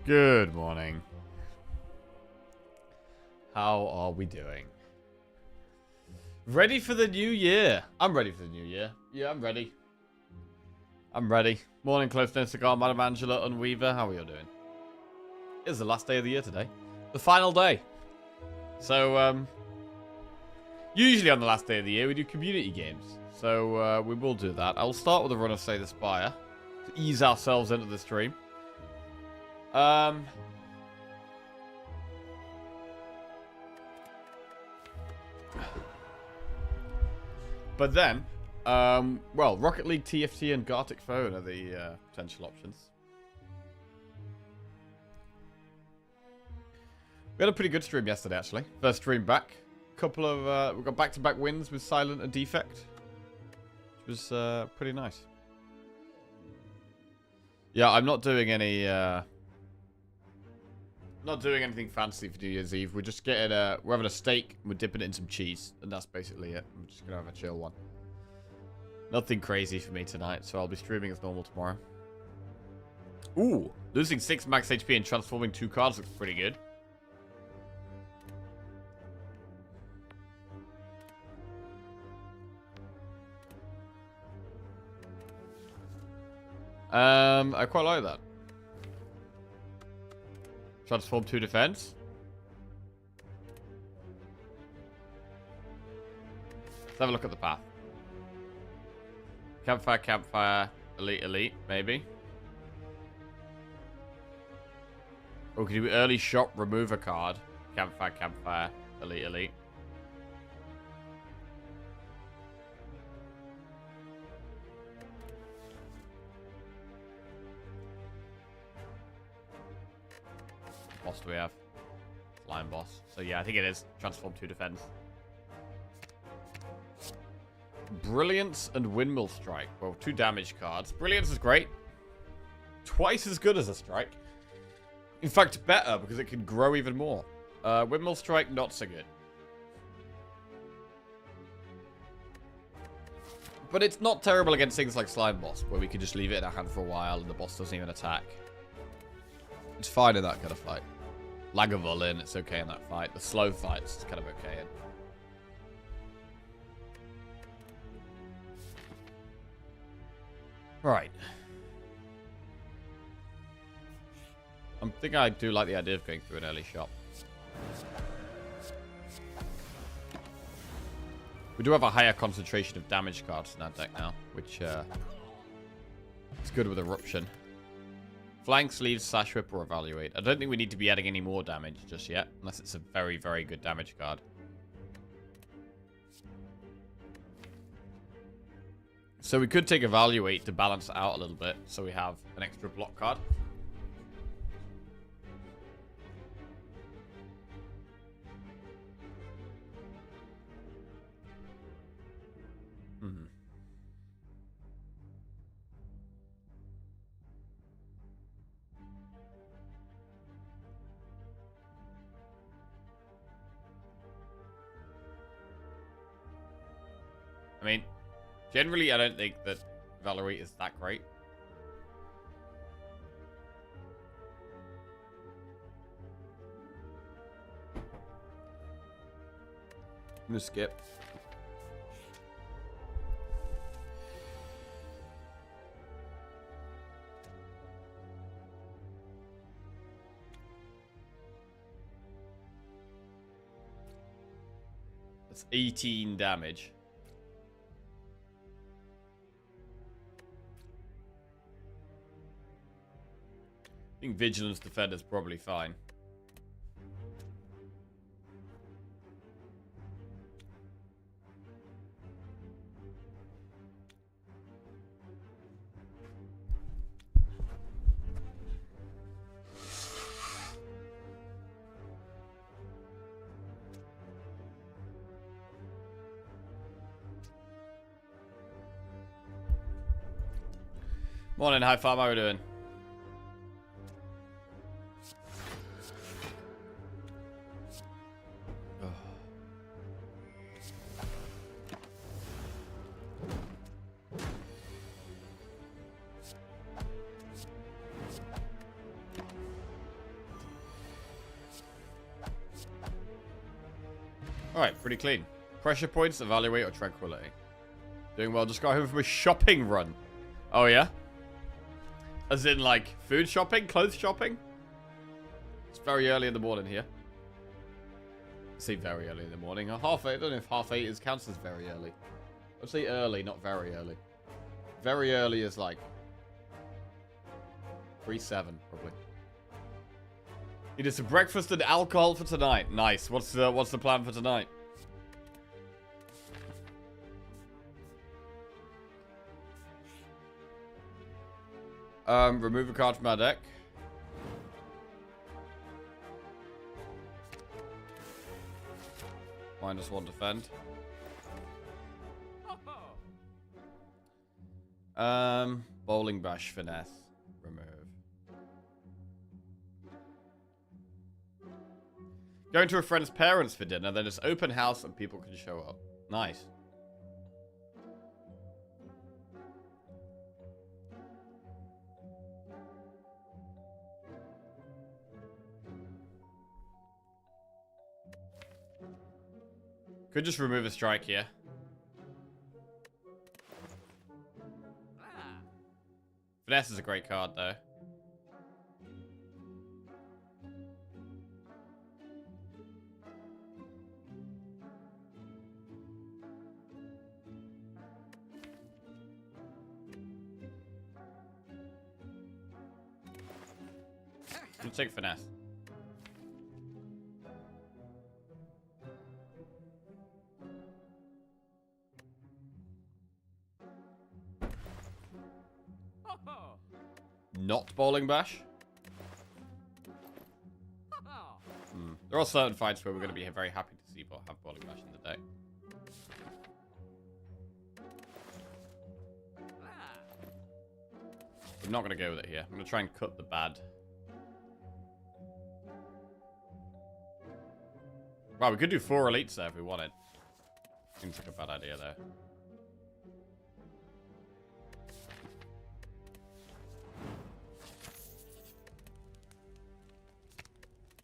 Good morning. How are we doing? Ready for the new year. I'm ready for the new year. Yeah, I'm ready. I'm ready. Morning, Close No Cigar, Madam Angela, Unweaver. How are you doing? It's the last day of the year today. The final day. So, usually on the last day of the year, we do community games. So, we will do that. I'll start with a run of Slay the Spire to ease ourselves into the stream. But then, well, Rocket League, TFT, and Gartic Phone are the potential options. We had a pretty good stream yesterday, actually. First stream back. Couple of, we got back-to-back wins with Silent and Defect, which was pretty nice. Yeah, I'm not doing any, not doing anything fancy for New Year's Eve. We're just getting we're having a steak. And we're dipping it in some cheese, and that's basically it. I'm just gonna have a chill one. Nothing crazy for me tonight, so I'll be streaming as normal tomorrow. Ooh, losing 6 max HP and transforming 2 cards looks pretty good. I quite like that. Transform 2 defense. Let's have a look at the path. Campfire, campfire, elite, elite, maybe. Or we could do early shot, remove a card. Campfire, campfire, elite, elite. Boss do we have? Slime boss. So yeah, I think it is. Transform 2 defense. Brilliance and Windmill Strike. Well, 2 damage cards. Brilliance is great. Twice as good as a strike. In fact, better because it can grow even more. Windmill Strike, not so good. But it's not terrible against things like Slime Boss, where we can just leave it in our hand for a while and the boss doesn't even attack. It's fine in that kind of fight. Lagavulin, it's okay in that fight. The slow fights, it's kind of okay in. Right. I think I do like the idea of going through an early shot. We do have a higher concentration of damage cards in our deck now, which is good with Eruption. Flying Sleeve, Sash Whip, or Evaluate. I don't think we need to be adding any more damage just yet, unless it's a very, very good damage card. So we could take Evaluate to balance it out a little bit, so we have an extra block card. I mean, generally, I don't think that Evaluate is that great. I'm gonna skip. That's 18 damage. I think Vigilance Defender's probably fine. Morning, High Farm, how are we doing? Alright, pretty clean. Pressure points, evaluate, or tranquility. Doing well. Just got home from a shopping run. Oh, yeah? As in, like, food shopping? Clothes shopping? It's very early in the morning here. I say very early in the morning. Half 8. I don't know if half 8 counts as very early. I'd say early, not very early. Very early is like 3-7, probably. It is a breakfast and alcohol for tonight. Nice. What's the plan for tonight? Remove a card from our deck. -1 defend. Bowling bash finesse. Remove. Going to a friend's parents for dinner, then it's open house and people can show up. Nice. Could just remove a strike here. Finesse is a great card, though. We'll take finesse. Not bowling bash. There are certain fights where we're going to be very happy to see have bowling bash in the deck. I'm not going to go with it here. I'm going to try and cut the bad. Wow, we could do 4 elites there if we wanted. Seems like a bad idea though.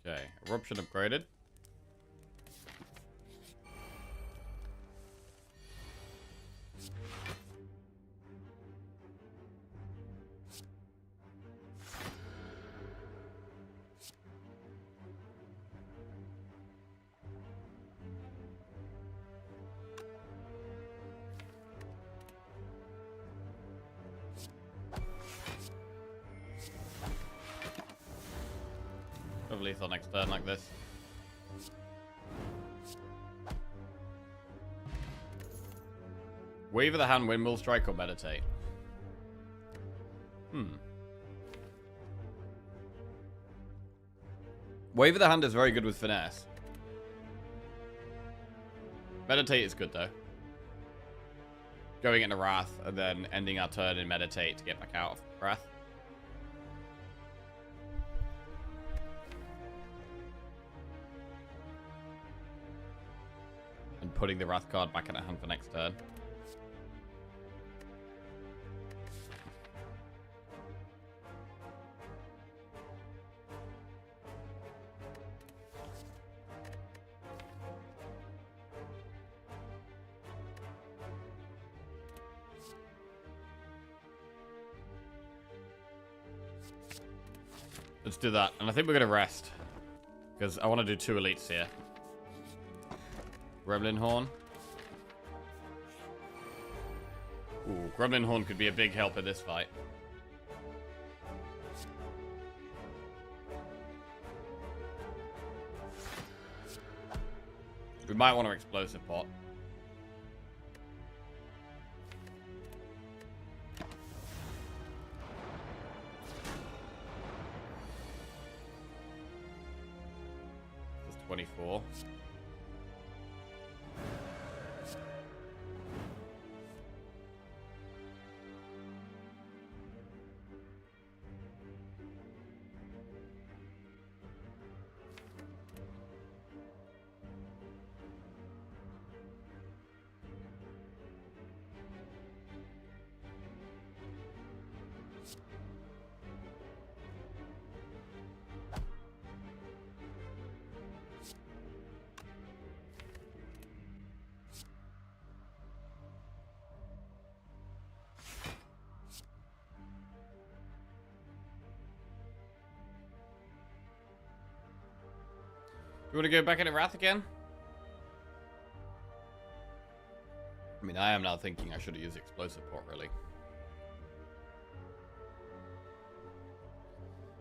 Okay, eruption upgraded. Lethal next turn like this. Wave of the hand, windmill strike, or meditate. Wave of the hand is very good with finesse. Meditate is good though. Going into Wrath and then ending our turn in meditate to get back out of Wrath. Putting the Wrath card back in our hand for next turn. Let's do that. And I think we're going to rest. Because I want to do 2 elites here. Gremlin Horn. Ooh, Gremlin Horn could be a big help in this fight. We might want to explosive pot. That's 24. You want to go back into Wrath again? I mean, I am now thinking I should have used the explosive pot, really.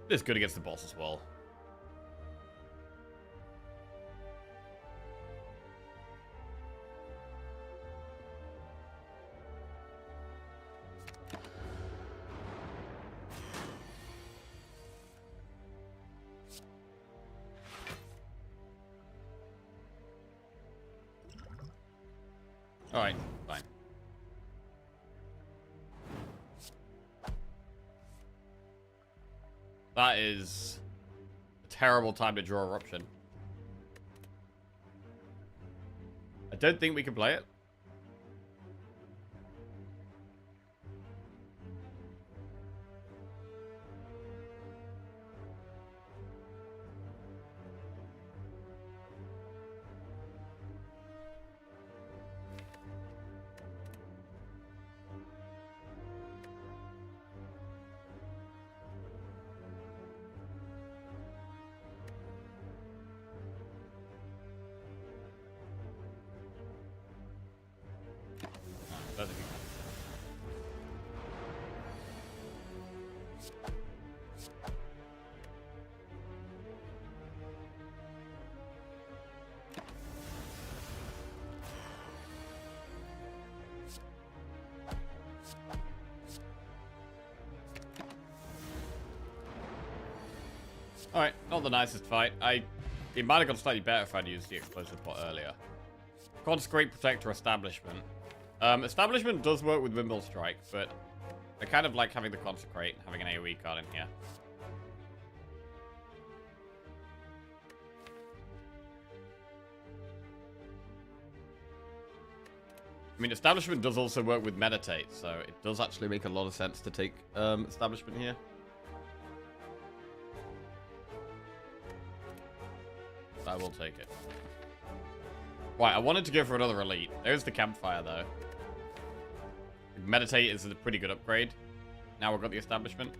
It's good against the boss as well. Alright, fine. That is a terrible time to draw Eruption. I don't think we can play it. Don't think we can. Alright, not the nicest fight. It might have gone slightly better if I'd used the explosive pot earlier. Consecrate, Protect, or Establishment. Establishment does work with Wimble Strike, but I kind of like having the Consecrate and having an AoE card in here. I mean, Establishment does also work with Meditate, so it does actually make a lot of sense to take Establishment here. I will take it. Right, I wanted to go for another elite. There's the campfire, though. Meditate is a pretty good upgrade. Now we've got the establishment.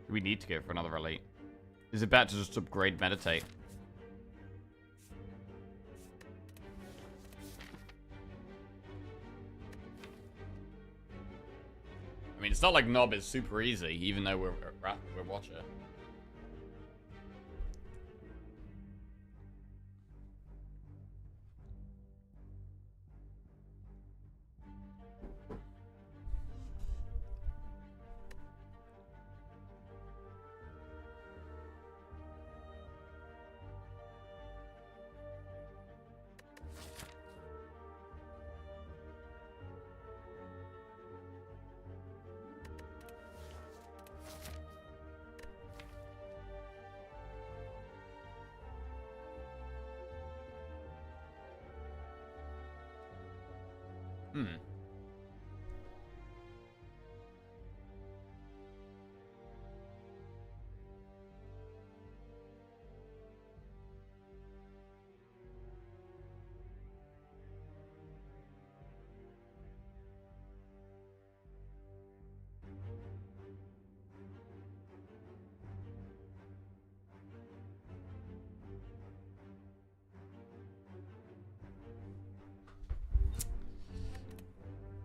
We need to go for another elite. Is it better to just upgrade Meditate? I mean, it's not like Nob is super easy, even though we're Watcher.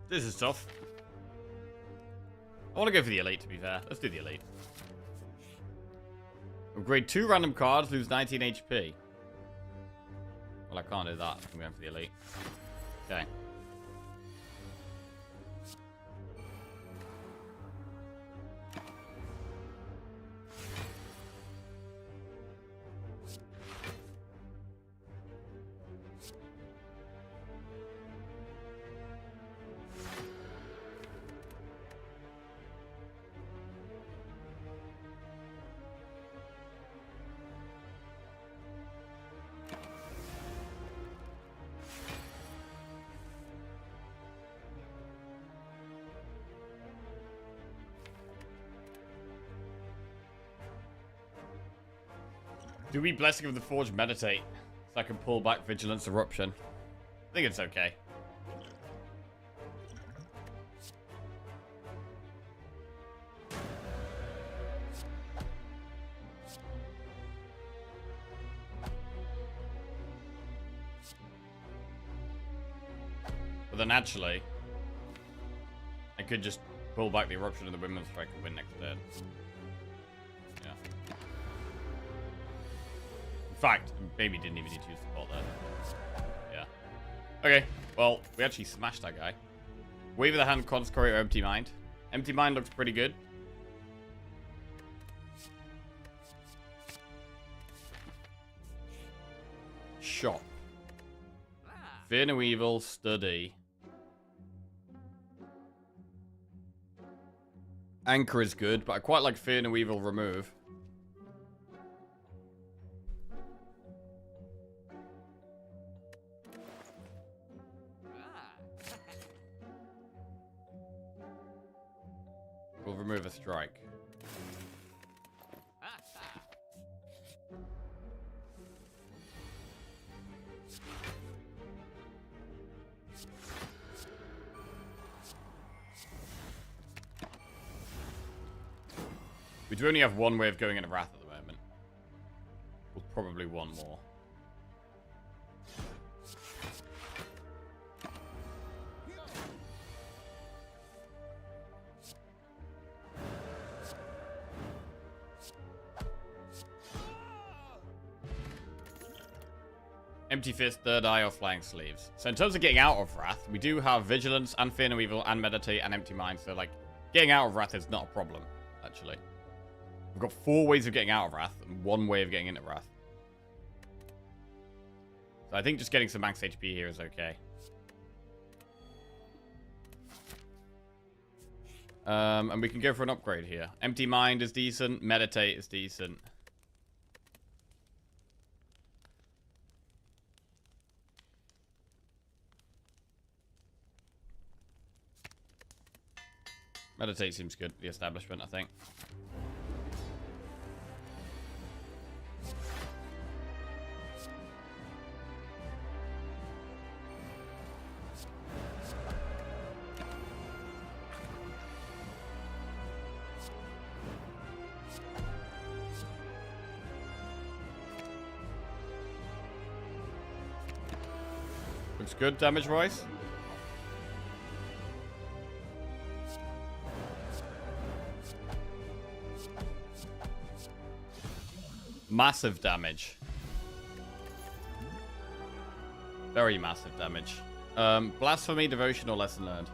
This is tough. I want to go for the elite, to be fair. Let's do the elite. Upgrade 2 random cards, lose 19 HP. Well, I can't do that. I'm going for the elite. Okay. Do we Blessing of the Forge meditate so I can pull back Vigilance Eruption? I think it's okay. But then actually, I could just pull back the Eruption of the Women's Strike and win next turn. Yeah. In fact, maybe didn't even need to use support there. Yeah. Okay, well, we actually smashed that guy. Wave of the Hand, Consecrate, or Empty Mind. Empty Mind looks pretty good. Shot. Fear no evil, study. Anchor is good, but I quite like Fear no evil, remove. We'll remove a strike. We do only have one way of going into Wrath at the moment. We'll probably one more. Empty Fist, Third Eye, or Flying Sleeves. So in terms of getting out of Wrath, we do have Vigilance and Fear no Evil and Meditate and Empty Mind. So like, getting out of Wrath is not a problem, actually. We've got 4 ways of getting out of Wrath and 1 way of getting into Wrath. So I think just getting some max HP here is okay. And we can go for an upgrade here. Empty Mind is decent. Meditate is decent. Meditate seems good for the establishment, I think. Looks good, damage-wise. Massive damage. Very massive damage. Blasphemy, Devotion, or Lesson Learned?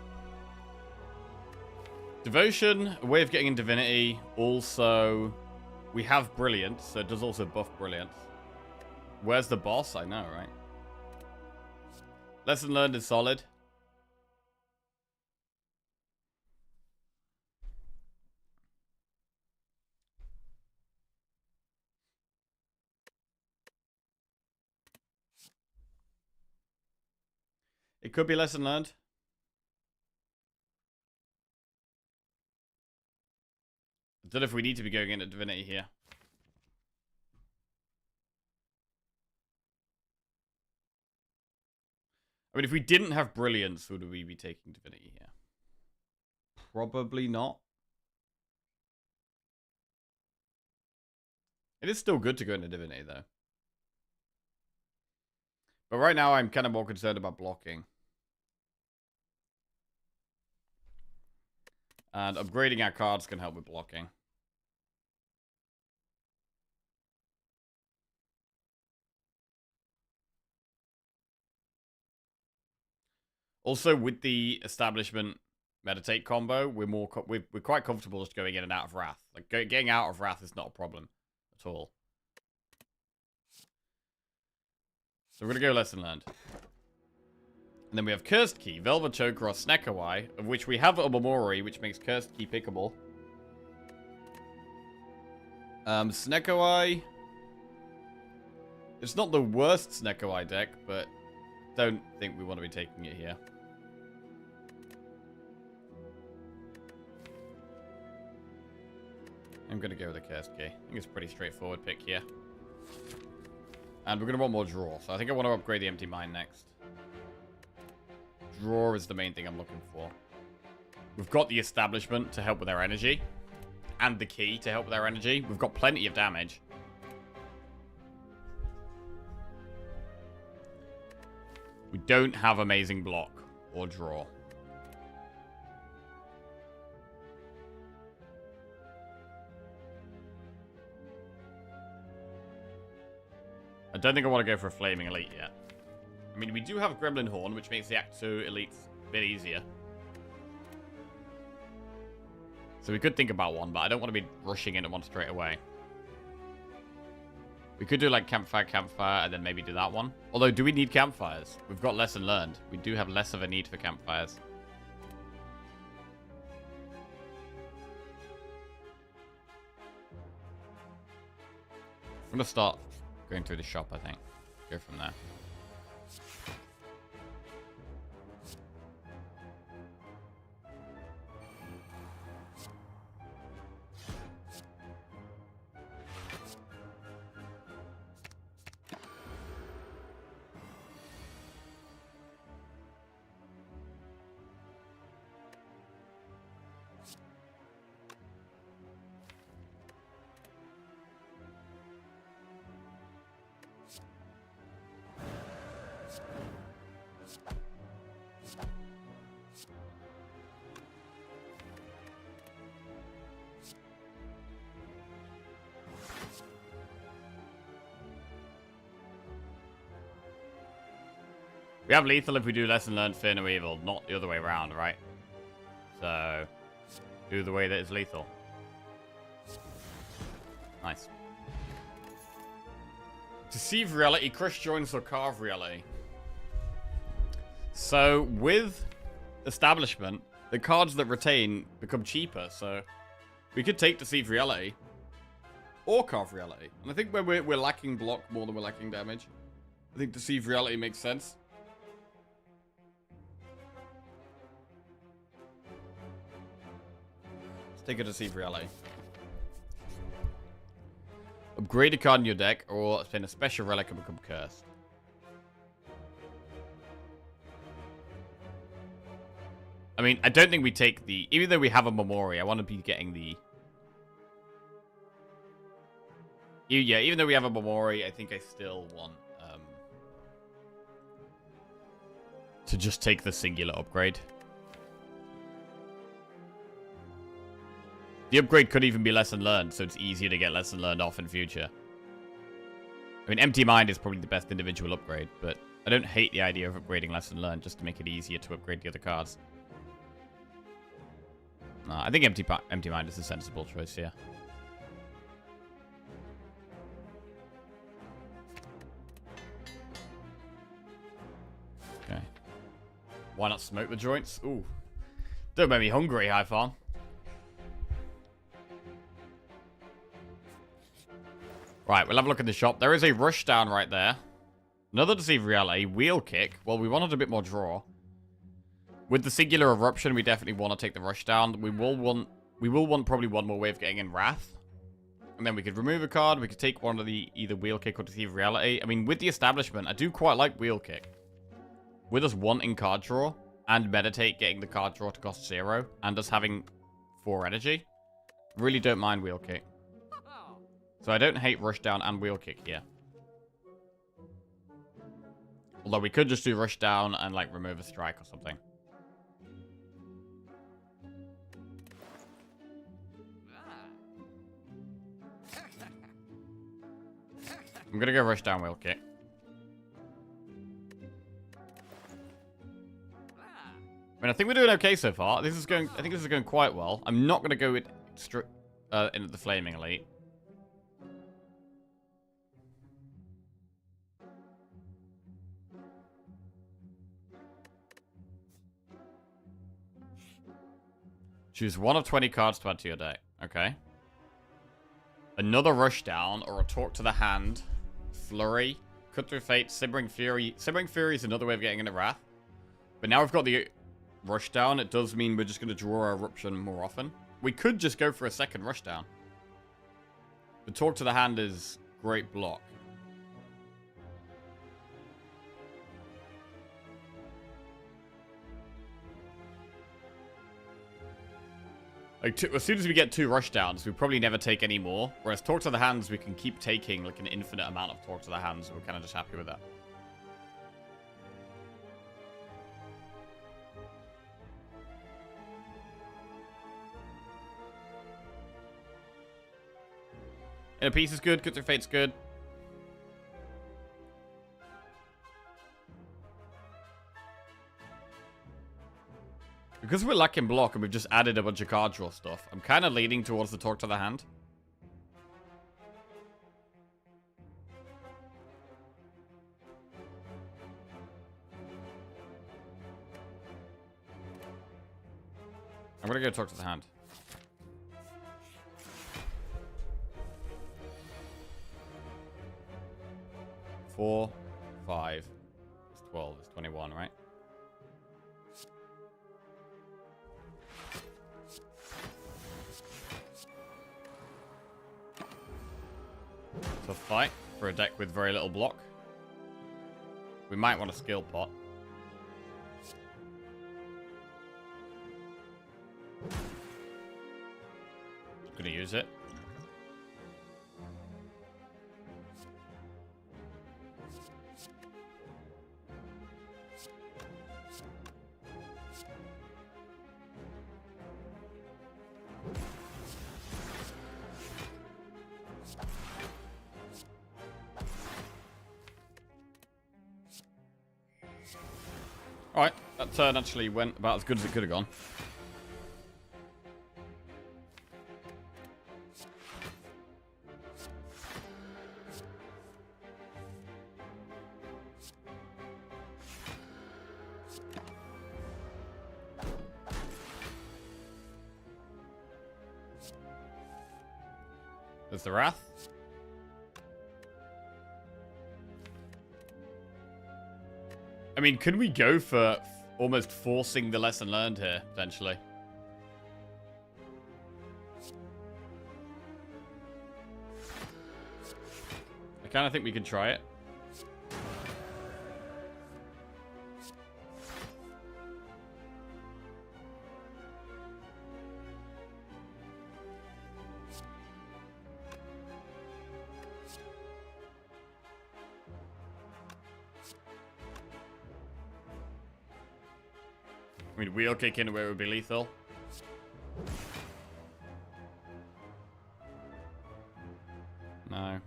Devotion, a way of getting in Divinity. Also, we have Brilliance, so it does also buff Brilliance. Where's the boss? I know, right? Lesson Learned is solid. It could be Lesson Learned. I don't know if we need to be going into Divinity here. I mean, if we didn't have Brilliance, would we be taking Divinity here? Probably not. It is still good to go into Divinity, though. But right now, I'm kind of more concerned about blocking. And upgrading our cards can help with blocking. Also, with the Establishment Meditate combo, we're quite comfortable just going in and out of Wrath. Like, getting out of Wrath is not a problem at all. So we're going to go Lesson Learned. And then we have Cursed Key, Velvet Choker, or Snekawai, of which we have Omamori, which makes Cursed Key pickable. Snekawai. It's not the worst Snekawai deck, but don't think we want to be taking it here. I'm going to go with the Cursed Key. I think it's a pretty straightforward pick here. And we're going to want more draw. So I think I want to upgrade the Empty Mind next. Draw is the main thing I'm looking for. We've got the Establishment to help with our energy. And the Key to help with our energy. We've got plenty of damage. We don't have Amazing Block or Draw. I don't think I want to go for a Flaming Elite yet. I mean, we do have Gremlin Horn, which makes the Act 2 Elites a bit easier. So we could think about one, but I don't want to be rushing into one straight away. We could do like Campfire, and then maybe do that one. Although, do we need Campfires? We've got Lesson Learned. We do have less of a need for Campfires. I'm going to start going through the shop, I think. Go from there. We have lethal if we do Lesson Learned, Fear No Evil, not the other way around, right? So, do the way that is lethal. Nice. Deceive Reality, Crush Joints, or Carve Reality. So, with Establishment, the cards that retain become cheaper, so we could take Deceive Reality or Carve Reality. And I think when we're lacking block more than we're lacking damage, I think Deceive Reality makes sense. Take a Deceive Reality. Upgrade a card in your deck, or obtain a special relic and become cursed. I mean, I don't think we take the... Even though we have a Momori, I want to be getting the... Yeah, even though we have a Momori, I think I still want... to just take the singular upgrade. The upgrade could even be Lesson Learned, so it's easier to get Lesson Learned off in future. I mean, Empty Mind is probably the best individual upgrade, but I don't hate the idea of upgrading Lesson Learned just to make it easier to upgrade the other cards. I think Empty Mind is a sensible choice here. Okay. Why not smoke the joints? Ooh. Don't make me hungry, High Farm. Right, we'll have a look at the shop. There is a Rushdown right there. Another Deceive Reality. Wheel Kick. Well, we wanted a bit more draw. With the Singular Eruption, we definitely want to take the Rushdown. We will want probably one more way of getting in Wrath. And then we could remove a card. We could take one of the either Wheel Kick or Deceive Reality. I mean, with the Establishment, I do quite like Wheel Kick. With us wanting card draw and Meditate getting the card draw to cost 0 and us having 4 energy, really don't mind Wheel Kick. So I don't hate Rushdown and Wheel Kick here. Although we could just do Rushdown and like remove a strike or something. I'm gonna go Rushdown, Wheel Kick. I mean, I think we're doing okay so far. I think this is going quite well. I'm not gonna go with into the Flaming Elite. Choose one of 20 cards to add to your deck. Okay. Another Rushdown or a Talk to the Hand. Flurry. Cut Through Fate. Simmering Fury. Simmering Fury is another way of getting into Wrath. But now we've got the Rushdown. It does mean we're just going to draw our Eruption more often. We could just go for a second Rushdown. The Talk to the Hand is great block. Like, as soon as we get 2 rushdowns, we probably never take any more. Whereas Talk to the Hands, we can keep taking, like, an infinite amount of Talk to the Hands. We're kind of just happy with that. Inner Peace is good. Cut Through Fate's good. Because we're lacking block and we've just added a bunch of card draw stuff, I'm kind of leaning towards the Talk to the Hand. I'm going to go Talk to the Hand. Four, 5, it's 12, it's 21, right? Tough fight for a deck with very little block. We might want a skill pot. Gonna use it. Alright, that turn actually went about as good as it could have gone. There's the Wrath. I mean, could we go for almost forcing the lesson learned here, potentially? I kind of think we can try it. I mean, wheel kick in where it would be lethal. No.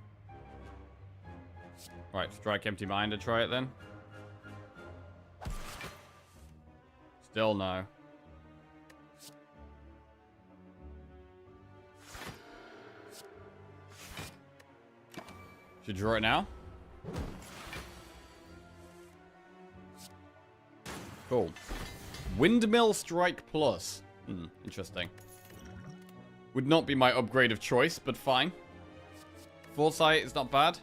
Right, strike Empty Mind and try it then. Still no. Should draw it now? Cool. Windmill Strike Plus. Interesting. Would not be my upgrade of choice, but fine. Foresight is not bad.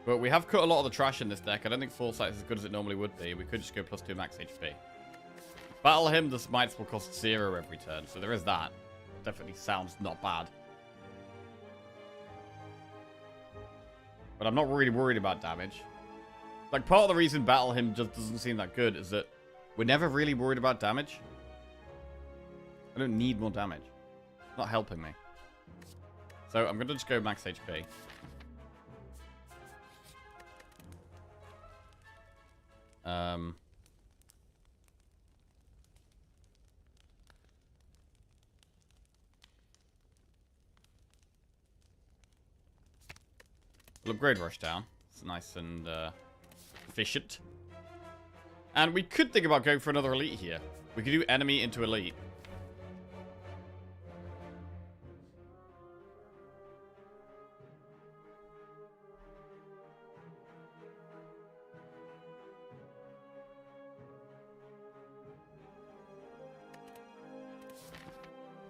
But we have cut a lot of the trash in this deck. I don't think Foresight is as good as it normally would be. We could just go +2 max HP. Battle Him, the smites will cost 0 every turn, so there is that. Definitely sounds not bad. But I'm not really worried about damage. Like, part of the reason Battle Him just doesn't seem that good is that we're never really worried about damage. I don't need more damage. It's not helping me. So I'm going to just go max HP. We'll upgrade Rushdown. It's nice and efficient. And we could think about going for another elite here. We could do enemy into elite.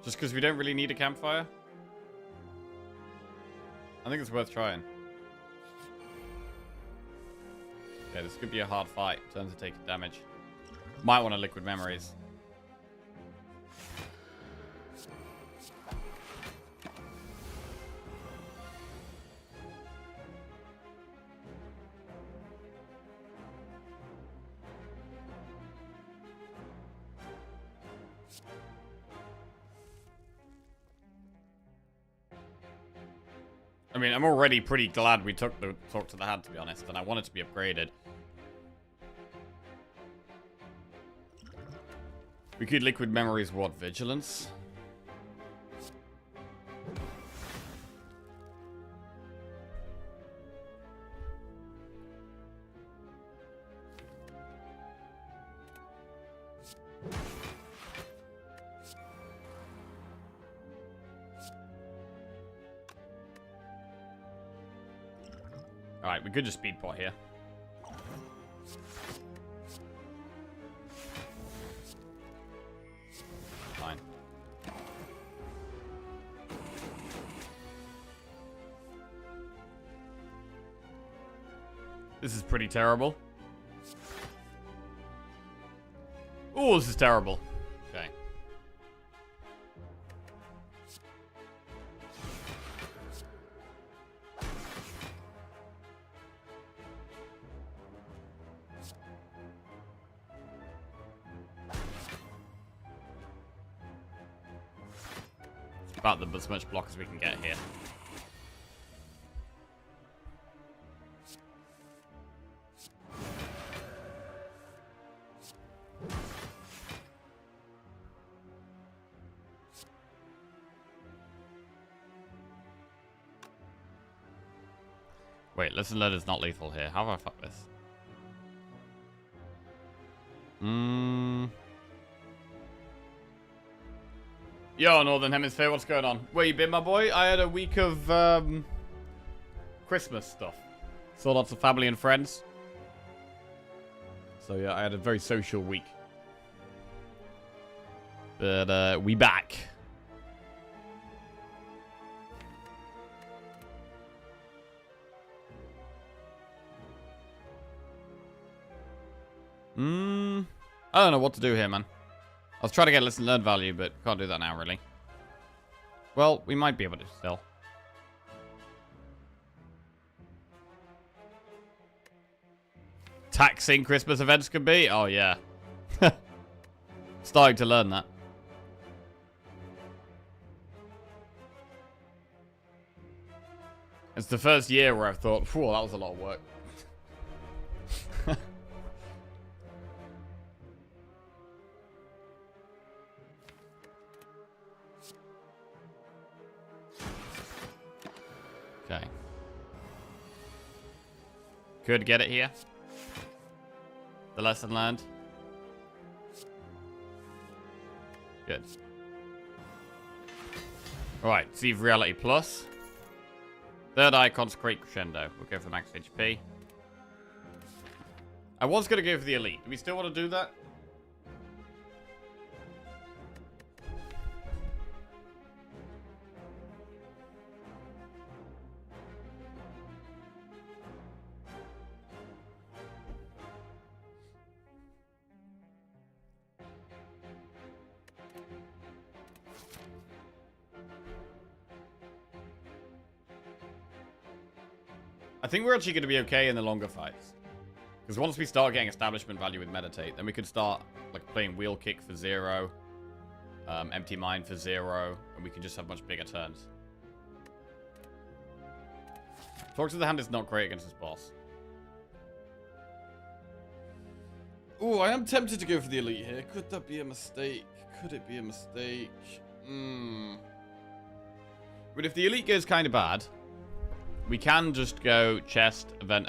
Just because we don't really need a campfire? I think it's worth trying. Okay, this could be a hard fight. Turns to take damage. Might want to Liquid Memories. I mean, I'm already pretty glad we took the Talk to the Hand, to be honest, and I want it to be upgraded. We could Liquid Memories what? Vigilance? Alright, we could just speed pot here. Fine. This is pretty terrible. Oh, this is terrible. Okay. About as much block as we can get here. Wait, Listen Learn is not lethal here. How do I fuck this? Yo, Northern Hemisphere, what's going on? Where you been, my boy? I had a week of Christmas stuff. Saw lots of family and friends. So yeah, I had a very social week. But we back. I don't know what to do here, man. I was trying to get Listen Learn value, but can't do that now, really. Well, we might be able to still. Taxing Christmas events could be? Oh, yeah. Starting to learn that. It's the first year where I've thought, whew, that was a lot of work. Okay. Could get it here. The lesson learned. Good. Alright, Sieve Reality Plus. Third Eye, Consecrate, Crescendo. We'll go for the max HP. I was going to go for the Elite. Do we still want to do that? I think we're actually going to be okay in the longer fights. Because once we start getting establishment value with Meditate, then we could start like playing Wheel Kick for 0, Empty Mind for 0, and we can just have much bigger turns. Talk to the Hand is not great against this boss. Ooh, I am tempted to go for the Elite here. Could that be a mistake? Could it be a mistake? But if the Elite goes kind of bad, we can just go chest, event,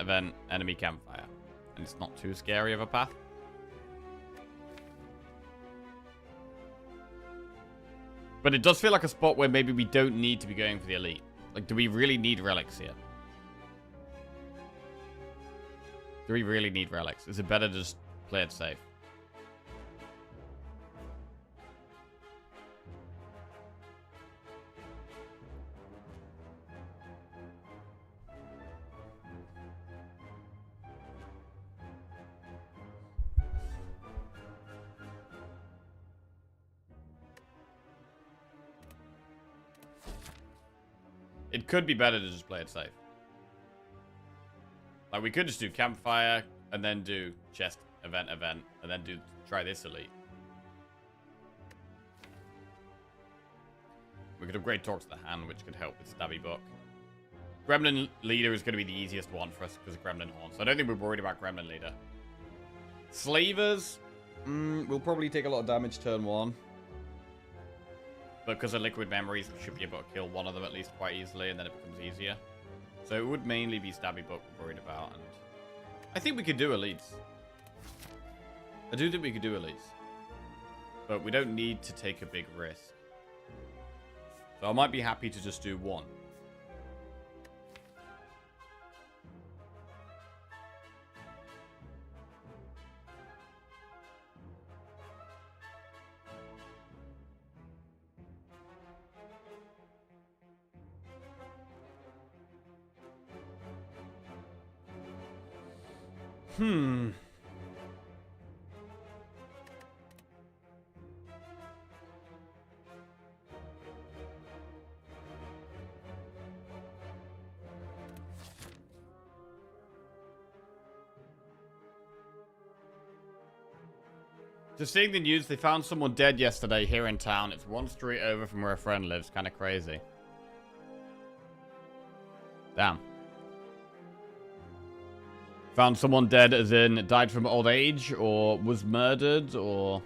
enemy campfire. And it's not too scary of a path. But it does feel like a spot where maybe we don't need to be going for the Elite. Like, do we really need relics here? Do we really need relics? Is it better to just play it safe? It could be better to just play it safe. Like, we could just do campfire, and then do chest, event, and then try this Elite. We could upgrade Talk to the Hand, which could help with Stabby Book. Gremlin Leader is going to be the easiest one for us because of Gremlin Horn. So I don't think we're worried about Gremlin Leader. Slavers, we'll probably take a lot of damage turn 1. But because of Liquid Memories, we should be able to kill one of them at least quite easily, and then it becomes easier. So it would mainly be Stabby Book we're worried about. And I think we could do Elites. I do think we could do Elites. But we don't need to take a big risk. So I might be happy to just do 1. Just seeing the news, they found someone dead yesterday here in town. It's 1 street over from where a friend lives. Kind of crazy. Damn. Found someone dead as in died from old age or was murdered or...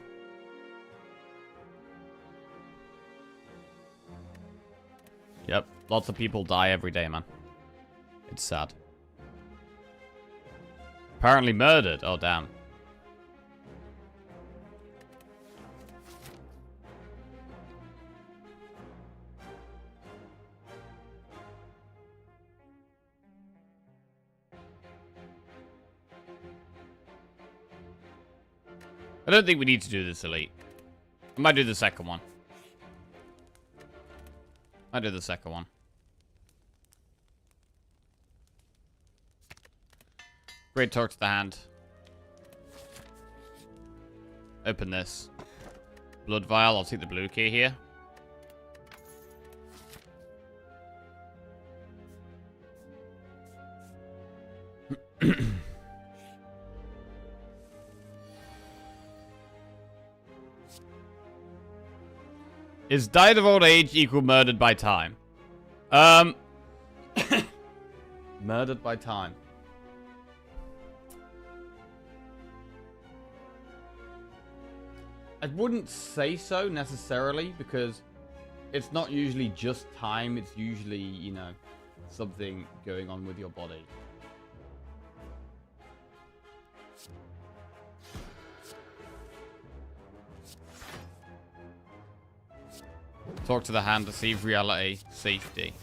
Yep, lots of people die every day, man. It's sad. Apparently murdered. Oh, damn. I don't think we need to do this elite. I might do the second one. I'll do the second one. Great talk to the hand. Open this. Blood vial. I'll take the blue key here. Is died of old age equal murdered by time? Murdered by time. I wouldn't say so necessarily because it's not usually just time. It's usually, you know, something going on with your body. Talk to the hand, deceive reality, safety.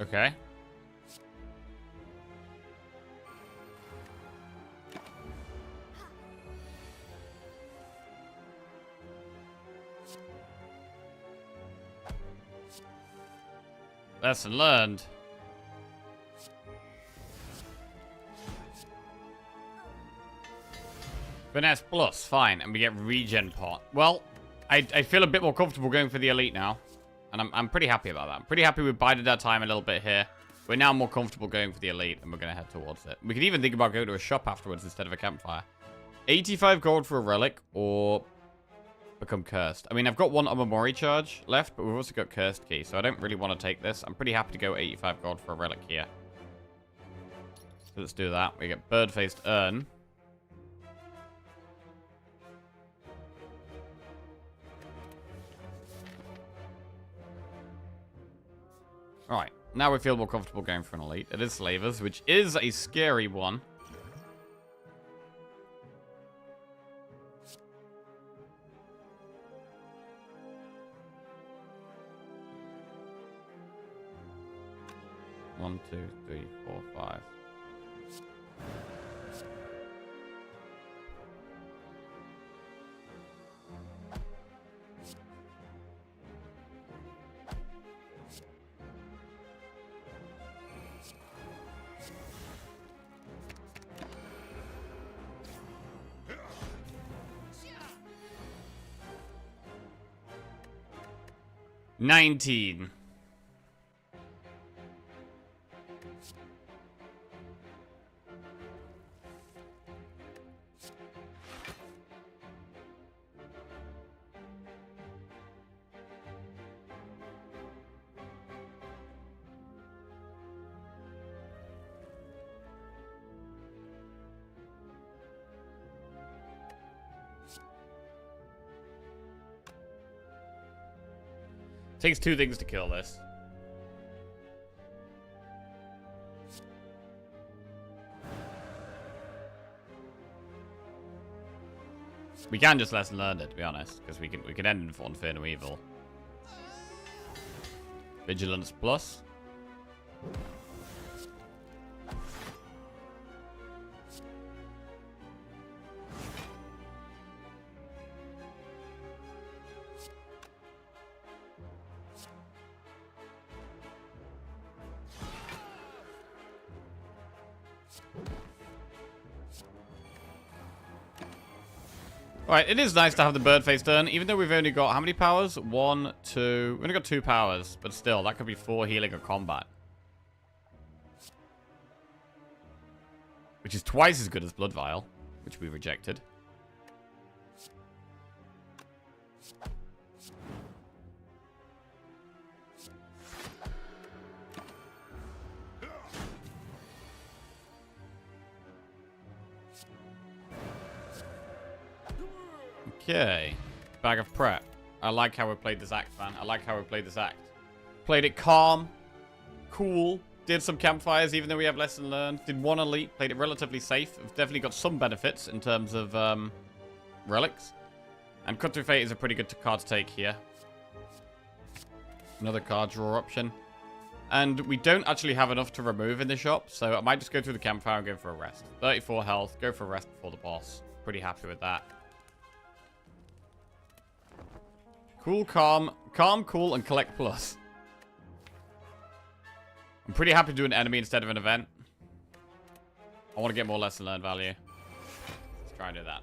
Okay. Lesson learned. Finesse plus, fine, and we get regen pot. Well, I feel a bit more comfortable going for the elite now. And I'm pretty happy about that. I'm pretty happy we bided our time a little bit here. We're now more comfortable going for the elite, and we're going to head towards it. We could even think about going to a shop afterwards instead of a campfire. 85 gold for a relic, or become cursed. I mean, I've got 1 Omamori charge left, but we've also got cursed key, so I don't really want to take this. I'm pretty happy to go 85 gold for a relic here. So let's do that. We get bird-faced urn. Alright, now we feel more comfortable going for an elite. It is Slavers, which is a scary one. One, two, three, four, five. 19. Takes 2 things to kill this. We can just lesson learn it, to be honest, because we can end on Fear No Evil. Vigilance plus. Alright, it is nice to have the bird face turn, even though we've only got, how many powers? 1, 2, we've only got 2 powers, but still, that could be 4 healing or combat. Which is twice as good as Blood Vial, which we rejected. Okay. Bag of prep. I like how we played this act, man. I like how we played this act. Played it calm. Cool. Did some campfires, even though we have lesson learned. Did 1 elite. Played it relatively safe. We've definitely got some benefits in terms of relics. And Cut Through Fate is a pretty good card to take here. Another card draw option. And we don't actually have enough to remove in the shop, so I might just go through the campfire and go for a rest. 34 health. Go for a rest before the boss. Pretty happy with that. Cool, calm, cool, and collect plus. I'm pretty happy to do an enemy instead of an event. I want to get more lesson learned value. Let's try and do that.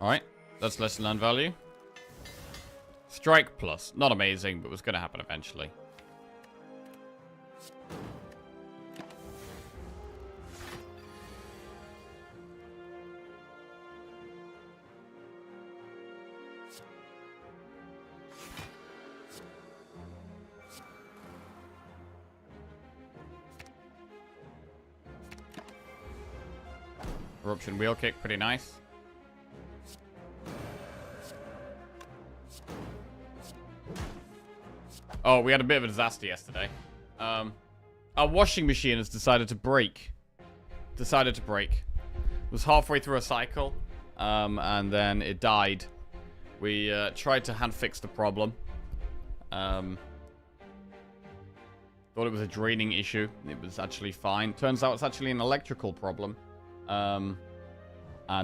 Alright, that's lesson learned value. Strike plus. Not amazing, but was going to happen eventually. Eruption wheel kick, pretty nice. Oh, we had a bit of a disaster yesterday. Our washing machine has decided to break. It was halfway through a cycle, and then it died. We tried to hand fix the problem. Thought it was a draining issue. It was actually fine. Turns out it's actually an electrical problem. And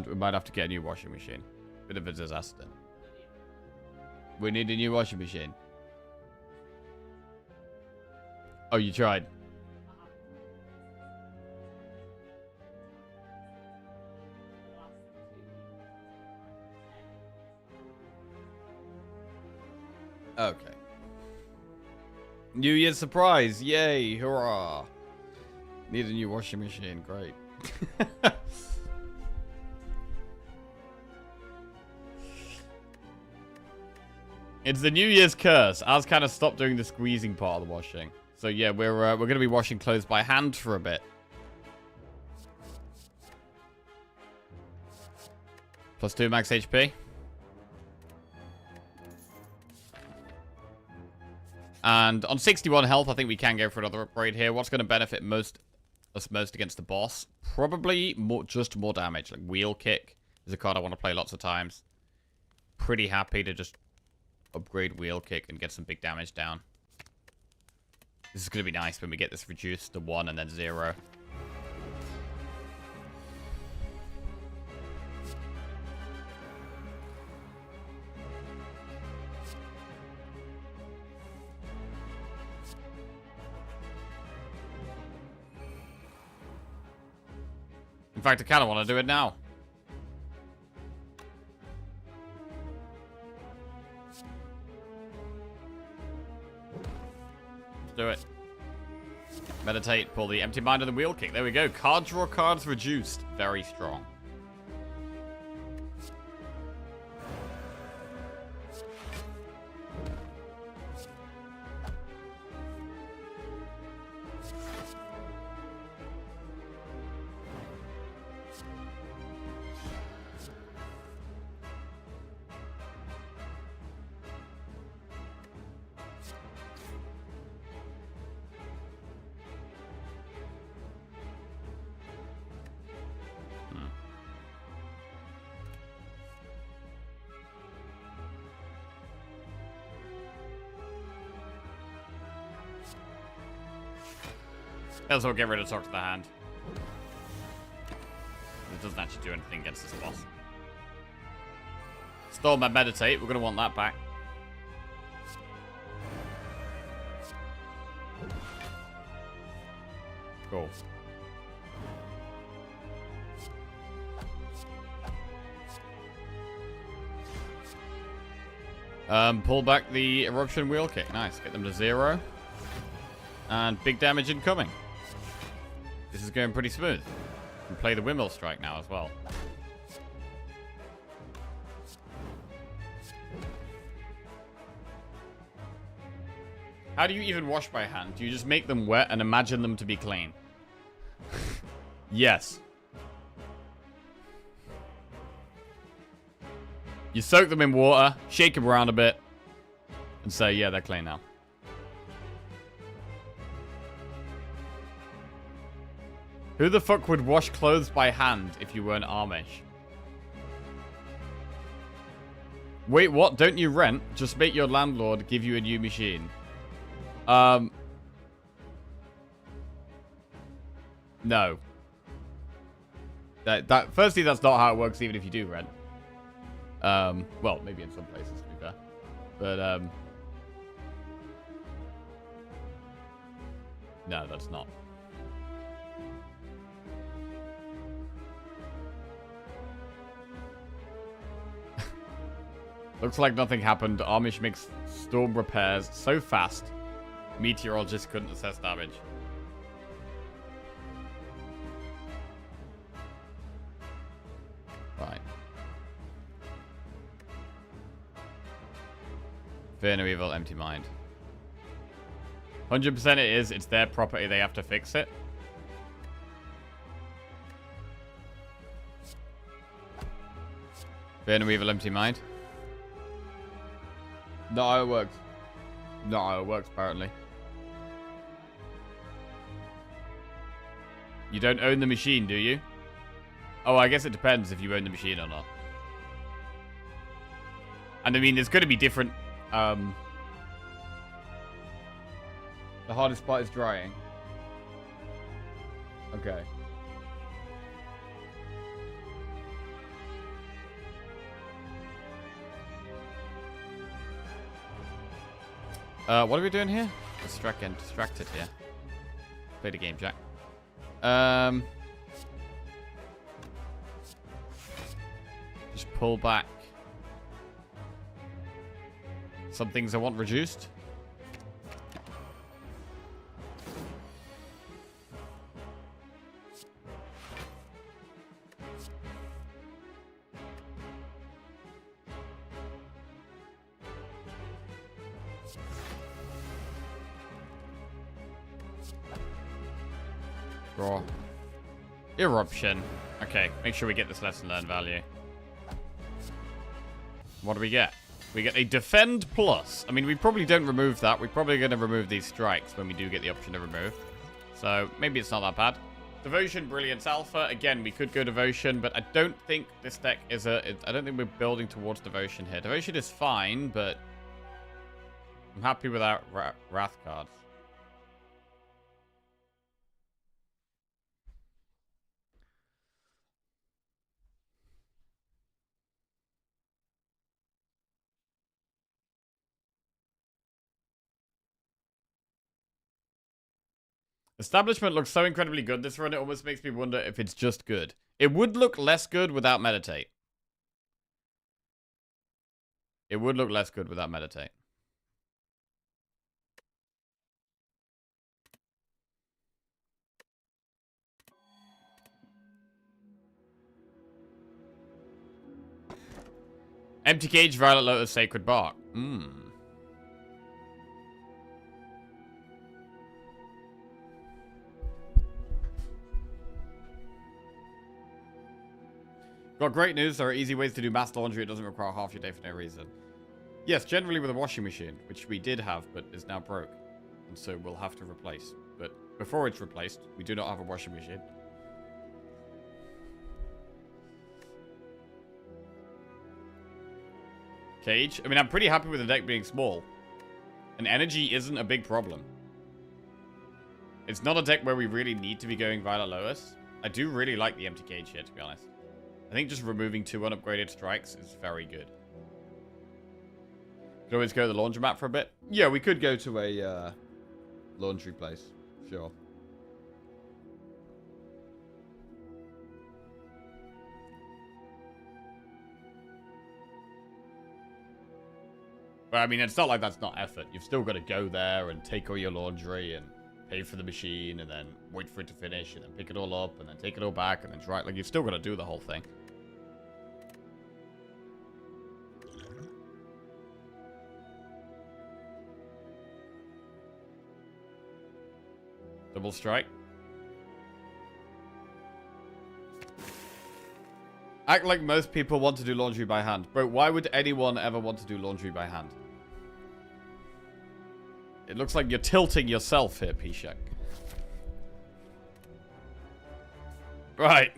we might have to get a new washing machine. Bit of a disaster. We need a new washing machine. Oh, you tried? Okay. New Year's surprise. Yay. Hurrah. Need a new washing machine. Great. It's the New Year's curse. Ours kind of stopped doing the squeezing part of the washing. So yeah, we're going to be washing clothes by hand for a bit. +2 max HP. And on 61 health, I think we can go for another upgrade here. What's going to benefit us most against the boss? Probably just more damage. Like Wheel Kick is a card I want to play lots of times. Pretty happy to just upgrade Wheel Kick and get some big damage down. This is going to be nice when we get this reduced to 1 and then 0. In fact, I kind of want to do it now. Let's do it. Meditate, pull the empty mind of the wheel kick. There we go. Card draw cards reduced. Very strong. Might as well get rid of Talk to the Hand. It doesn't actually do anything against this boss. Stole my Meditate. We're going to want that back. Cool. Pull back the Eruption Wheel Kick. Nice. Get them to 0. And big damage incoming. This is going pretty smooth. We can play the Windmill Strike now as well. How do you even wash by hand? Do you just make them wet and imagine them to be clean? Yes. You soak them in water, shake them around a bit, and say, yeah, they're clean now. Who the fuck would wash clothes by hand if you weren't Amish? Wait, what? Don't you rent? Just make your landlord give you a new machine. No. Firstly, that's not how it works, even if you do rent. Well, maybe in some places, to be fair. But, no, that's not. Looks like nothing happened. Amish makes storm repairs so fast, meteorologists couldn't assess damage. Right. Fear no evil, empty mind. 100% it is. It's their property. They have to fix it. Fear no evil, empty mind. Not how it works. Not how it works, apparently. You don't own the machine, do you? Oh, I guess it depends if you own the machine or not. And I mean, there's going to be different... The hardest part is drying. Okay. What are we doing here? Distracted here. Play the game, Jack. Just pull back. Some things I want reduced. Draw. Eruption. Okay, make sure we get this lesson learned value. What do we get? We get a Defend Plus. I mean, we probably don't remove that. We're probably going to remove these strikes when we do get the option to remove. So, maybe it's not that bad. Devotion, Brilliance Alpha. Again, we could go Devotion, but I don't think this deck is a... I don't think we're building towards Devotion here. Devotion is fine, but... I'm happy with our Wrath cards. Establishment looks so incredibly good this run, it almost makes me wonder if it's just good. It would look less good without Meditate. It would look less good without Meditate. Empty Cage, Violet Lotus, Sacred Bark. Got great news. There are easy ways to do mass laundry. It doesn't require half your day for no reason. Yes, generally with a washing machine, which we did have, but is now broke. And so we'll have to replace. But before it's replaced, we do not have a washing machine. Cage. I mean, I'm pretty happy with the deck being small. And energy isn't a big problem. It's not a deck where we really need to be going Violet Lotus. I do really like the Empty Cage here, to be honest. I think just removing 2 unupgraded strikes is very good. Could always go to the laundromat for a bit. Yeah, we could go to a laundry place. Sure. But I mean, it's not like that's not effort. You've still got to go there and take all your laundry and pay for the machine and then wait for it to finish and then pick it all up and then take it all back and then try it. Like, you've still got to do the whole thing. Double strike. Act like most people want to do laundry by hand. Bro, why would anyone ever want to do laundry by hand? It looks like you're tilting yourself here, Pishak. Right.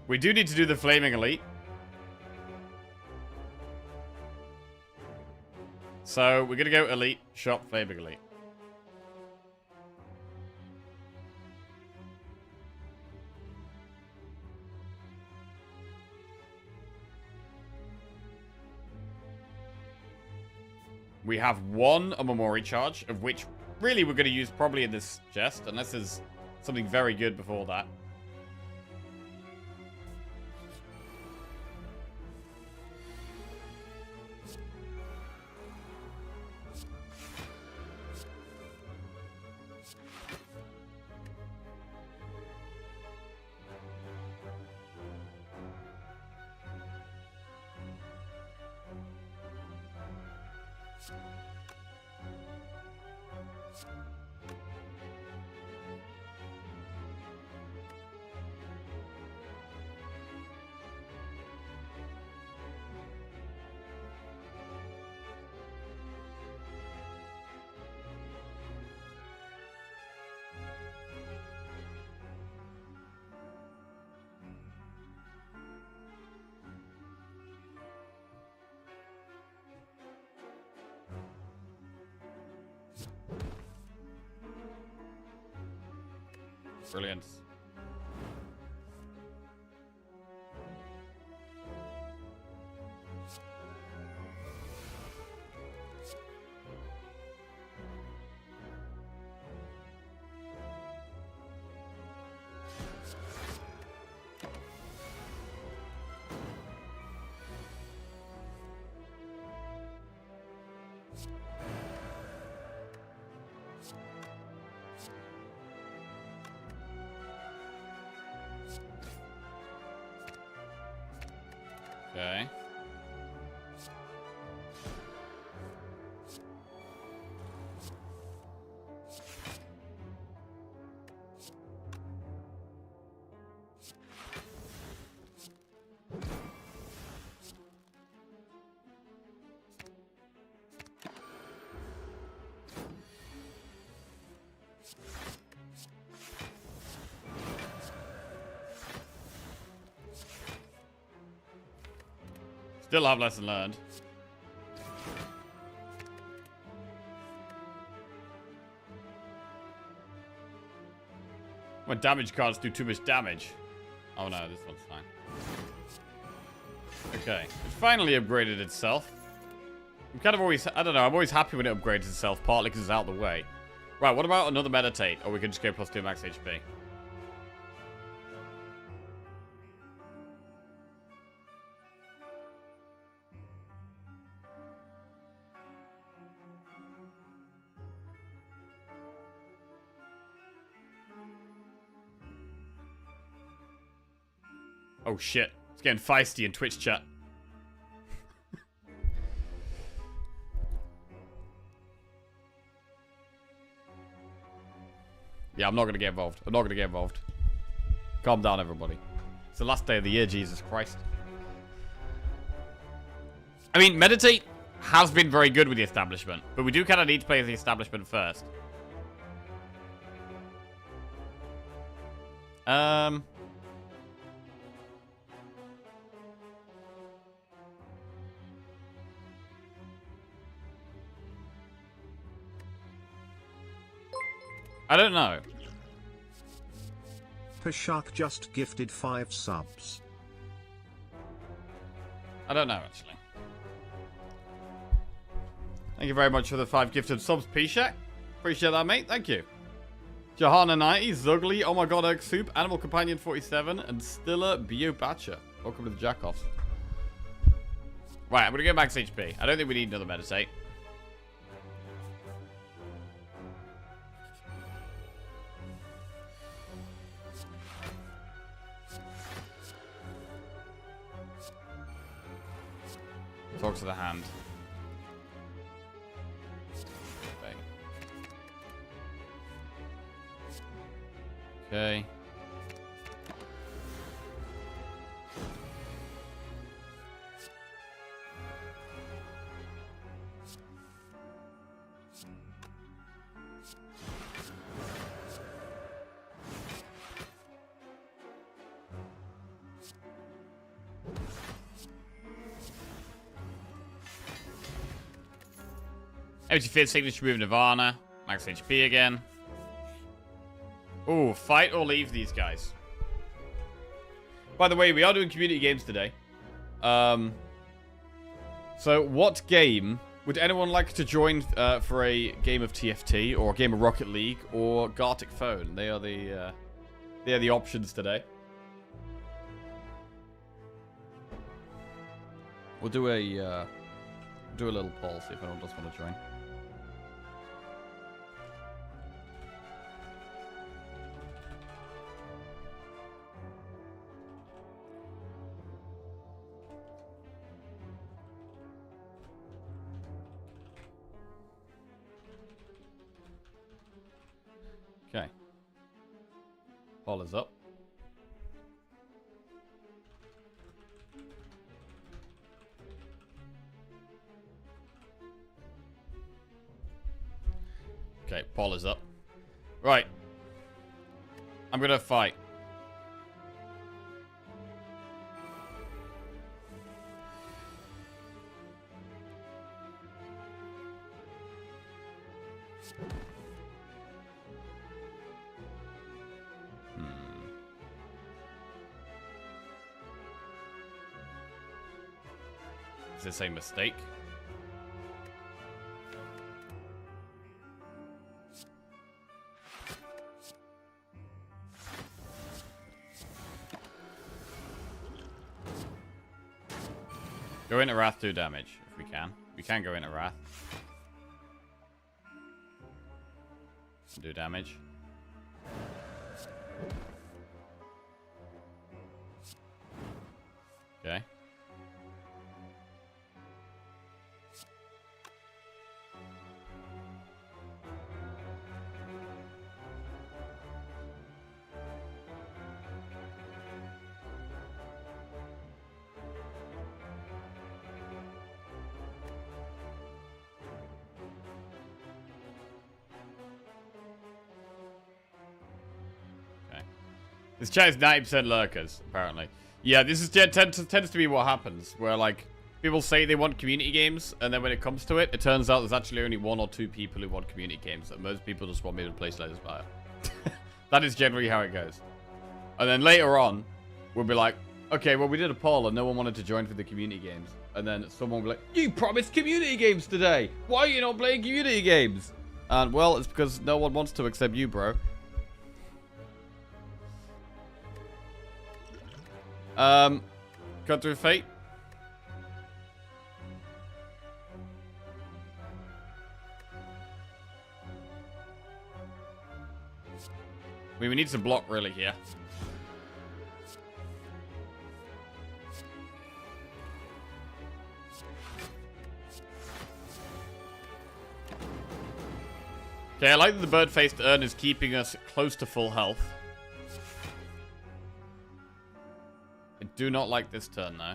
We do need to do the Flaming Elite. So, we're going to go Elite, Shop, Flaming Elite. We have 1 Omamori charge, of which really we're going to use probably in this chest, unless there's something very good before that. Brilliant. Okay. Still have lesson learned. My damage cards do too much damage. Oh no, this one's fine. Okay, it finally upgraded itself. I'm kind of always, I don't know, I'm always happy when it upgrades itself, partly because it's out of the way. Right, what about another meditate? Or we can just go +2 max HP. Oh shit, it's getting feisty in Twitch chat. Yeah, I'm not going to get involved. I'm not going to get involved. Calm down, everybody. It's the last day of the year, Jesus Christ. I mean, Meditate has been very good with the establishment, but we do kind of need to play the establishment first. I don't know. Pashak just gifted 5 subs. I don't know, actually. Thank you very much for the 5 gifted subs, Pashak. Appreciate that, mate. Thank you. Johanna90, Zugly, Oh My God, Egg Soup, Animal Companion 47, and Stiller Biobatcha. Welcome to the Jackoffs. Right, I'm going to go max HP. I don't think we need another meditate. Talk to the hand. Okay. Empty Fit signature move Nirvana. Max HP again. Ooh, fight or leave these guys. By the way, we are doing community games today. So what game would anyone like to join for a game of TFT or a game of Rocket League or Gartic Phone? They are the options today. We'll do a little poll, see if anyone does want to join. Okay. Poll is up. Okay, poll is up. Right. I'm gonna fight. Is this a mistake? Go into Wrath, do damage, if we can. We can go into Wrath. Do damage. Okay. This chat is 90% lurkers, apparently. Yeah, this is tends to be what happens, where, like, people say they want community games, and then when it comes to it, it turns out there's actually only 1 or 2 people who want community games, and most people just want me to play Slay the Spire. That is generally how it goes. And then later on, we'll be like, Okay, well, we did a poll and no one wanted to join for the community games. And then someone was like, you promised community games today. Why are you not playing community games? And, well, it's because no one wants to except you, bro. Cut through fate. I mean, we need to block really here. Okay, I like that the bird-faced urn is keeping us close to full health. I do not like this turn, though.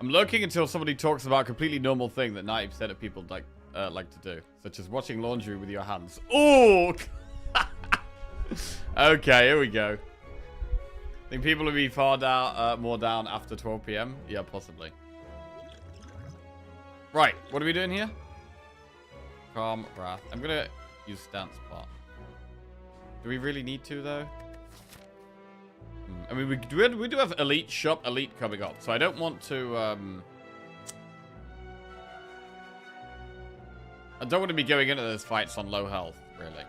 I'm lurking until somebody talks about a completely normal thing that 90% of people like to do, such as watching laundry with your hands. Oh! Okay, here we go. Think people will be far down, more down after 12 p.m.? Yeah, possibly. Right, what are we doing here? Calm, Wrath. I'm gonna use Stance Pot. Do we really need to, though? I mean, we do have Elite Shop, Elite coming up, so I don't want to, I don't want to be going into those fights on low health, really.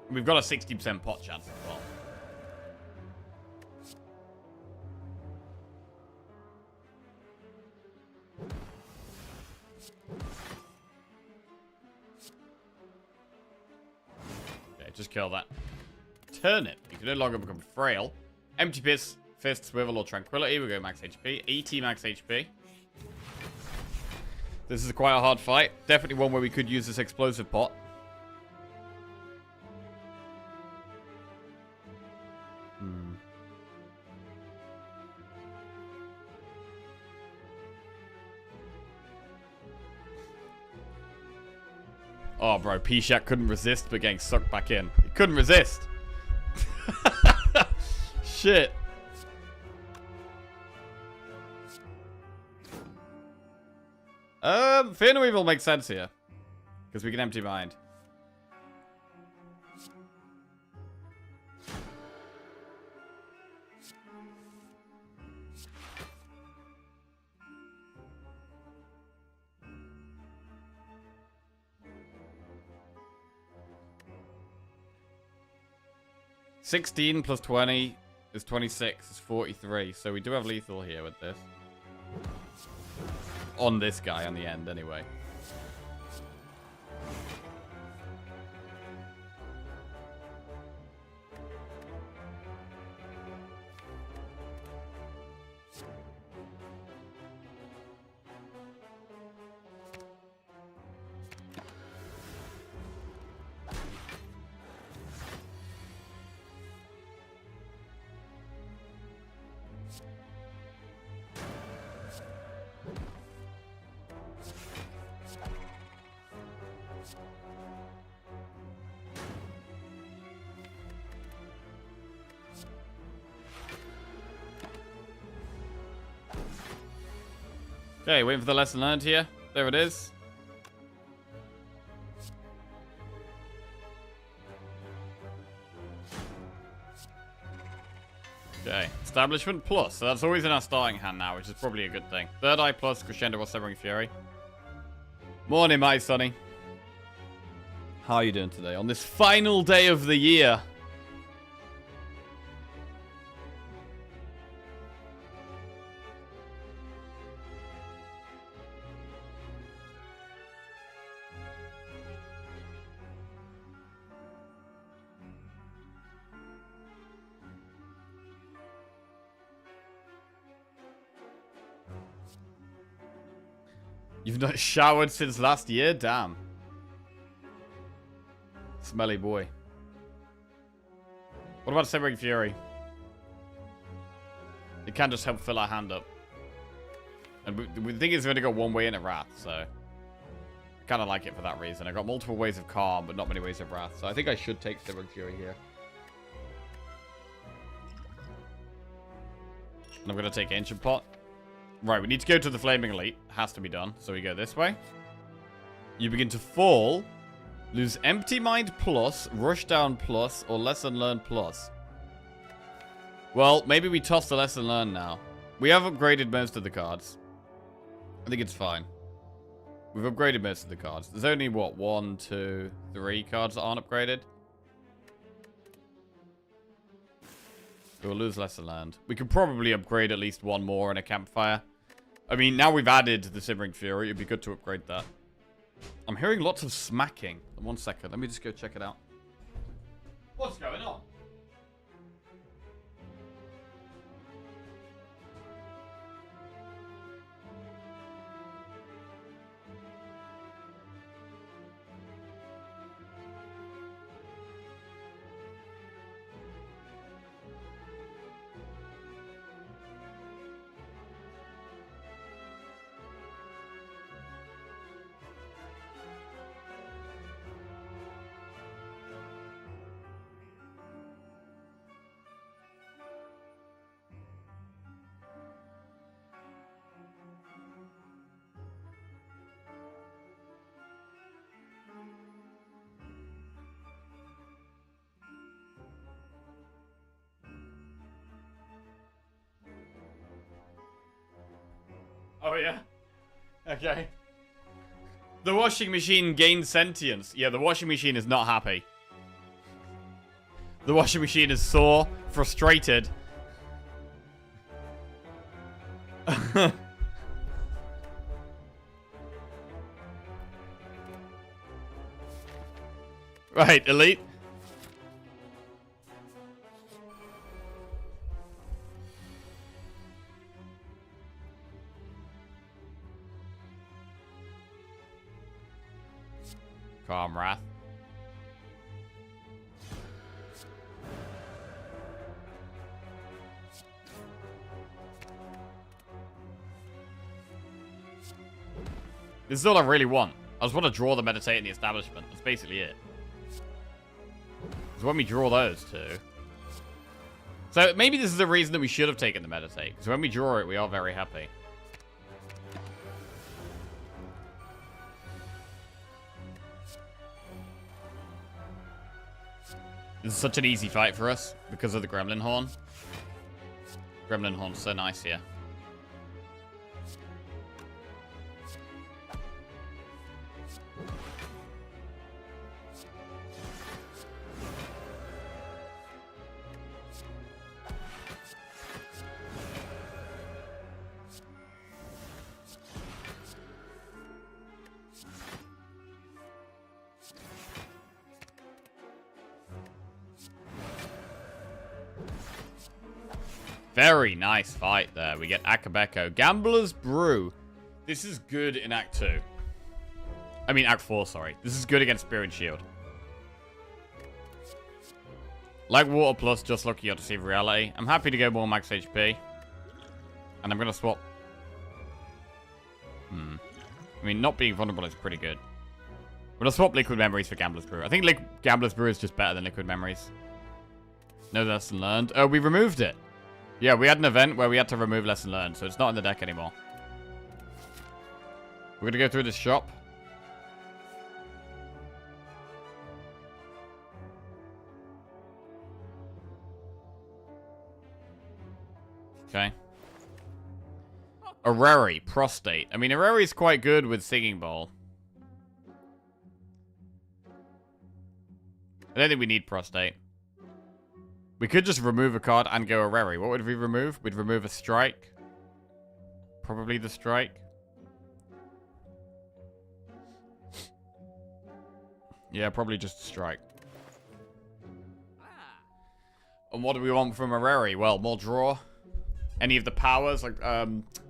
We've got a 60% pot chance as well. Okay, just kill that. Turnip. You can no longer become frail. Empty fist, swivel, or tranquility. We go max HP. ET max HP. This is quite a hard fight. Definitely one where we could use this explosive pot. Oh, bro, P-Shack couldn't resist, but getting sucked back in. He couldn't resist. Shit. Fear No Evil makes sense here. Because we can empty mind. $16 plus 20 is 26, is 43. So we do have lethal here with this. On this guy, on the end, anyway. Okay, waiting for the lesson learned here. There it is. Okay, Establishment Plus. So that's always in our starting hand now, which is probably a good thing. Third Eye Plus, Crescendo or Severing Fury. Morning, my Sonny. How are you doing today on this final day of the year? You've not showered since last year? Damn. Smelly boy. What about Severing Fury? It can just help fill our hand up. And we think it's going to go one way in at Wrath, so... I kind of like it for that reason. I got multiple ways of Calm, but not many ways of Wrath. So I think I should take Severing Fury here. And I'm going to take Ancient Pot. Right, we need to go to the Flaming Elite. Has to be done. So we go this way. You begin to fall. Lose Empty Mind plus, Rushdown plus, or Lesson Learned plus. Well, maybe we toss the Lesson Learned now. We have upgraded most of the cards. I think it's fine. We've upgraded most of the cards. There's only, what, 1, 2, 3 cards that aren't upgraded? We'll lose Lesson Learned. We could probably upgrade at least one more in a Campfire. I mean, now we've added the Simmering Fury, it'd be good to upgrade that. I'm hearing lots of smacking. 1 second, let me just go check it out. What's going on? Oh, yeah? Okay. The washing machine gained sentience. Yeah, the washing machine is not happy. The washing machine is sore, frustrated. Right, Elite. Calm Wrath. This is all I really want. I just want to draw the Meditate in the Establishment. That's basically it. Because when we draw those two... So maybe this is the reason that we should have taken the Meditate. Because when we draw it, we are very happy. This is such an easy fight for us because of the Gremlin Horn. Gremlin Horn's so nice here. Very nice fight there. We get Akabeko. Gambler's Brew. This is good in Act 2. I mean, Act 4, sorry. This is good against Spirit Shield. Like Water Plus, just lucky or Deceive Reality. I'm happy to go more max HP. And I'm going to swap... I mean, not being vulnerable is pretty good. I'm going to swap Liquid Memories for Gambler's Brew. I think Gambler's Brew is just better than Liquid Memories. No lesson learned. Oh, we removed it. Yeah, we had an event where we had to remove Lesson Learned, so it's not in the deck anymore. We're going to go through this shop. Okay. Areri, Prostate. I mean, Areri is quite good with Singing Bowl. I don't think we need Prostate. We could just remove a card and go Areri. What would we remove? We'd remove a Strike. Probably the Strike. Yeah, probably just a Strike. And what do we want from Areri? Well, more draw. Any of the powers, like,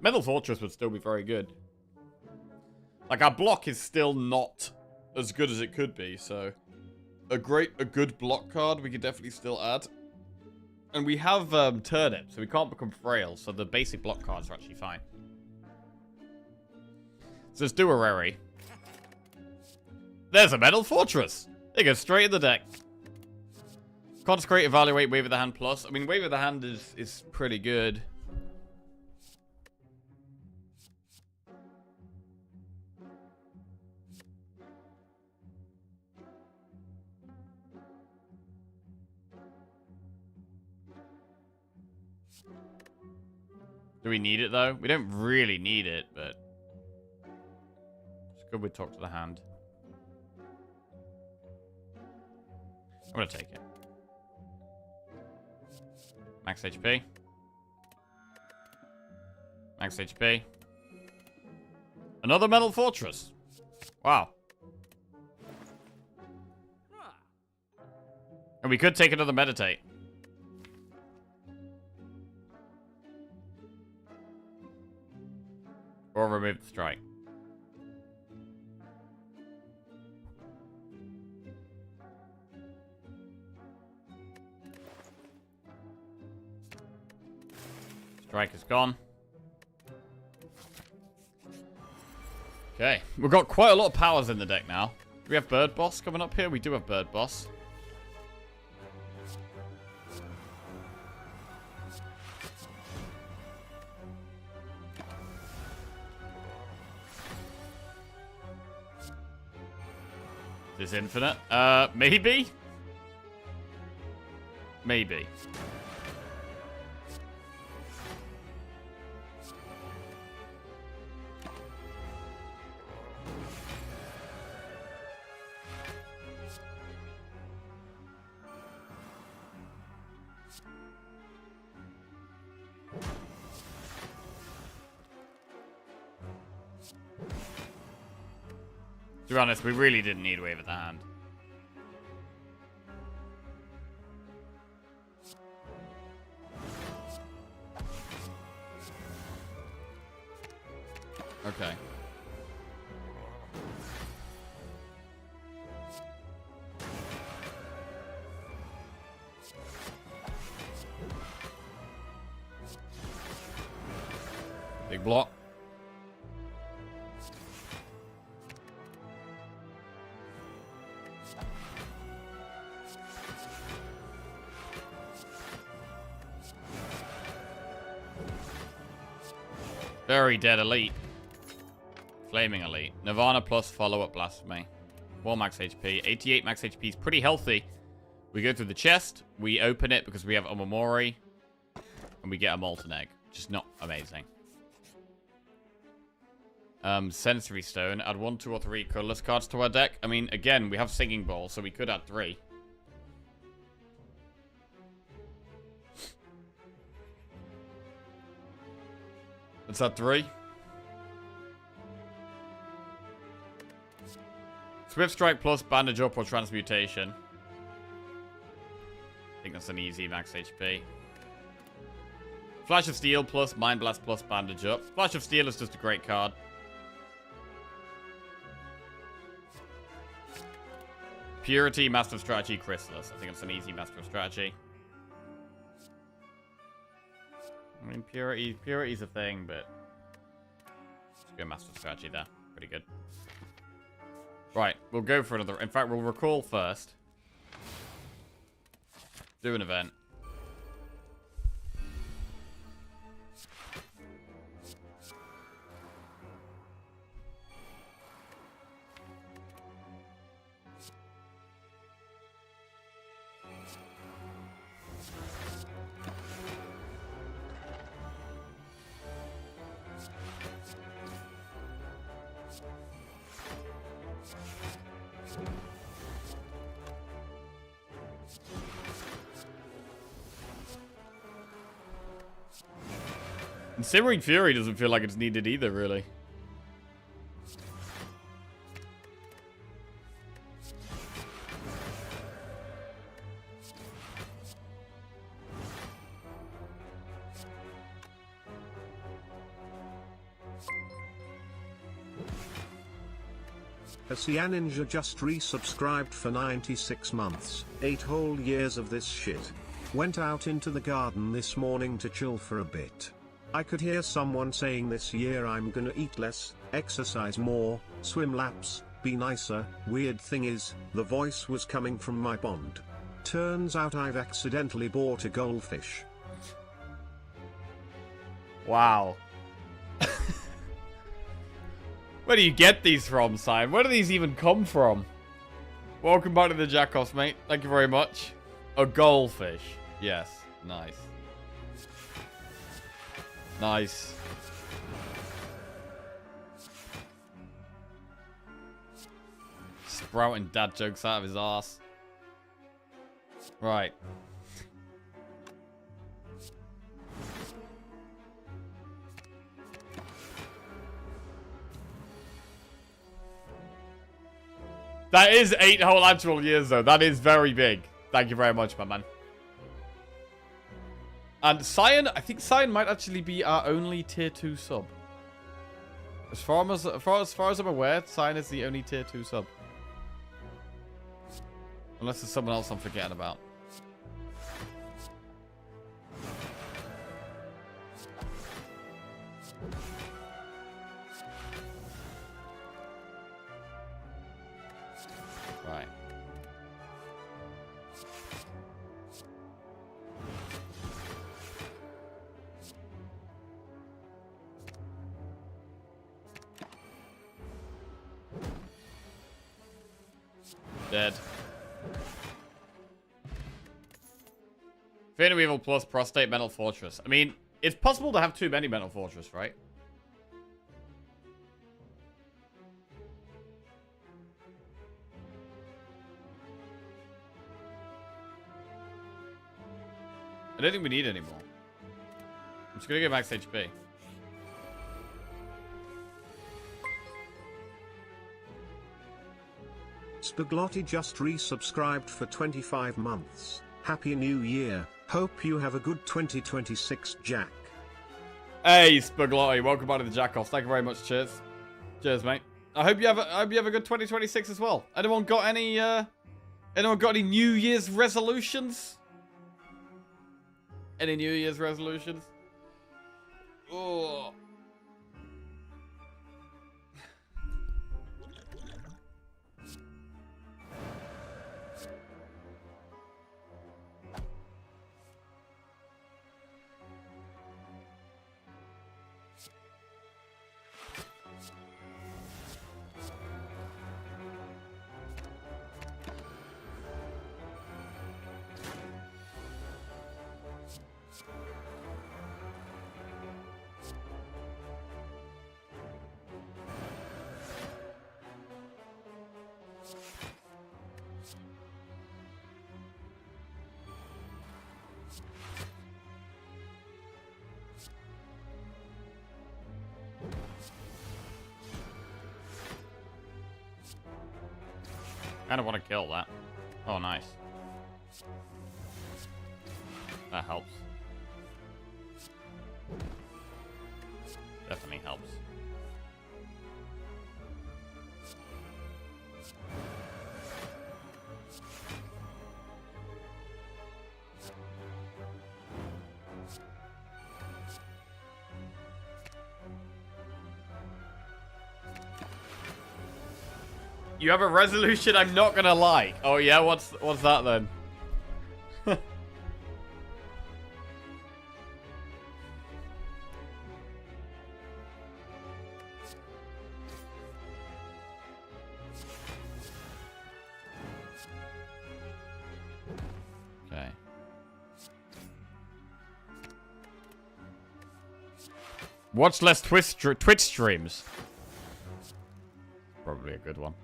Metal Fortress would still be very good. Like, our block is still not as good as it could be, so... A good block card we could definitely still add. And we have Turnip, so we can't become Frail, so the basic block cards are actually fine. So let's do Areri. There's a Metal Fortress! It goes straight in the deck. Consecrate, Evaluate, Wave of the Hand Plus. I mean, Wave of the Hand is pretty good. Do we need it, though? We don't really need it, but... It's good we talk to the hand. I'm gonna take it. Max HP. Max HP. Another Metal Fortress. Wow. And we could take another Meditate. Or remove the strike. Strike is gone. Okay, we've got quite a lot of powers in the deck now. Do we have Bird Boss coming up here? We do have Bird Boss. Is this infinite? Maybe? Maybe. To be honest, we really didn't need Wave of the Hand. Okay. Big block. Very dead elite. Flaming elite. Nirvana plus follow-up blasphemy. 4 max HP. 88 max HP is pretty healthy. We go through the chest. We open it because we have Omamori. And we get a molten egg. Just not amazing. Sensory Stone. Add 1, 2, or 3 colorless cards to our deck. I mean, again, we have Singing Bowl, so we could add 3. Let's add 3. Swift Strike plus Bandage Up or Transmutation. I think that's an easy max HP. Flash of Steel plus Mind Blast plus Bandage Up. Flash of Steel is just a great card. Purity, Master of Strategy, Chrysalis. I think it's an easy Master of Strategy. I mean, purity's a thing, but it's a good Master of Strategy there. Pretty good. Right, we'll go for another. In fact, we'll recall first. Do an event. And Simmering Fury doesn't feel like it's needed either, really. Asian Ninja just resubscribed for 96 months, 8 whole years of this shit. Went out into the garden this morning to chill for a bit. I could hear someone saying this year I'm gonna eat less, exercise more, swim laps, be nicer. Weird thing is, the voice was coming from my pond. Turns out I've accidentally bought a goldfish. Wow. Where do you get these from, Simon? Where do these even come from? Welcome back to the Jackoffs, mate. Thank you very much. A goldfish. Yes, nice. Nice. Sprouting dad jokes out of his ass. Right. That is 8 whole actual years, though. That is very big. Thank you very much, my man. And Cyan, I think Cyan might actually be our only tier 2 sub. As far as I'm aware, Cyan is the only tier 2 sub. Unless there's someone else I'm forgetting about. Right. Dead. Fear no Evil plus Prostate Mental Fortress. I mean, it's possible to have too many Mental Fortress, right? I don't think we need any more. I'm just gonna go max HP. Spaglotti just resubscribed for 25 months. Happy New Year. Hope you have a good 2026, Jack. Hey, Spaglotti, welcome back to the Jackoffs. Thank you very much. Cheers. Cheers, mate. I hope you have a good 2026 as well. Anyone got any New Year's resolutions? Any New Year's resolutions? Oh. I don't want to kill that. Oh, nice. That helps. Definitely helps. You have a resolution I'm not gonna like. Oh yeah, what's that then? Okay. Watch less Twitch streams. Probably a good one.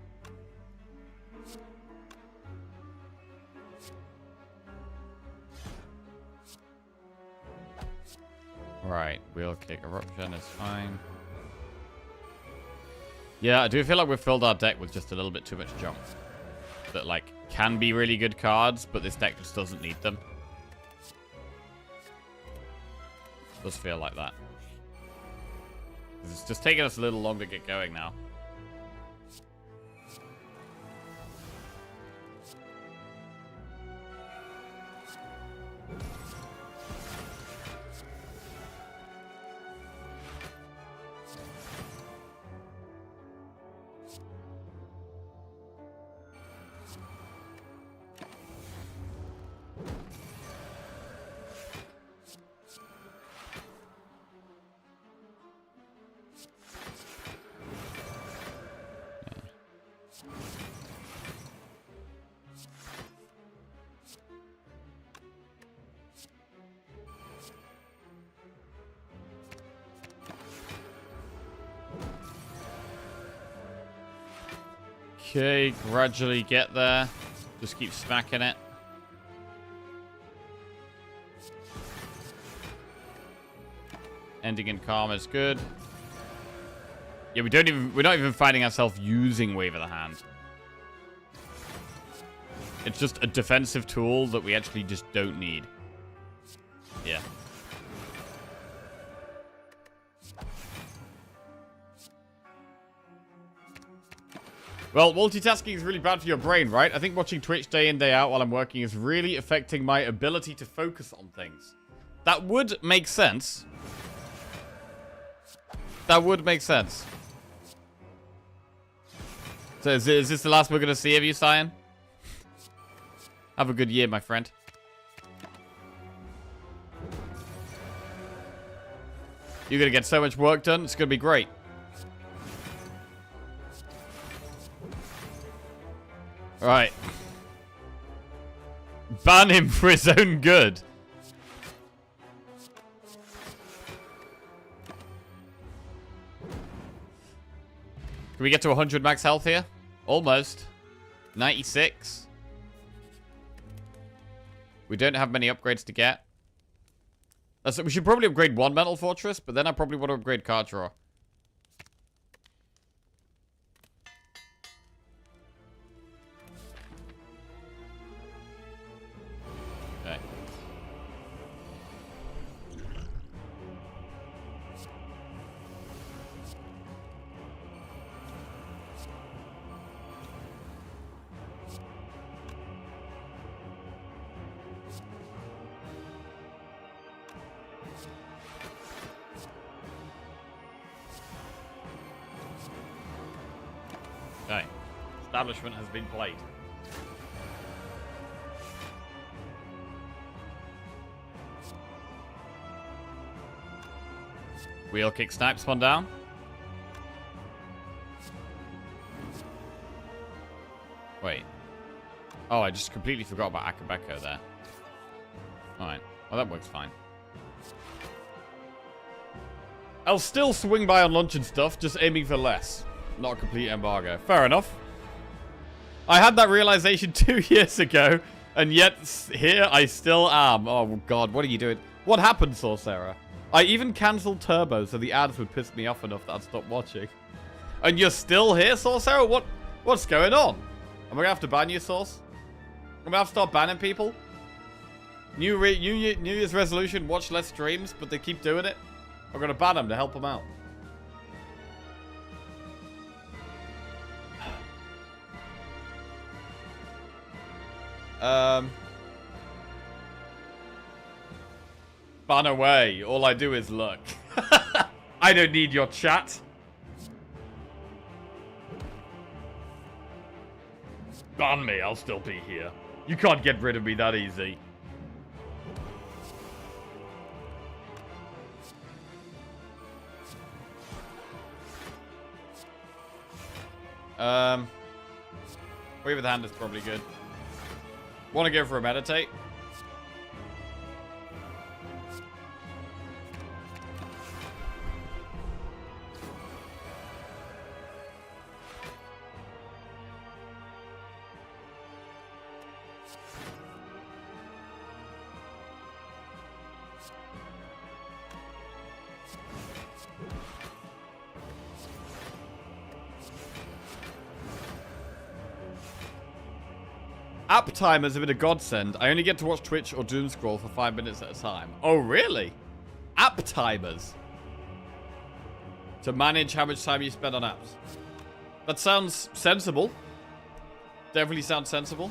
Right, wheel kick eruption is fine. Yeah, I do feel like we've filled our deck with just a little bit too much junk. That, like, can be really good cards, but this deck just doesn't need them. Does feel like that. It's just taking us a little longer to get going now. Okay, gradually get there. Just keep smacking it. Ending in calm is good. Yeah, we're not even finding ourselves using Wave of the Hand. It's just a defensive tool that we actually just don't need. Yeah. Well, multitasking is really bad for your brain, right? I think watching Twitch day in, day out while I'm working is really affecting my ability to focus on things. That would make sense. That would make sense. So is this the last we're going to see of you, Cyan? Have a good year, my friend. You're going to get so much work done. It's going to be great. All right. Ban him for his own good. Can we get to 100 max health here? Almost. 96. We don't have many upgrades to get. We should probably upgrade one Metal Fortress, but then I probably want to upgrade Card Draw. Okay. Okay. Establishment has been played. Wheel kick snipes one down. Wait. Oh, I just completely forgot about Akabeko there. Alright. Well, that works fine. I'll still swing by on lunch and stuff, just aiming for less. Not a complete embargo. Fair enough. I had that realization 2 years ago, and yet here I still am. Oh, God. What are you doing? What happened, Sorcerer? I even cancelled Turbo so the ads would piss me off enough that I'd stop watching. And you're still here, Sorcerer? What's going on? Am I going to have to ban you, Source? I'm going to have to start banning people? New Year's resolution, watch less streams, but they keep doing it? I'm going to ban them to help them out. Ban away. All I do is look. I don't need your chat. Ban me, I'll still be here. You can't get rid of me that easy. Wave of the Hand is probably good. Want to go for a meditate? App timers have been a godsend. I only get to watch Twitch or Doomscroll for 5 minutes at a time. Oh, really? App timers? To manage how much time you spend on apps. That sounds sensible. Definitely sounds sensible.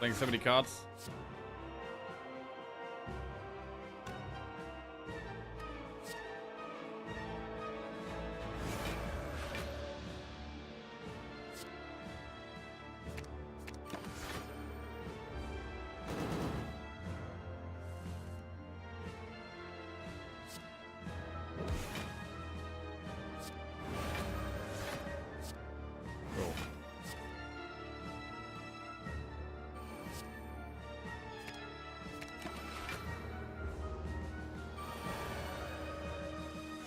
Playing so many cards.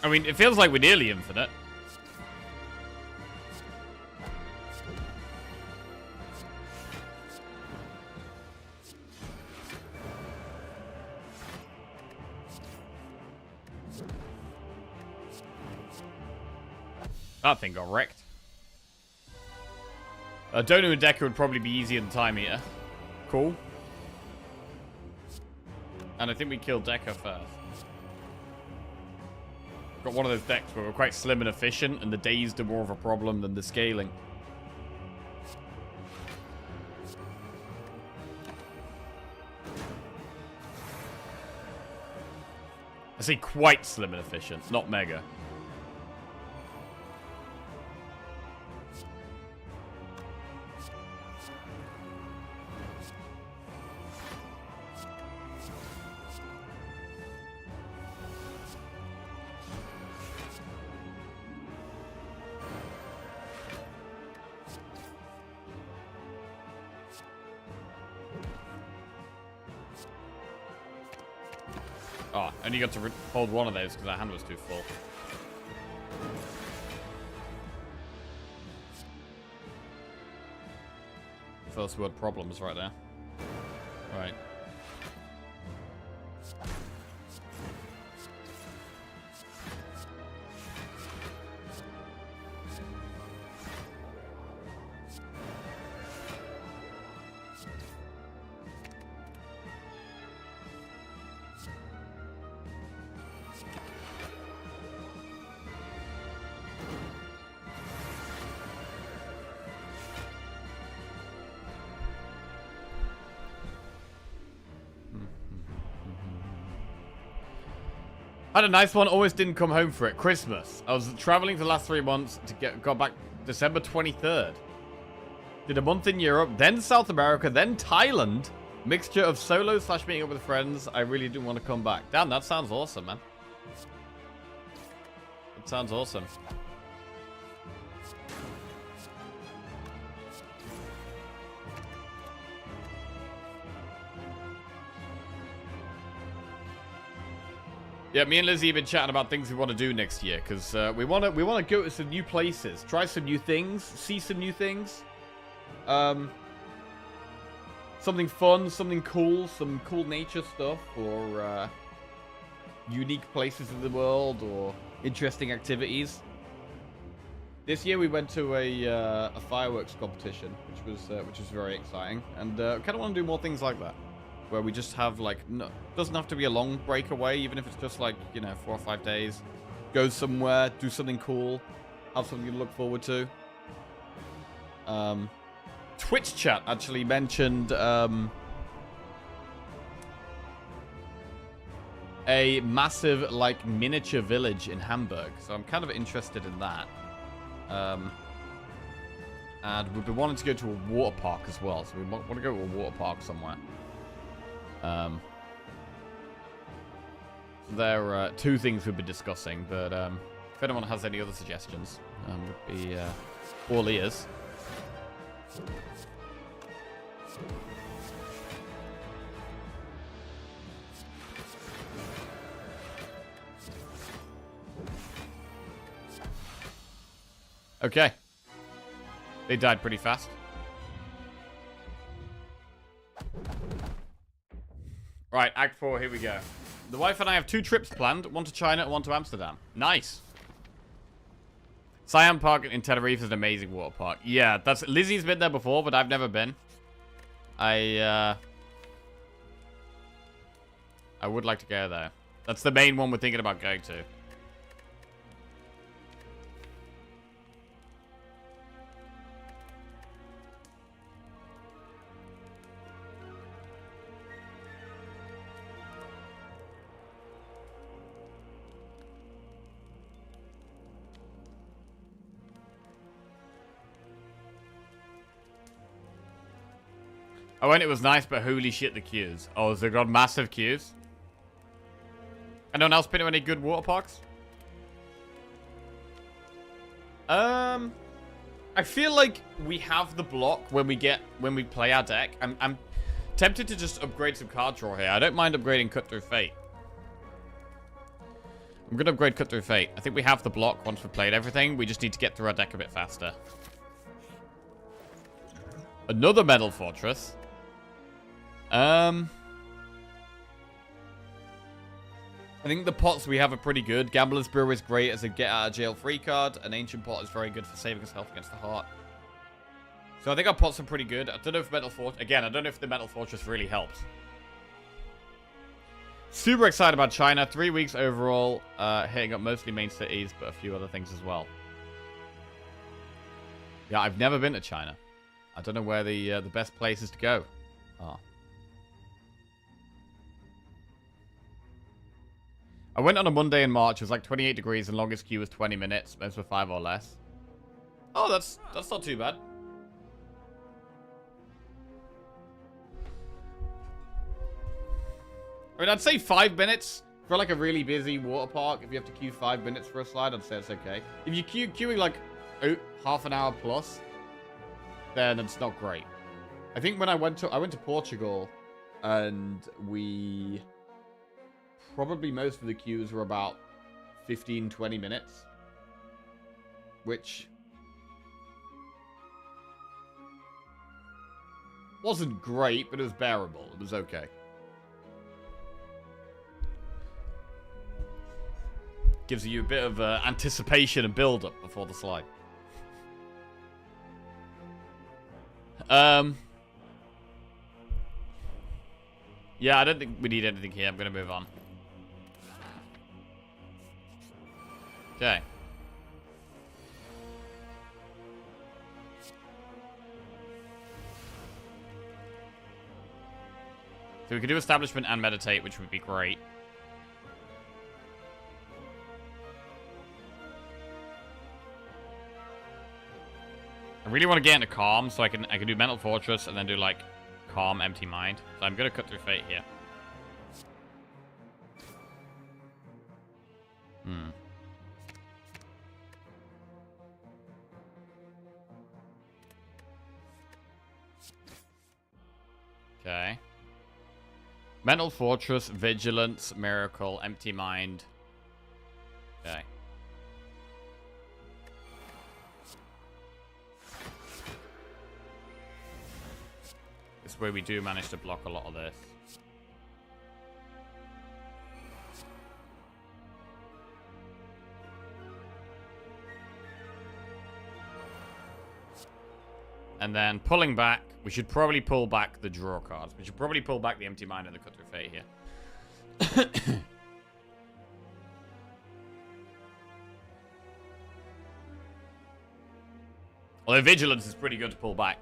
I mean, it feels like we're nearly infinite. That thing got wrecked. Donu and Deku would probably be easier than Time Eater. Cool. And I think we killed Deku first. Got one of those decks where we're quite slim and efficient, and the dazed are more of a problem than the scaling. I say quite slim and efficient, not mega. Oh, only got to hold one of those because our hand was too full. First world problems right there. Right. I had a nice one, almost didn't come home for it. Christmas. I was traveling for the last 3 months to got back December 23rd. Did a month in Europe, then South America, then Thailand. Mixture of solo / meeting up with friends. I really do want to come back. Damn, that sounds awesome, man. That sounds awesome. Yeah, me and Lizzie have been chatting about things we want to do next year because we want to go to some new places, try some new things, see some new things. Something fun, something cool, some cool nature stuff, or unique places in the world, or interesting activities. This year we went to a fireworks competition, which was very exciting, and kind of want to do more things like that. Where we just have, like, no, doesn't have to be a long breakaway, even if it's just, like, you know, 4 or 5 days. Go somewhere, do something cool, have something to look forward to. Twitch chat actually mentioned a massive, like, miniature village in Hamburg. So I'm kind of interested in that. And we've been wanting to go to a water park as well. So we want to go to a water park somewhere. There are 2 things we've been discussing, but if anyone has any other suggestions, would be all ears. Okay. They died pretty fast. Right, Act 4, here we go. The wife and I have 2 trips planned. One to China and one to Amsterdam. Nice. Siam Park in Tenerife is an amazing water park. Yeah, that's Lizzie's been there before, but I've never been. I would like to go there. That's the main one we're thinking about going to. I went, it was nice, but holy shit, the queues. Oh, has it got massive queues? Anyone else been to any good water parks? I feel like we have the block when we play our deck. I'm tempted to just upgrade some card draw here. I don't mind upgrading Cut Through Fate. I'm going to upgrade Cut Through Fate. I think we have the block once we've played everything. We just need to get through our deck a bit faster. Another Metal Fortress. I think the pots we have are pretty good. Gambler's Brew is great as a get out of jail free card. An Ancient Pot is very good for saving us health against the heart. So I think our pots are pretty good. I don't know if Metal Fortress... Again, I don't know if the Metal Fortress really helps. Super excited about China. 3 weeks overall. Hitting up mostly main cities, but a few other things as well. Yeah, I've never been to China. I don't know where the best places to go are. I went on a Monday in March. It was like 28 degrees and longest queue was 20 minutes. Most were 5 or less. Oh, that's not too bad. I mean, I'd say 5 minutes for like a really busy water park. If you have to queue 5 minutes for a slide, I'd say it's okay. If you're queuing like half an hour plus, then it's not great. I think when I went to Portugal, and we probably most of the queues were about 15-20 minutes, which wasn't great, but it was bearable. It was okay. Gives you a bit of anticipation and build-up before the slide. Yeah, I don't think we need anything here. I'm going to move on. Okay. So we could do Establishment and Meditate, which would be great. I really want to get into Calm, so I can do Mental Fortress and then do like Calm, Empty Mind. So I'm gonna Cut Through Fate here. Okay. Mental Fortress, Vigilance, Miracle, Empty Mind. Okay. This way we do manage to block a lot of this. And then pulling back, we should probably pull back the draw cards. We should probably pull back the Empty Mind and the Cut Through Fate here. Although Vigilance is pretty good to pull back.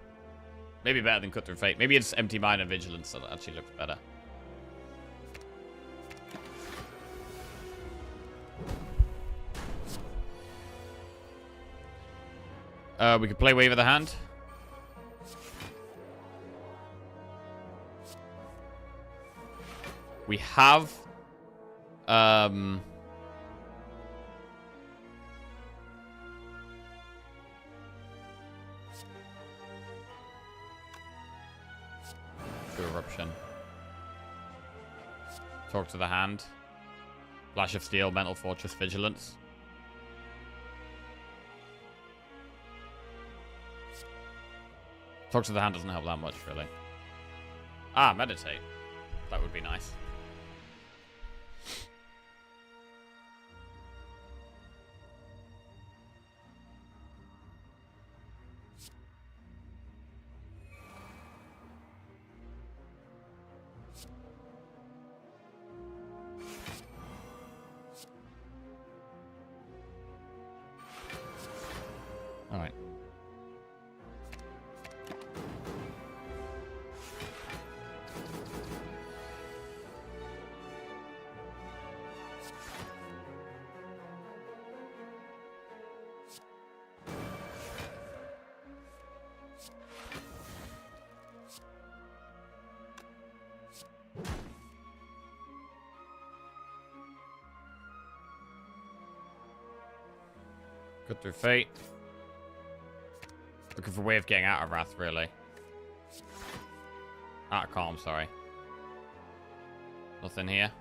Maybe better than Cut Through Fate. Maybe it's Empty Mind and Vigilance that actually looks better. We could play Wave of the Hand. We have... Eruption. Talk to the Hand. Flash of Steel, Mental Fortress, Vigilance. Talk to the Hand doesn't help that much, really. Ah, Meditate. That would be nice. Alright. Cut Through Fate. Looking for a way of getting out of Wrath, really. Out of Calm, sorry. Nothing here.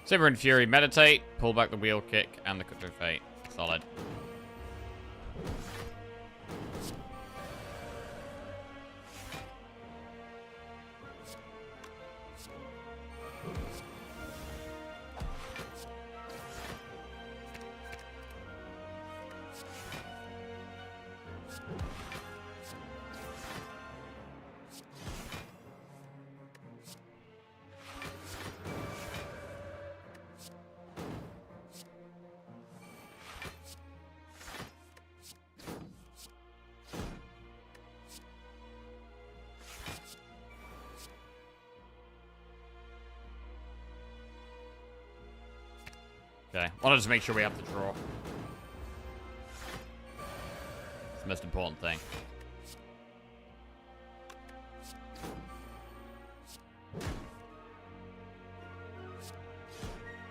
Simmer and Fury, meditate, pull back the wheel kick, and the cut through fate. Solid. Okay, wanted to make sure we have the draw. It's the most important thing.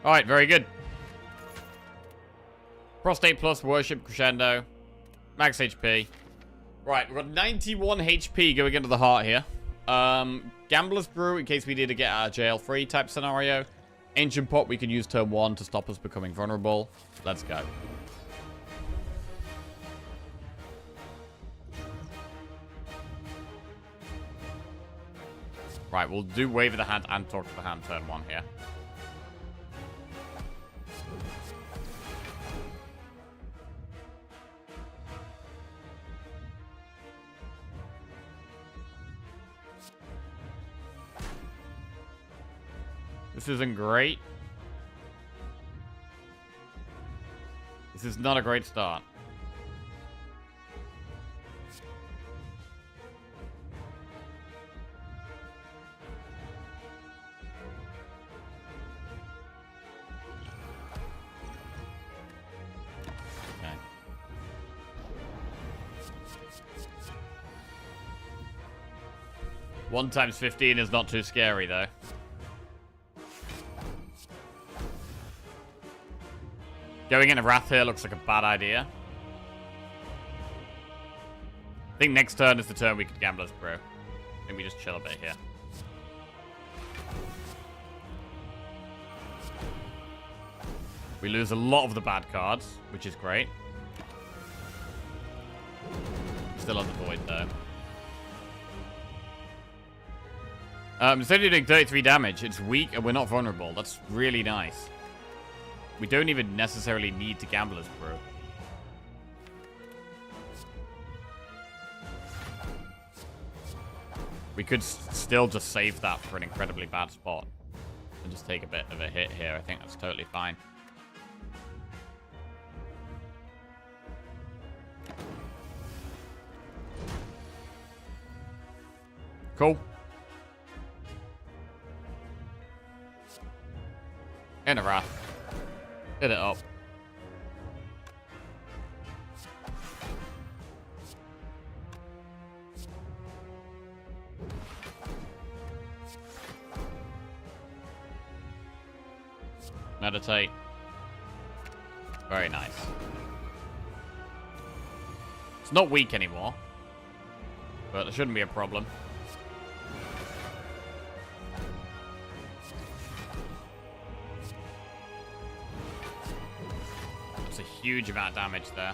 Alright, very good. Prostate Plus, Worship, Crescendo. Max HP. Right, we've got 91 HP going into the heart here. Gambler's Brew, in case we need to get out of jail free type scenario. Ancient Pot we can use turn 1 to stop us becoming vulnerable. Let's go. Right, we'll do Wave of the Hand and Talk to the Hand turn 1 here. This isn't great. This is not a great start. Okay. 1 times 15 is not too scary, though. Going into Wrath here looks like a bad idea. I think next turn is the turn we could Gambler's Brew. I think we just chill a bit here. We lose a lot of the bad cards, which is great. Still on the void, though. It's only doing 33 damage. It's weak and we're not vulnerable. That's really nice. We don't even necessarily need to Gambler's Brew. We could still just save that for an incredibly bad spot. And just take a bit of a hit here. I think that's totally fine. Cool. In a Wrath. Hit it up. Meditate. Very nice. It's not weak anymore, but it shouldn't be a problem. Huge amount of damage there.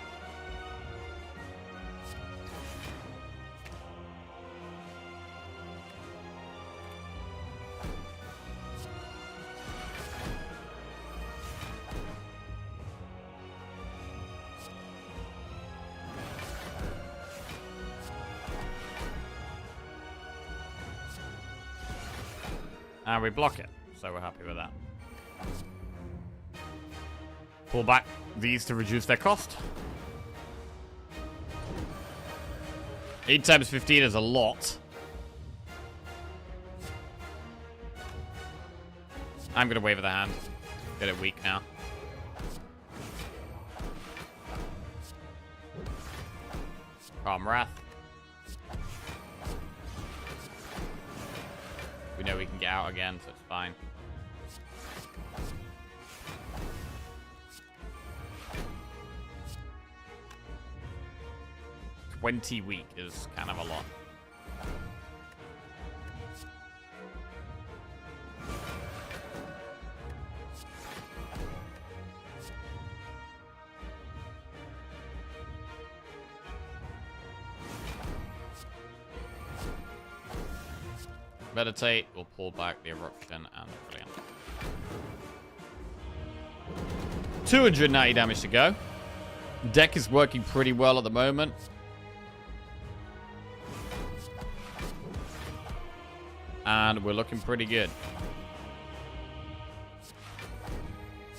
And we block it, so we're happy with that. Pull back these to reduce their cost. 8 times 15 is a lot. I'm going to Wave of the Hand. Get it weak now. Calm Wrath. We know we can get out again, so it's fine. $20 weak is kind of a lot. Meditate. We'll pull back the Eruption and Brilliant. 290 damage to go. Deck is working pretty well at the moment. And we're looking pretty good.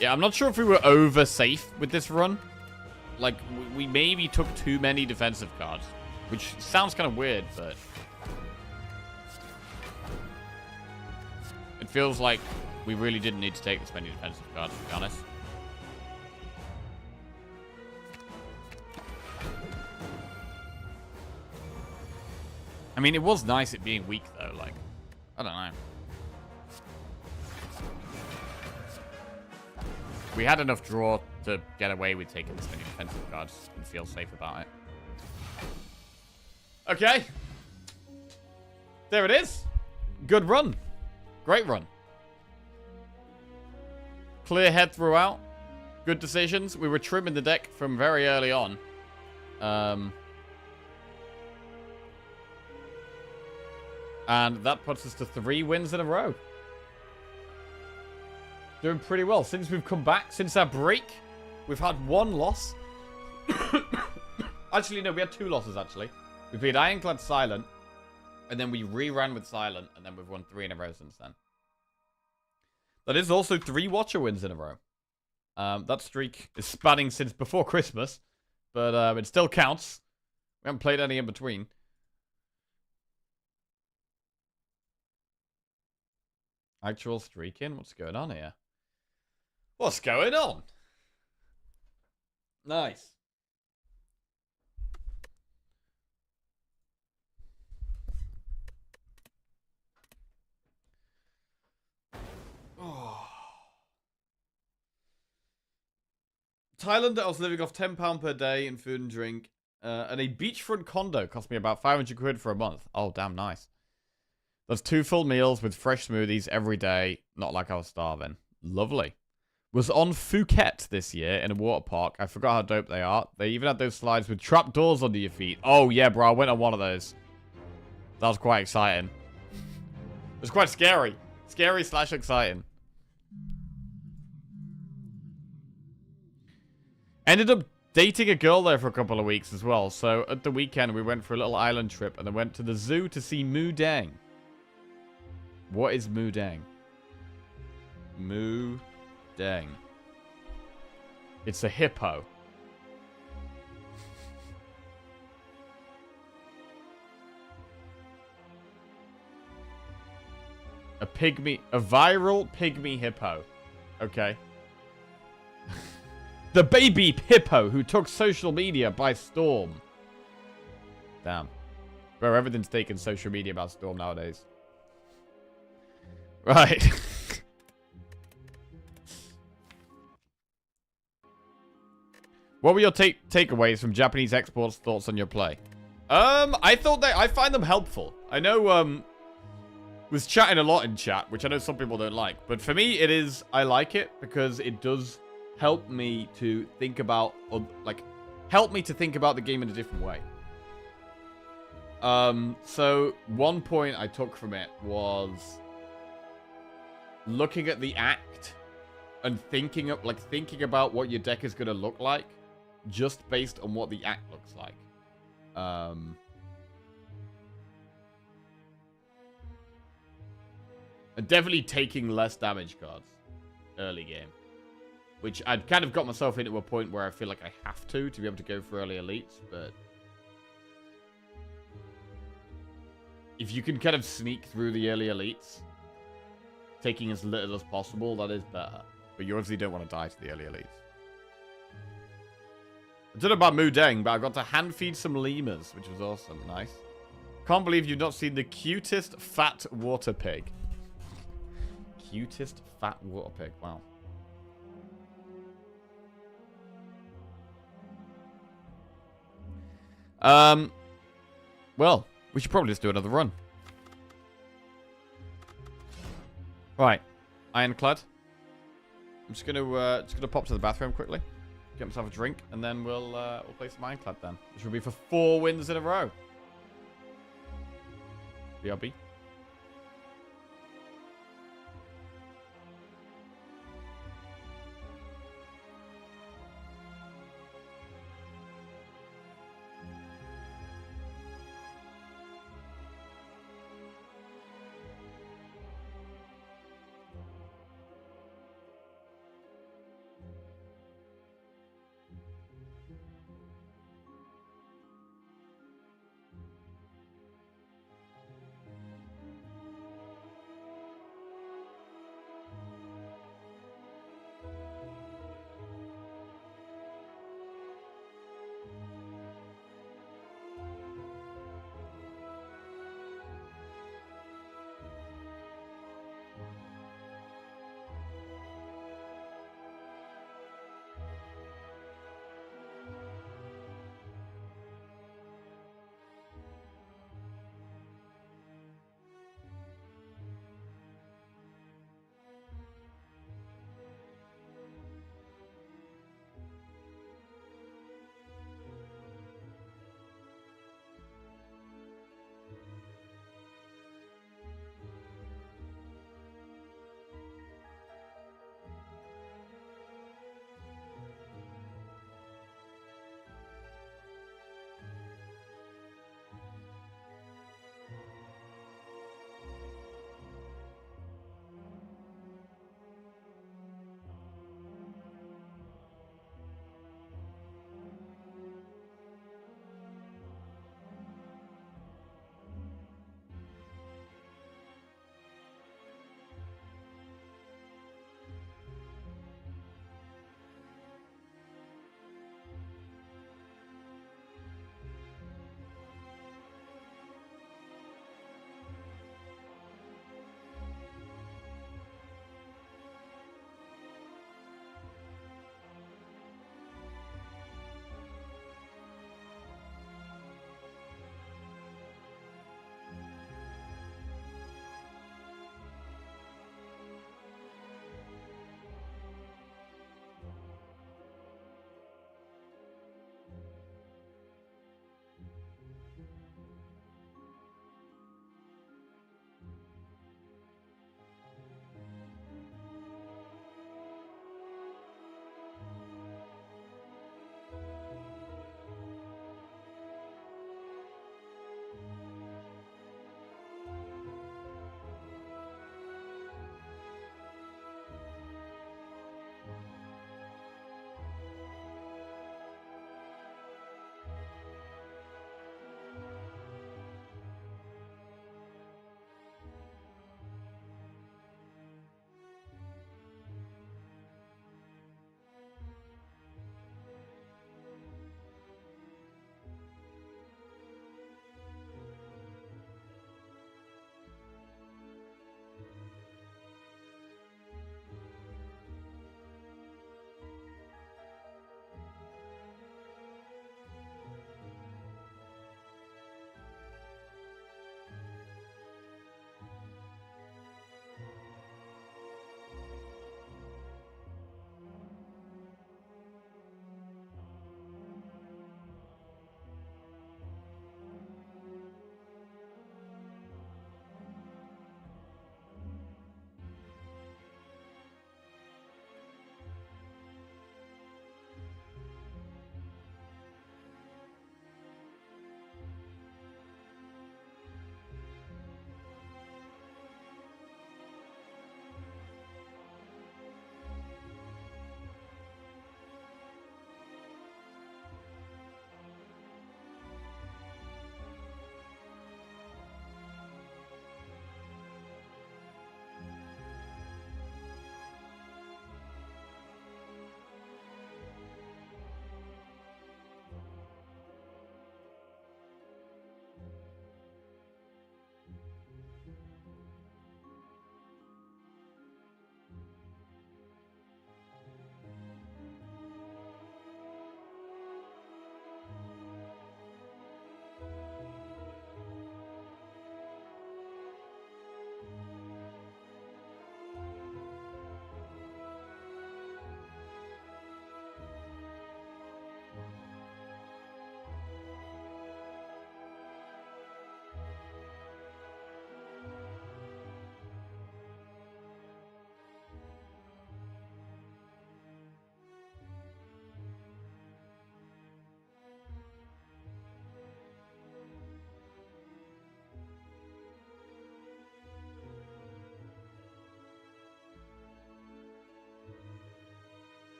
Yeah, I'm not sure if we were over safe with this run. Like, we maybe took too many defensive cards. Which sounds kind of weird, but... it feels like we really didn't need to take this many defensive cards, to be honest. I mean, it was nice it being weak, though. Like, I don't know. We had enough draw to get away with taking this many defensive cards and feel safe about it. Okay. There it is. Good run. Great run. Clear head throughout. Good decisions. We were trimming the deck from very early on. And that puts us to 3 wins in a row. Doing pretty well. Since we've come back, since our break, we've had 1 loss. Actually, no, we had 2 losses, actually. We played Ironclad Silent, and then we reran with Silent, and then we've won 3 in a row since then. That is also 3 Watcher wins in a row. That streak is spanning since before Christmas, but it still counts. We haven't played any in between. Actual streaking? What's going on here? What's going on? Nice. Oh. Thailand, I was living off £10 per day in food and drink. And a beachfront condo cost me about 500 quid for a month. Oh, damn nice. That's 2 full meals with fresh smoothies every day. Not like I was starving. Lovely. Was on Phuket this year in a water park. I forgot how dope they are. They even had those slides with trap doors under your feet. Oh, yeah, bro. I went on one of those. That was quite exciting. It was quite scary. Scary / exciting. Ended up dating a girl there for a couple of weeks as well. So at the weekend, we went for a little island trip and then went to the zoo to see Moo Dang. What is Moo Dang? Moo Dang. It's a hippo. A viral pygmy hippo. Okay. The baby hippo who took social media by storm. Damn. Bro, everything's taking social media by storm nowadays. Right. What were your takeaways from Japanese exports? Thoughts on your play? I find them helpful. I know, was chatting a lot in chat, which I know some people don't like. But for me, I like it because it does help me to think about, help me to think about the game in a different way. So one point I took from it was looking at the act and thinking about what your deck is going to look like just based on what the act looks like. And definitely taking less damage cards early game, which I'd kind of got myself into a point where I feel like I have to be able to go for early elites, but if you can kind of sneak through the early elites, taking as little as possible, that is better. But you obviously don't want to die to the early elites. I don't know about Moo Deng, but I got to hand feed some lemurs, which was awesome. Nice. Can't believe you've not seen the cutest fat water pig. Cutest fat water pig. Wow. Well, we should probably just do another run. Right, Ironclad. I'm just gonna pop to the bathroom quickly, get myself a drink, and then we'll play some Ironclad then, which will be for 4 wins in a row. BRB.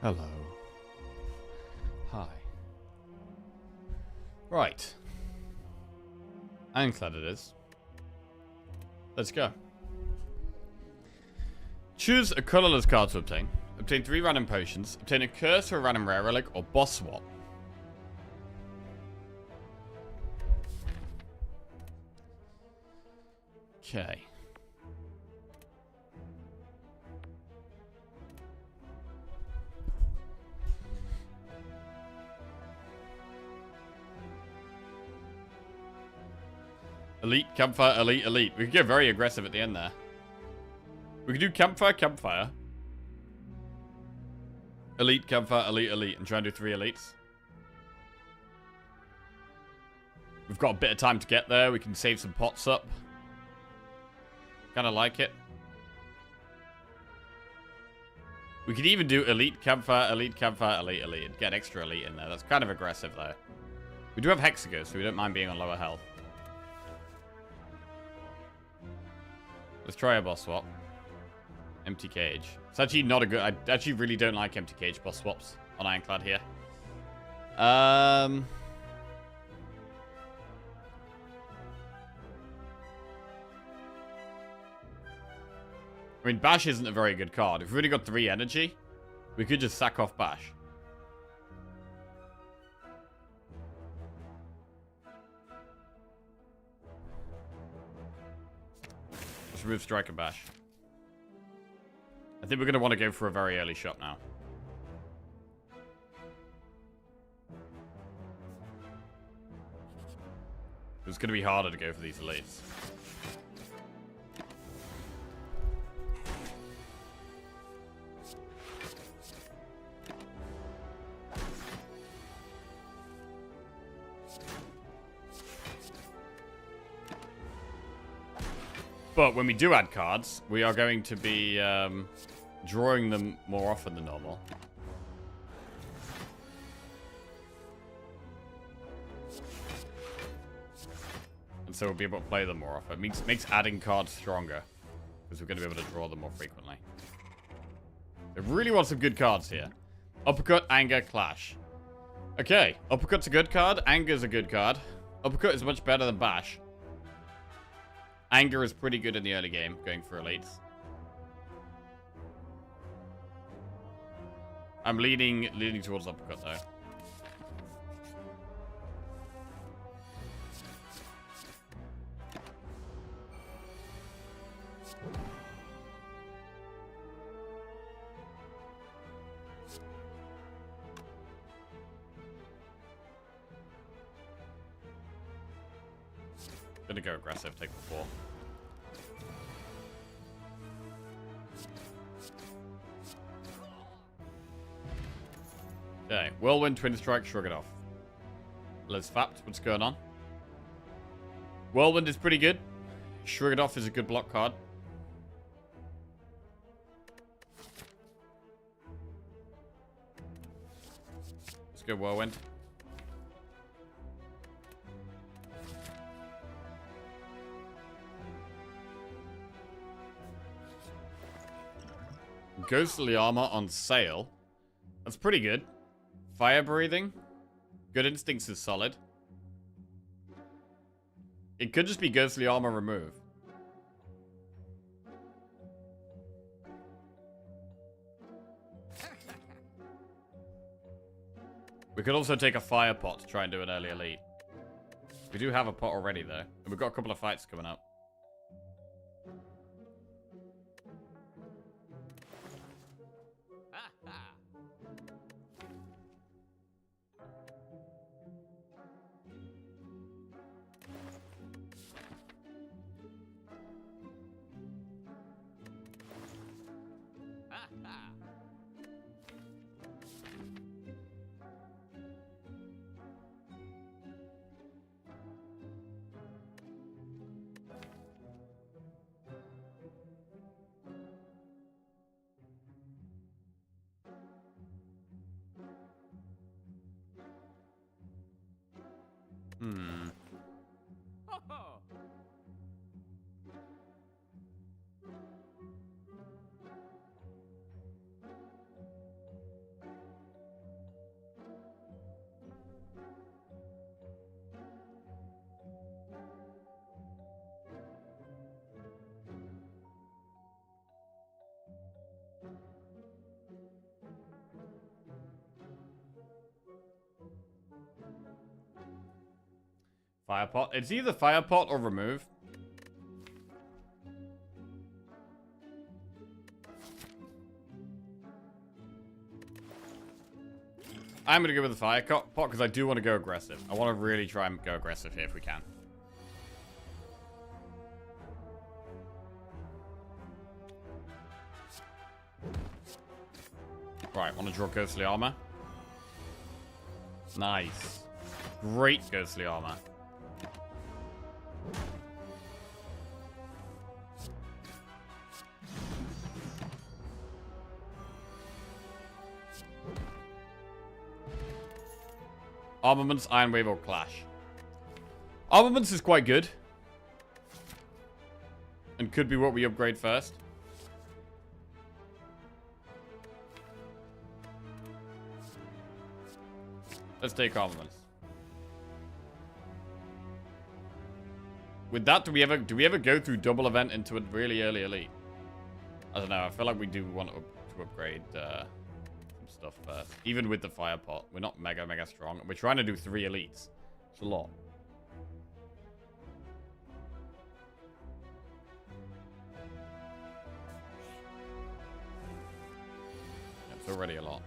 Hello. Hi. Right. Ironclad it is. Let's go. Choose a colorless card to obtain. Obtain 3 random potions. Obtain a curse or a random rare relic or boss swap. Okay. Elite, campfire, elite, elite. We could get very aggressive at the end there. We could do campfire, campfire. Elite, campfire, elite, elite. And try and do 3 elites. We've got a bit of time to get there. We can save some pots up. Kind of like it. We could even do elite, campfire, elite, elite, elite. And get extra elite in there. That's kind of aggressive though. We do have Hexagons, so we don't mind being on lower health. Let's try a boss swap. Empty cage. It's actually not a good... I actually really don't like empty cage boss swaps on Ironclad here. I mean, Bash isn't a very good card. If we've already got 3 energy, we could just sack off Bash. Let's remove Strike and Bash. I think we're going to want to go for a very early shot now. It's going to be harder to go for these elites. But when we do add cards, we are going to be drawing them more often than normal. And so we'll be able to play them more often. It makes adding cards stronger, because we're going to be able to draw them more frequently. I really want some good cards here. Uppercut, Anger, Clash. Okay, Uppercut's a good card. Anger's a good card. Uppercut is much better than Bash. Anger is pretty good in the early game, going for elites. I'm leaning towards Uppercut, though. Gonna go aggressive, take the 4. Okay, Whirlwind, Twin Strike, shrug it off. Les Fapt, what's going on? Whirlwind is pretty good. Shrug it off is a good block card. Let's go Whirlwind. Ghostly Armor on sale. That's pretty good. Fire Breathing. Good Instincts is solid. It could just be Ghostly Armor remove. We could also take a Fire Pot to try and do an early elite. We do have a pot already though. And we've got a couple of fights coming up. Fire pot. It's either fire pot or remove. I'm going to go with the fire pot because I do want to go aggressive. I want to really try and go aggressive here if we can. Right, want to draw Ghostly Armor. Nice. Great Ghostly Armor. Armaments, Iron Wave, or Clash. Armaments is quite good. And could be what we upgrade first. Let's take Armaments. With that, do we ever go through double event into a really early elite? I don't know. I feel like we do want to upgrade some stuff first. Even with the fire pot, we're not mega strong. We're trying to do 3 elites. It's a lot. It's already a lot.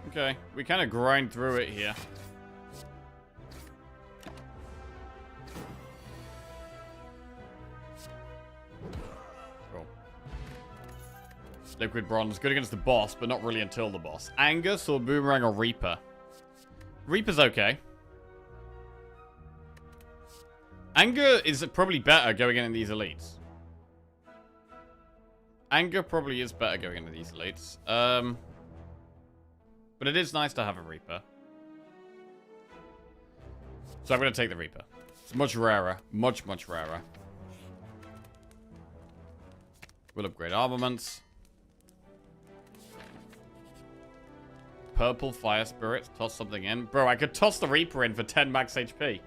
Okay, we kind of grind through it here. Cool. Liquid Bronze, good against the boss, but not really until the boss. Angus or Boomerang or Reaper? Reaper's okay. Anger is probably better going into these elites. Anger probably is better going into these elites. But it is nice to have a Reaper. So I'm going to take the Reaper. It's much rarer. Much rarer. We'll upgrade armaments. Purple Fire Spirit. Toss something in. Bro, I could toss the Reaper in for 10 max HP.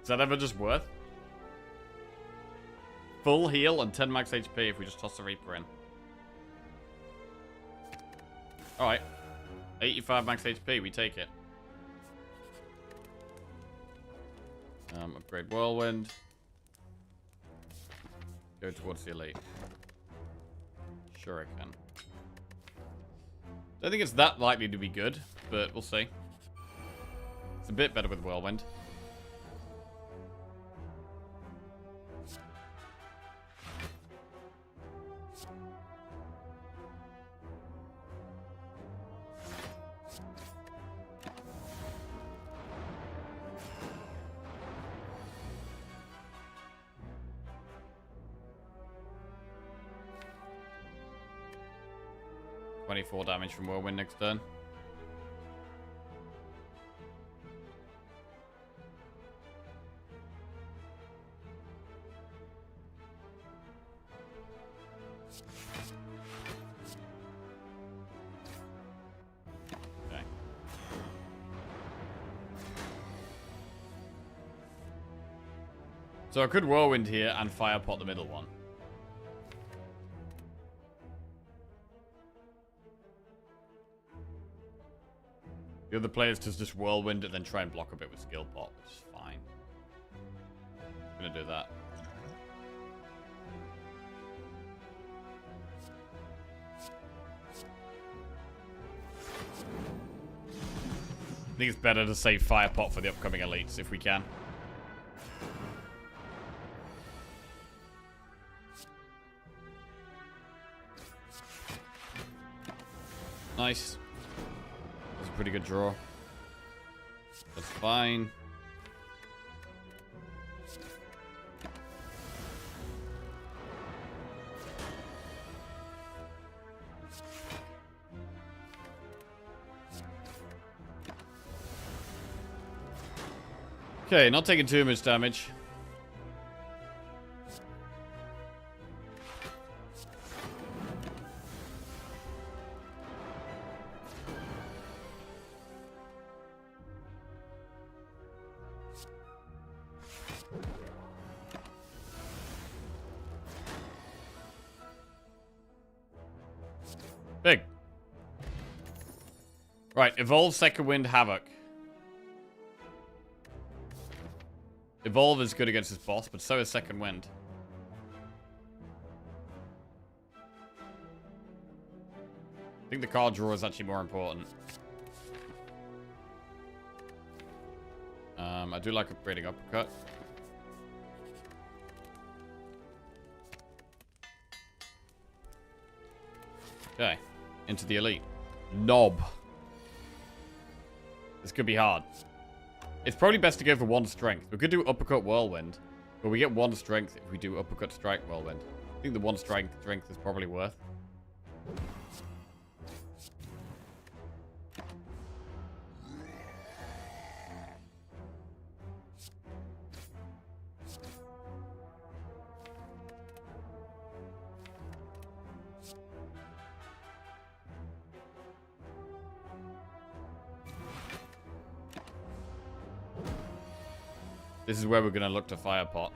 Is that ever just worth? Full heal and 10 max HP if we just toss the Reaper in. Alright. 85 max HP, we take it. Upgrade Whirlwind. Go towards the elite. Sure I can. Don't think it's that likely to be good, but we'll see. It's a bit better with Whirlwind. .24 damage from Whirlwind next turn. Okay. So I could Whirlwind here and Fire Pot the middle one. The other players just Whirlwind and then try and block a bit with Skill Pot, which is fine. I'm gonna do that. I think it's better to save Fire Pot for the upcoming elites if we can. Nice. Pretty good draw. That's fine. Okay, not taking too much damage. Big. Right, evolve Second Wind Havoc. Evolve is good against this boss, but so is Second Wind. I think the card draw is actually more important. I do like upgrading Uppercut. Okay, into the elite. Knob. This could be hard. It's probably best to go for 1 strength. We could do Uppercut Whirlwind, but we get 1 strength if we do Uppercut Strike Whirlwind. I think the 1 strength is probably worth. This is where we're going to look to Fire Pot.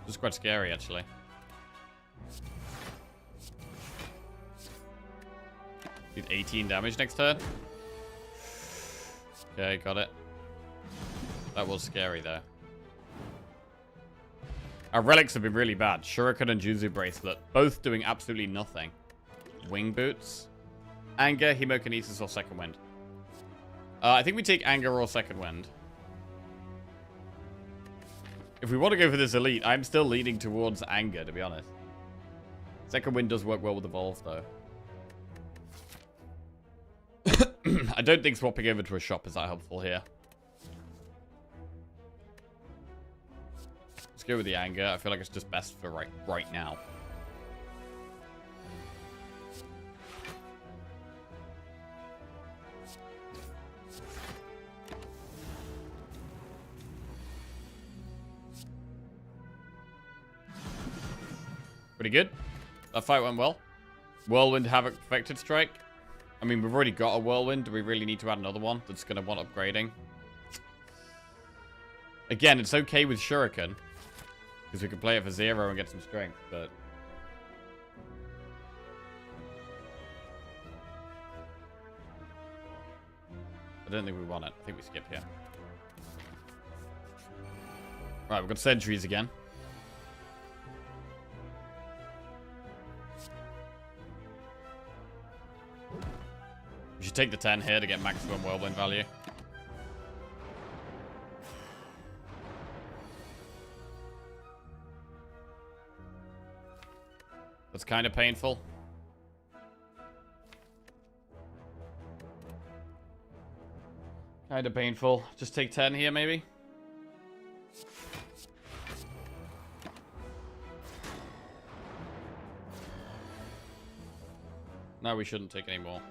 This is quite scary, actually. Did 18 damage next turn. Okay, got it. That was scary, though. Our relics have been really bad. Shuriken and Jutsu Bracelet, both doing absolutely nothing. Wing Boots. Anger, Hemokinesis, or Second Wind. I think we take Anger or Second Wind. If we want to go for this elite, I'm still leaning towards Anger, to be honest. Second Wind does work well with Evolve, though. I don't think swapping over to a shop is that helpful here. Let's go with the Anger. I feel like it's just best for right now. Pretty good. That fight went well. Whirlwind Havoc Perfected Strike. I mean, we've already got a Whirlwind. Do we really need to add another one that's going to want upgrading? Again, it's okay with Shuriken, because we can play it for 0 and get some strength, but... I don't think we want it. I think we skip here. Right, we've got Sentries again. We should take the 10 here to get maximum Whirlwind value. That's kind of painful. Kind of painful. Just take 10 here, maybe? No, we shouldn't take any more.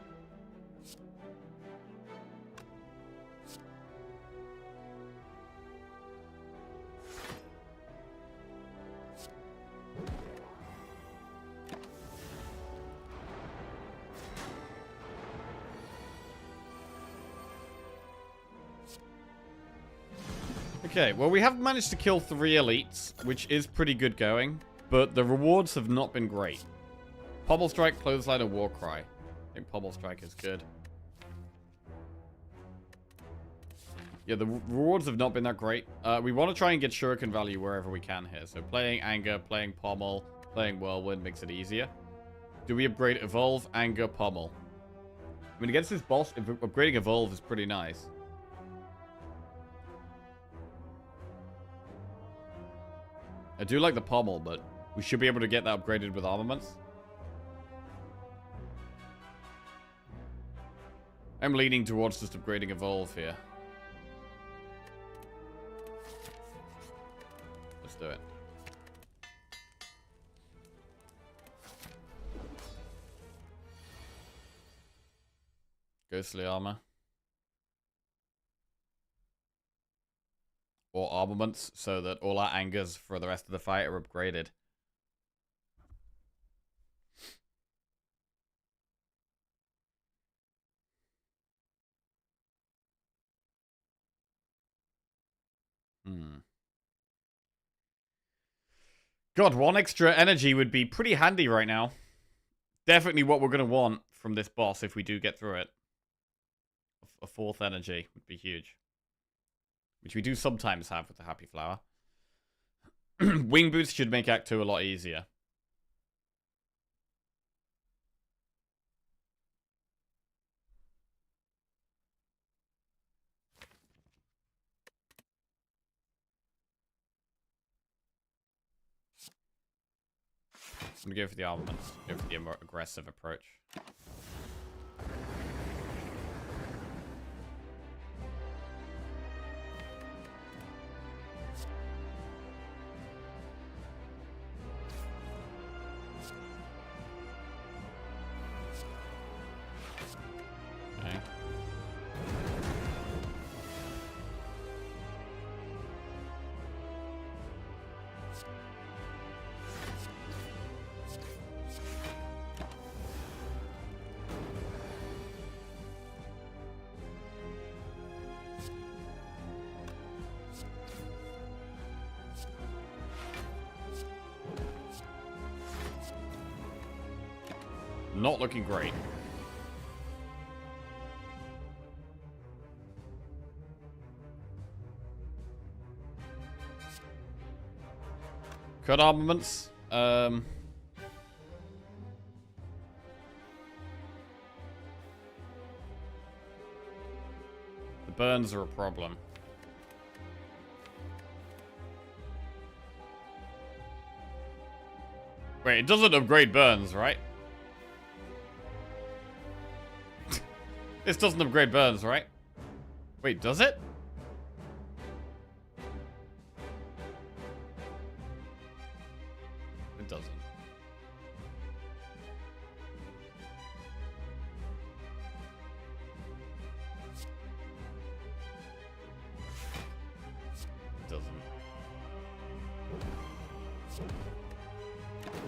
Okay, well, we have managed to kill 3 elites, which is pretty good going, but the rewards have not been great. Pommel Strike, Clothesline, or Warcry. I think Pommel Strike is good. Yeah, the rewards have not been that great. We want to try and get Shuriken value wherever we can here. So playing Anger, playing Pommel, playing Whirlwind makes it easier. Do we upgrade Evolve, Anger, Pommel? I mean, against this boss, upgrading Evolve is pretty nice. I do like the Pommel, but we should be able to get that upgraded with armaments. I'm leaning towards just upgrading Evolve here. Let's do it. Ghostly Armor. or armaments so that all our angers for the rest of the fight are upgraded. God, 1 extra energy would be pretty handy right now. Definitely what we're going to want from this boss if we do get through it. A 4th energy would be huge. Which we do sometimes have with the Happy Flower. Wing boots should make Act 2 a lot easier. I'm gonna go for the armaments. Go for the more aggressive approach. Okay. Not looking great. Cut armaments. The burns are a problem. Wait, it doesn't upgrade burns, right? This doesn't upgrade burns, right? Wait, does it? It doesn't. It doesn't.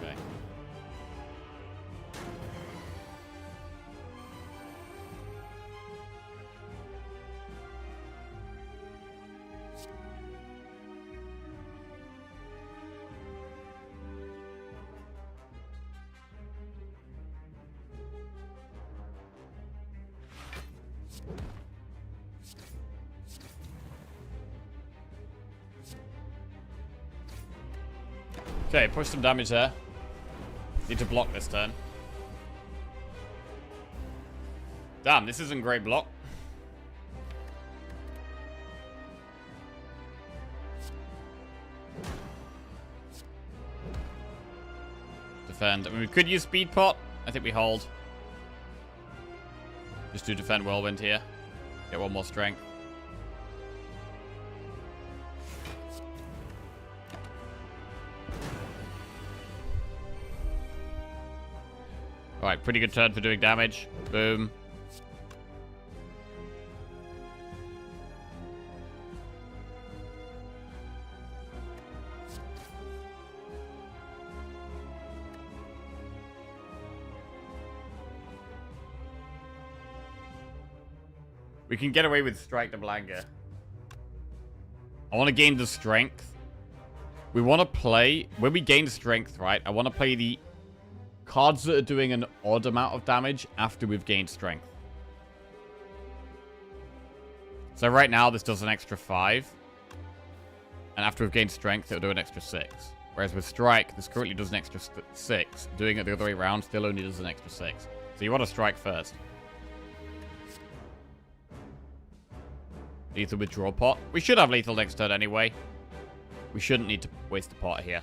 Okay. Okay, push some damage there. Need to block this turn. Damn, this isn't great block. Defend. I mean, we could use Speed Pot. I think we hold. Just do Defend Whirlwind here. Get 1 more strength. Alright, pretty good turn for doing damage. Boom. We can get away with Strike the Blanca. I want to gain the strength. We want to play... When we gain strength, right? I want to play the cards that are doing an odd amount of damage after we've gained strength. So right now, this does an extra 5. And after we've gained strength, it'll do an extra 6. Whereas with Strike, this currently does an extra 6. Doing it the other way around still only does an extra 6. So you want to Strike first. Lethal Withdraw Pot. We should have lethal next turn anyway. We shouldn't need to waste a pot here.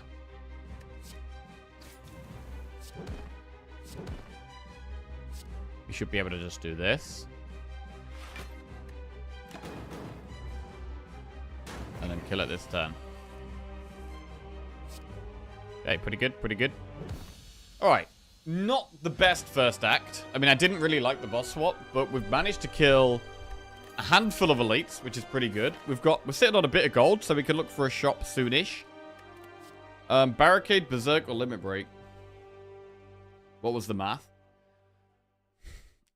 We should be able to just do this. And then kill it this turn. Okay, pretty good, pretty good. Alright, not the best first act. I mean, I didn't really like the boss swap, but we've managed to kill a handful of elites, which is pretty good. We're sitting on a bit of gold, so we can look for a shop soonish. Barricade, Berserk, or Limit Break? What was the math?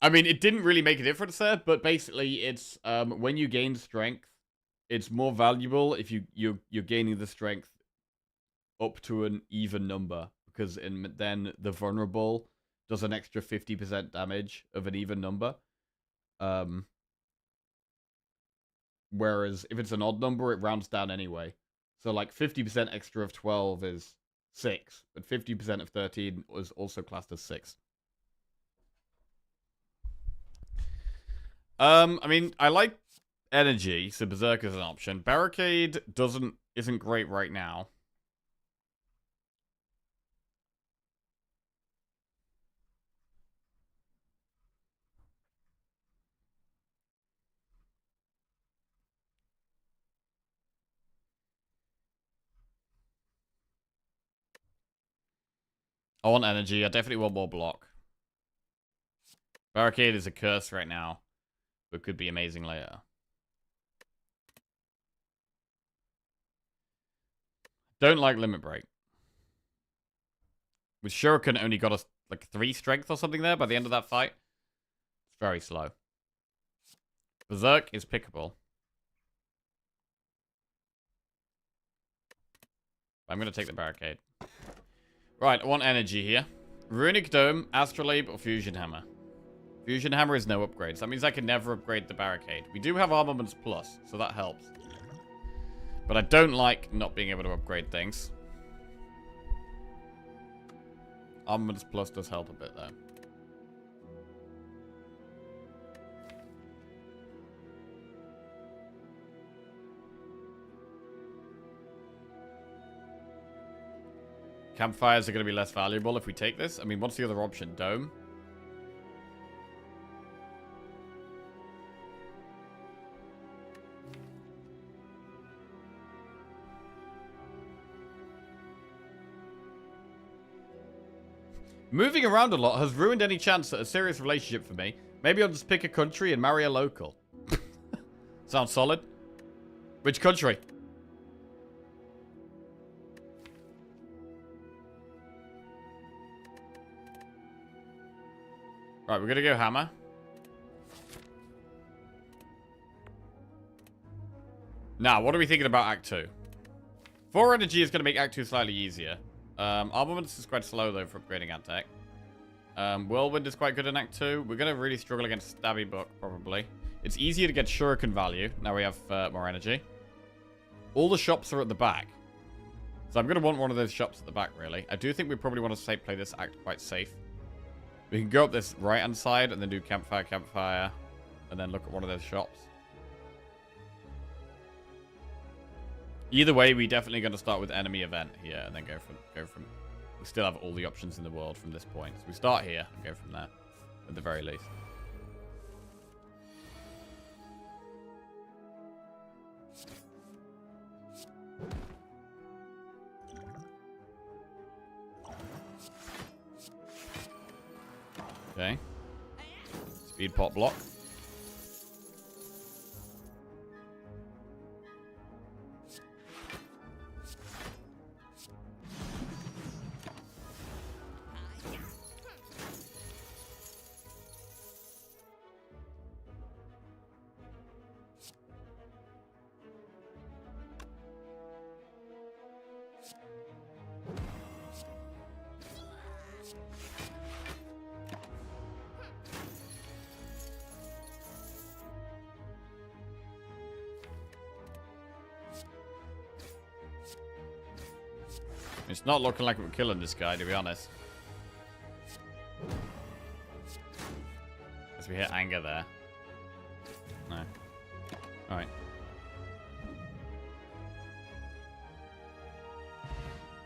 I mean, it didn't really make a difference there, but basically it's when you gain strength, it's more valuable if you're gaining the strength up to an even number, because then the vulnerable does an extra 50% damage of an even number. Whereas if it's an odd number, it rounds down anyway. So like 50% extra of 12 is 6, but 50% of 13 was also classed as 6. I mean, I like energy, so Berserk is an option. Barricade isn't great right now. I want energy. I definitely want more block. Barricade is a curse right now, but could be amazing later. Don't like Limit Break. With Shuriken only got us like 3 strength or something there by the end of that fight. It's very slow. Berserk is pickable. I'm going to take the Barricade. Right, I want energy here. Runic Dome, Astrolabe, or Fusion Hammer. Fusion Hammer is no upgrades. That means I can never upgrade the Barricade. We do have Armaments Plus, so that helps. But I don't like not being able to upgrade things. Armaments Plus does help a bit, though. Campfires are going to be less valuable if we take this. I mean, what's the other option? Dome? Moving around a lot has ruined any chance at a serious relationship for me. Maybe I'll just pick a country and marry a local. Sounds solid. Which country? Right, we're going to go hammer. Now, what are we thinking about Act 2? 4 energy is going to make Act 2 slightly easier. Armaments is quite slow, though, for upgrading at tech. Whirlwind is quite good in Act 2. We're going to really struggle against Stabby Book, probably. It's easier to get Shuriken value. Now we have more energy. All the shops are at the back. So I'm going to want one of those shops at the back, really. I do think we probably want to play this Act quite safe. We can go up this right-hand side and then do campfire, campfire, and then look at one of those shops. Either way, we definitely going to start with enemy event here and then go from. We still have all the options in the world from this point. So we start here and go from there, at the very least. Okay. Speed pot block. It's not looking like we're killing this guy, to be honest. As we hit anger there. No. Alright.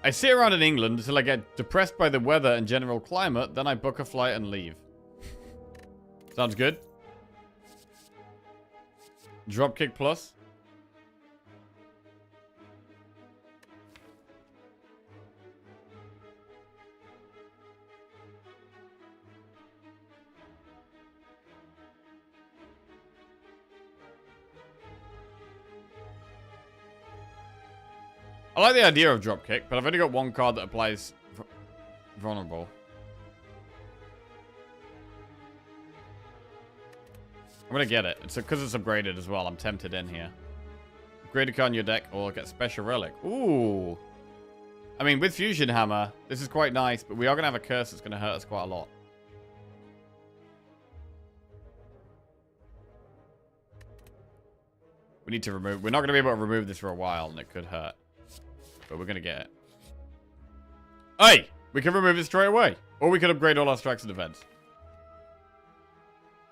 I sit around in England until I get depressed by the weather and general climate, then I book a flight and leave. Sounds good. Dropkick plus. I like the idea of dropkick, but I've only got one card that applies vulnerable. I'm gonna get it. It's because it's upgraded as well. I'm tempted in here. Upgrade a card in your deck or get special relic. Ooh. I mean, with Fusion Hammer, this is quite nice, but we are gonna have a curse that's gonna hurt us quite a lot. We need to remove... We're not gonna be able to remove this for a while, and it could hurt. But we're gonna get it. Hey! We can remove it straight away. Or we could upgrade all our strikes and defense.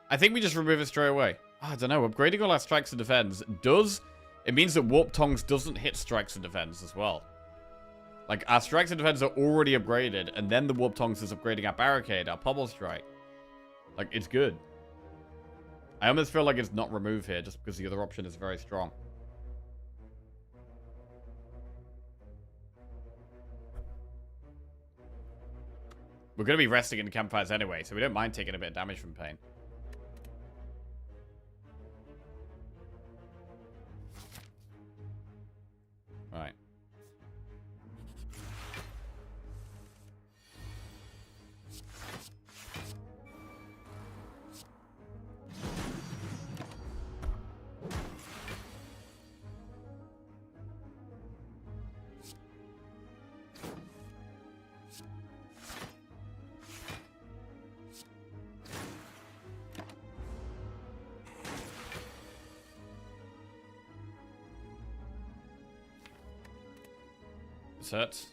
I think we just remove it straight away. Oh, I don't know. Upgrading all our strikes and defense does... It means that Warp Tongs doesn't hit strikes and defense as well. Like, our strikes and defense are already upgraded, and then the Warp Tongs is upgrading our barricade, our pummel strike. Like, it's good. I almost feel like it's not removed here, just because the other option is very strong. We're going to be resting in the campfires anyway, so we don't mind taking a bit of damage from pain. Right. This hurts.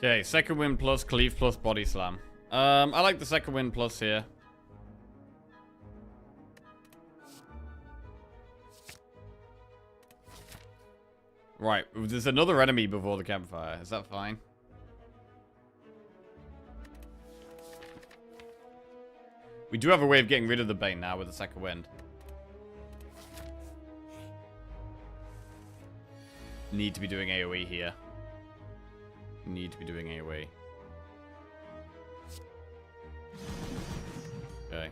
Okay, second wind plus, cleave plus, body slam. I like the second wind plus here. Right, there's another enemy before the campfire. Is that fine? We do have a way of getting rid of the bane now with the second wind. Need to be doing AoE here. Need to be doing AoE. Okay.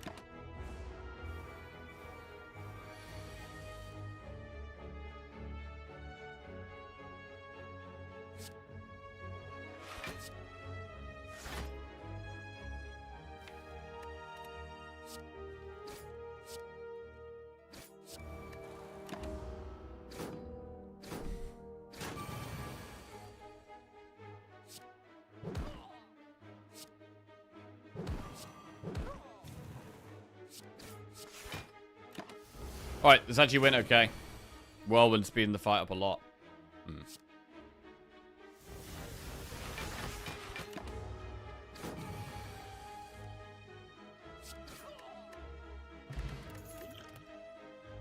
Alright, this actually went okay. Whirlwind speeding the fight up a lot.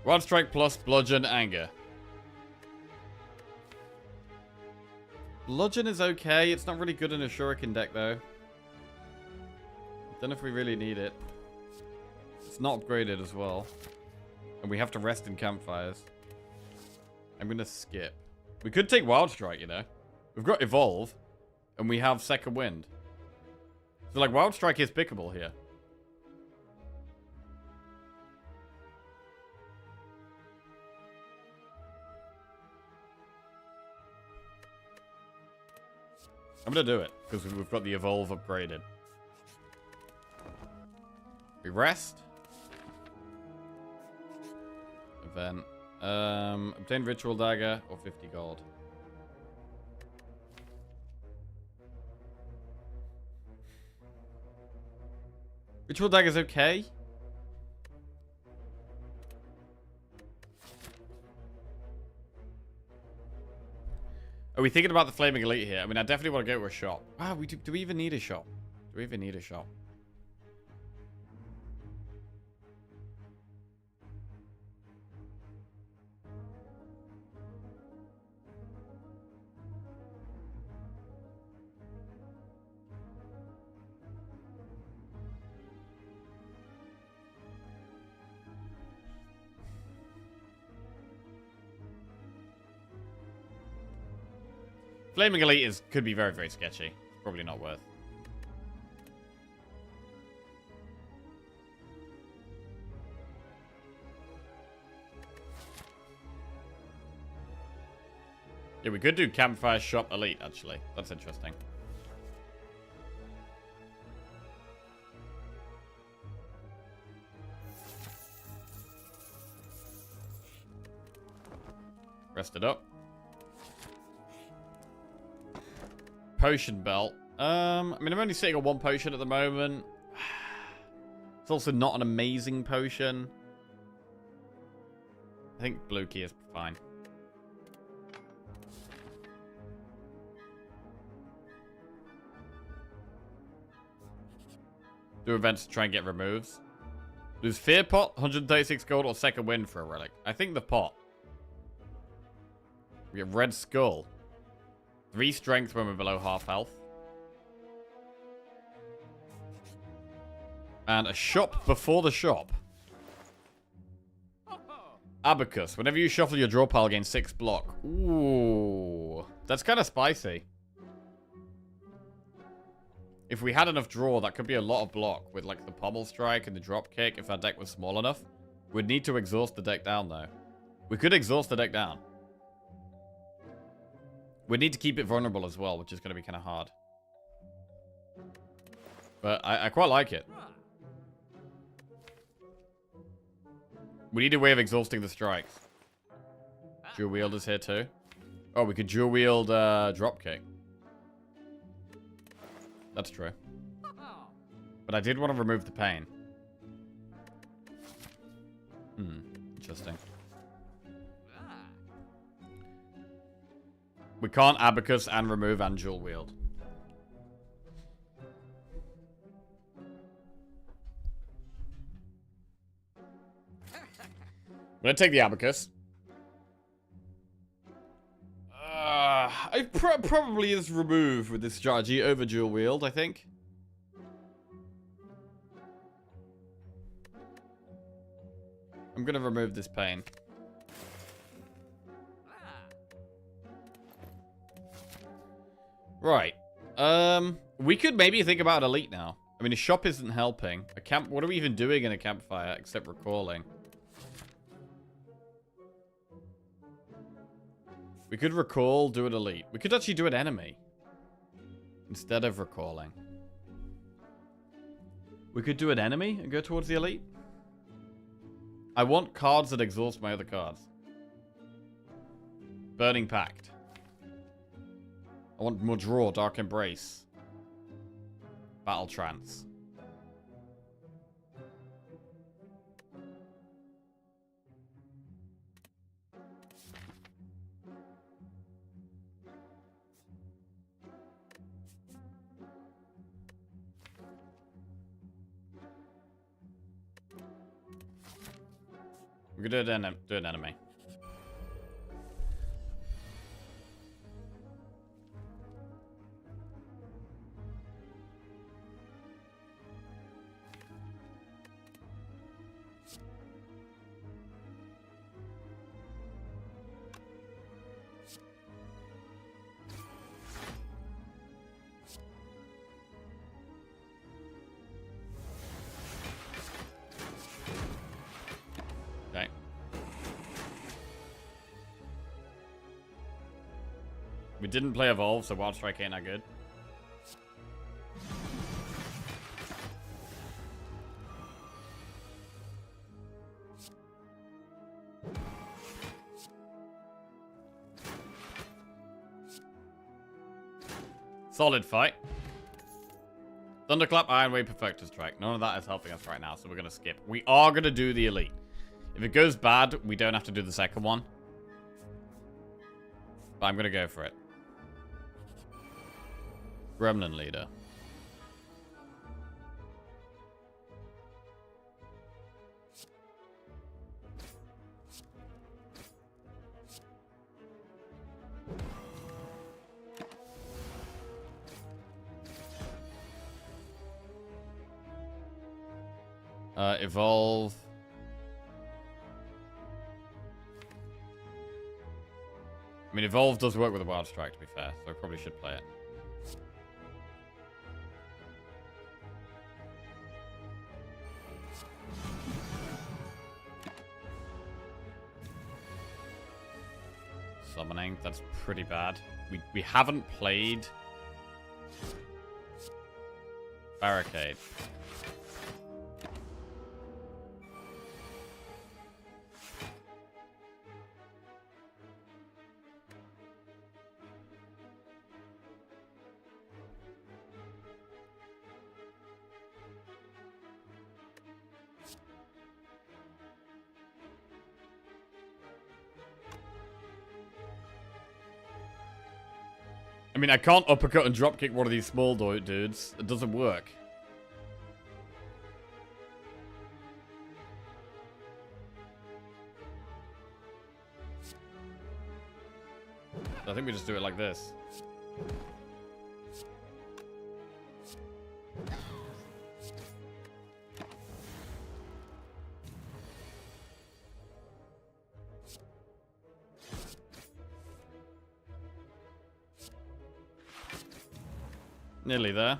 Wild Strike plus Bludgeon Anger. Bludgeon is okay. It's not really good in a Shuriken deck, though. Don't know if we really need it. It's not upgraded as well. And we have to rest in campfires. I'm going to skip. We could take Wild Strike, you know. We've got Evolve. And we have Second Wind. So, like, Wild Strike is pickable here. I'm going to do it. Because we've got the Evolve upgraded. We rest. Event. Obtain Ritual Dagger or 50 gold. Ritual Dagger's okay. Are we thinking about the Flaming Elite here? I mean, I definitely want to go to a shop. Wow, do we even need a shop? Do we even need a shop? Flaming Elite could be very, very sketchy. Probably not worth. Yeah, we could do Campfire Shop Elite, actually. That's interesting. Rest it up. Potion belt. I mean, I'm only sitting on one potion at the moment. It's also not an amazing potion. I think blue key is fine. Do events to try and get removes. Lose Fear Pot, 136 gold, or second wind for a relic. I think the pot. We get Red Skull. 3 strength when we're below half health. And a shop before the shop. Abacus. Whenever you shuffle your draw pile, gain 6 block. Ooh. That's kind of spicy. If we had enough draw, that could be a lot of block. With like the Pommel Strike and the Drop Kick, if our deck was small enough. We'd need to exhaust the deck down, though. We could exhaust the deck down. We need to keep it vulnerable as well, which is going to be kind of hard. But I quite like it. We need a way of exhausting the strikes. Dual wield is here too. Oh, we could dual wield drop kick. That's true. But I did want to remove the pain. Interesting. We can't Abacus and remove and dual wield. I'm gonna take the Abacus. It probably is remove with this strategy over dual wield, I think. I'm gonna remove this pain. Right. We could maybe think about Elite now. I mean, a shop isn't helping. A camp. What are we even doing in a campfire except recalling? We could recall, do an Elite. We could actually do an enemy instead of recalling. We could do an enemy and go towards the Elite. I want cards that exhaust my other cards. Burning Pact. I want more draw, Dark Embrace. Battle Trance. We could do an enemy. We didn't play Evolve, so Wild Strike ain't that good. Solid fight. Thunderclap, Iron Wave, Perfector Strike. None of that is helping us right now, so we're going to skip. We are going to do the Elite. If it goes bad, we don't have to do the second one. But I'm going to go for it. Gremlin Leader. Evolve. I mean, Evolve does work with a Wild Strike, to be fair, so I probably should play it. Summoning, that's pretty bad. We haven't played Barricade. I mean, I can't uppercut and dropkick one of these small dudes. It doesn't work. I think we just do it like this. Nearly there.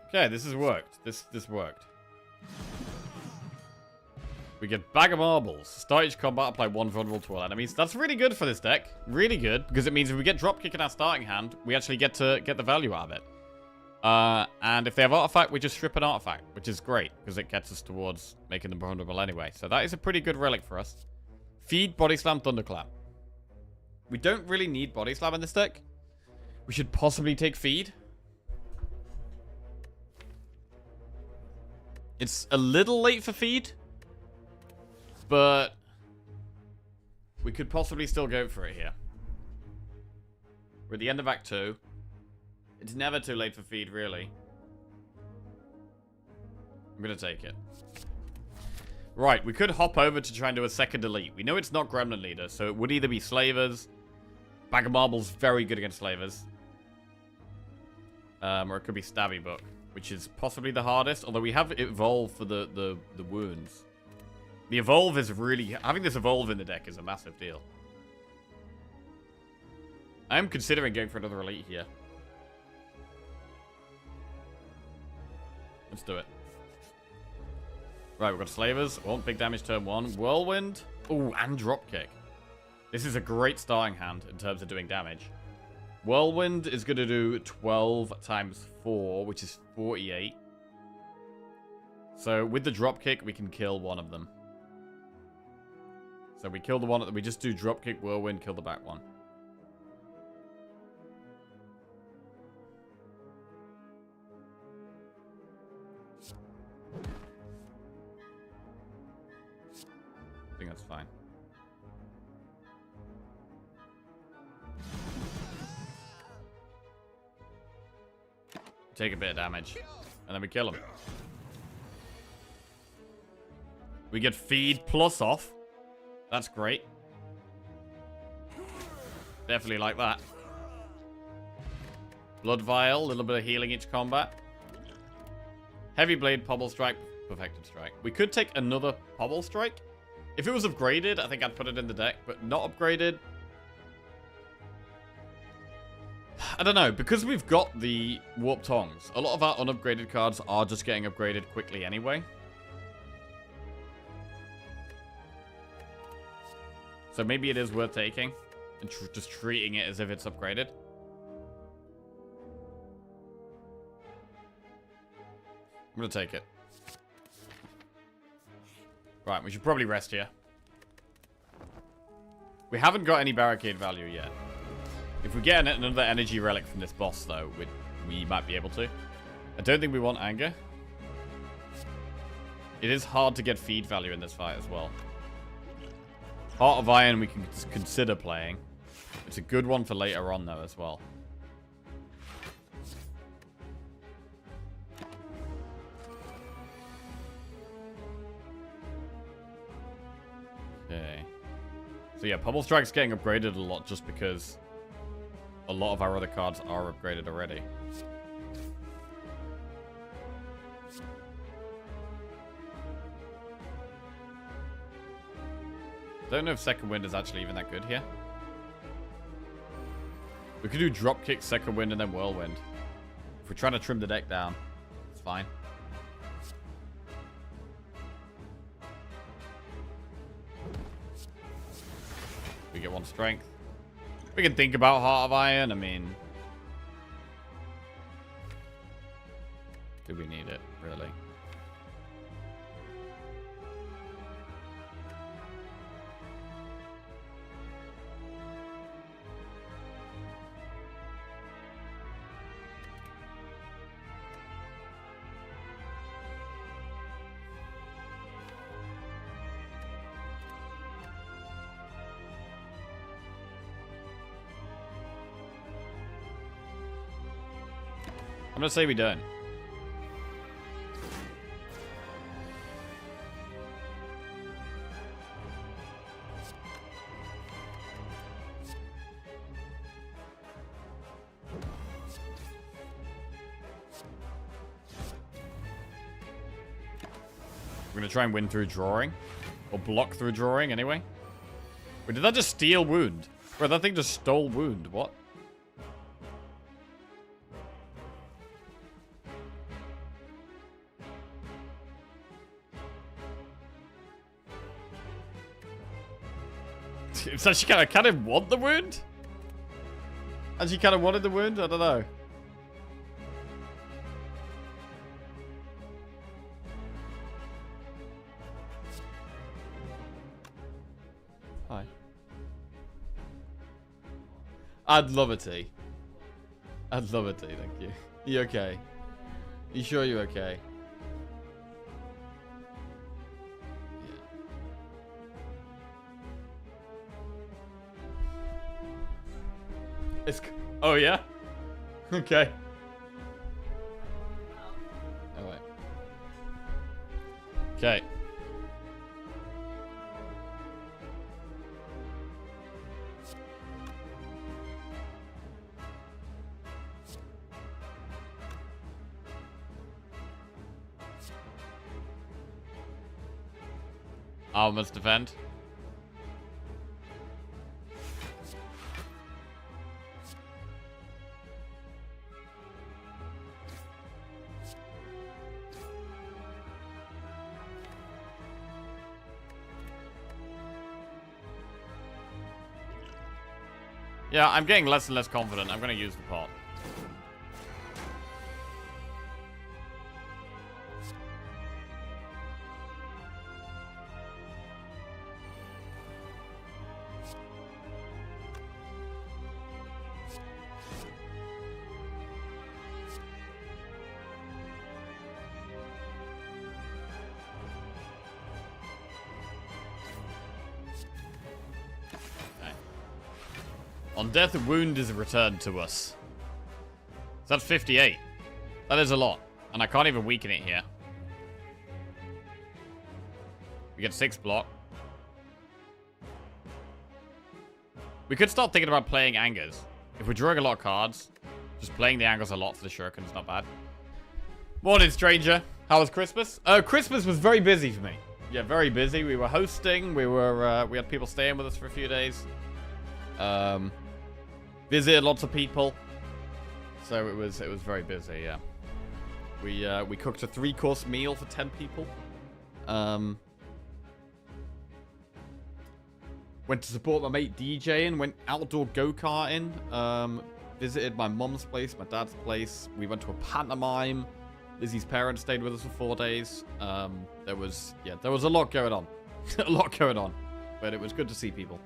Okay, this has worked. This worked. We get Bag of Marbles. Start each combat, apply 1 vulnerable to all enemies. That's really good for this deck. Really good, because it means if we get Dropkick in our starting hand, we actually get to get the value out of it. And if they have Artifact, we just strip an Artifact, which is great, because it gets us towards making them vulnerable anyway. So that is a pretty good relic for us. Feed, Body Slam, Thunderclap. We don't really need Body Slam in this deck. We should possibly take Feed. It's a little late for Feed, but we could possibly still go for it here. We're at the end of Act 2. It's never too late for Feed, really. I'm going to take it. Right, we could hop over to try and do a second elite. We know it's not Gremlin Leader, so it would either be Slavers. Bag of Marbles, very good against Slavers. Or it could be Stabby Book, which is possibly the hardest. Although we have Evolve for the wounds. The Evolve is really... Having this Evolve in the deck is a massive deal. I am considering going for another elite here. Let's do it. Right, we've got Slavers. Oh, big damage turn 1. Whirlwind. Oh, and Dropkick. This is a great starting hand in terms of doing damage. Whirlwind is going to do 12 times 4, which is 48. So with the Dropkick, we can kill one of them. So we kill the one that we just do Dropkick, Whirlwind, kill the back one. I think that's fine. Take a bit of damage, and then we kill him. We get Feed plus off. That's great. Definitely like that. Blood Vial, a little bit of healing each combat. Heavy Blade, Pobble Strike, Perfected Strike. We could take another Pobble Strike. If it was upgraded, I think I'd put it in the deck, but not upgraded. I don't know, because we've got the Warp Tongs, a lot of our unupgraded cards are just getting upgraded quickly anyway. So maybe it is worth taking and just treating it as if it's upgraded. I'm going to take it. Right, we should probably rest here. We haven't got any barricade value yet. If we get another energy relic from this boss, though, we might be able to. I don't think we want anger. It is hard to get feed value in this fight as well. Heart of Iron we can consider playing. It's a good one for later on, though, as well. Okay. So yeah, Pobble Strike's getting upgraded a lot just because a lot of our other cards are upgraded already. don't know if second wind is actually even that good here. We could do drop kick, second wind, and then whirlwind. If we're trying to trim the deck down, it's fine. We get 1 strength. We can think about Heart of Iron. I mean, do we need it, really? I'm gonna say we don't. We're gonna try and win through drawing. Or block through drawing, anyway. Wait, did that just steal wound? Bro, that thing just stole wound. What? So she kind of want the wound? And she kind of wanted the wound? I don't know. Hi. I'd love a tea. I'd love a tea, thank you. You okay? You sure you're okay? Oh, yeah? Okay. Alright. Okay. Armors defend. Yeah, I'm getting less and less confident. I'm going to use the pot. On death, a wound is returned to us. So that's 58. That is a lot. And I can't even weaken it here. We get 6 block. We could start thinking about playing angers. If we're drawing a lot of cards, just playing the angers a lot for the shuriken is not bad. Morning, stranger. How was Christmas? Christmas was very busy for me. Yeah, very busy. We were hosting. We had people staying with us for a few days. Visited lots of people, so it was very busy. Yeah, we cooked a 3-course meal for 10 people. Went to support my mate DJing. Went outdoor go-karting. Visited my mom's place, my dad's place. We went to a pantomime. Lizzie's parents stayed with us for 4 days. There was a lot going on, a lot going on, but it was good to see people.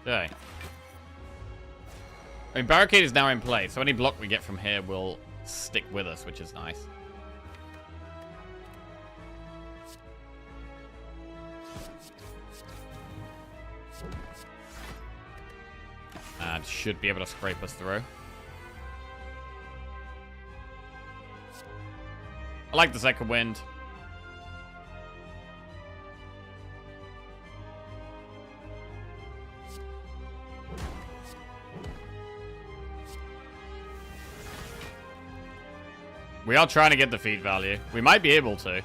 Okay. I mean, barricade is now in play, so any block we get from here will stick with us, which is nice. And should be able to scrape us through. I like the second wind. We are trying to get the feed value. We might be able to.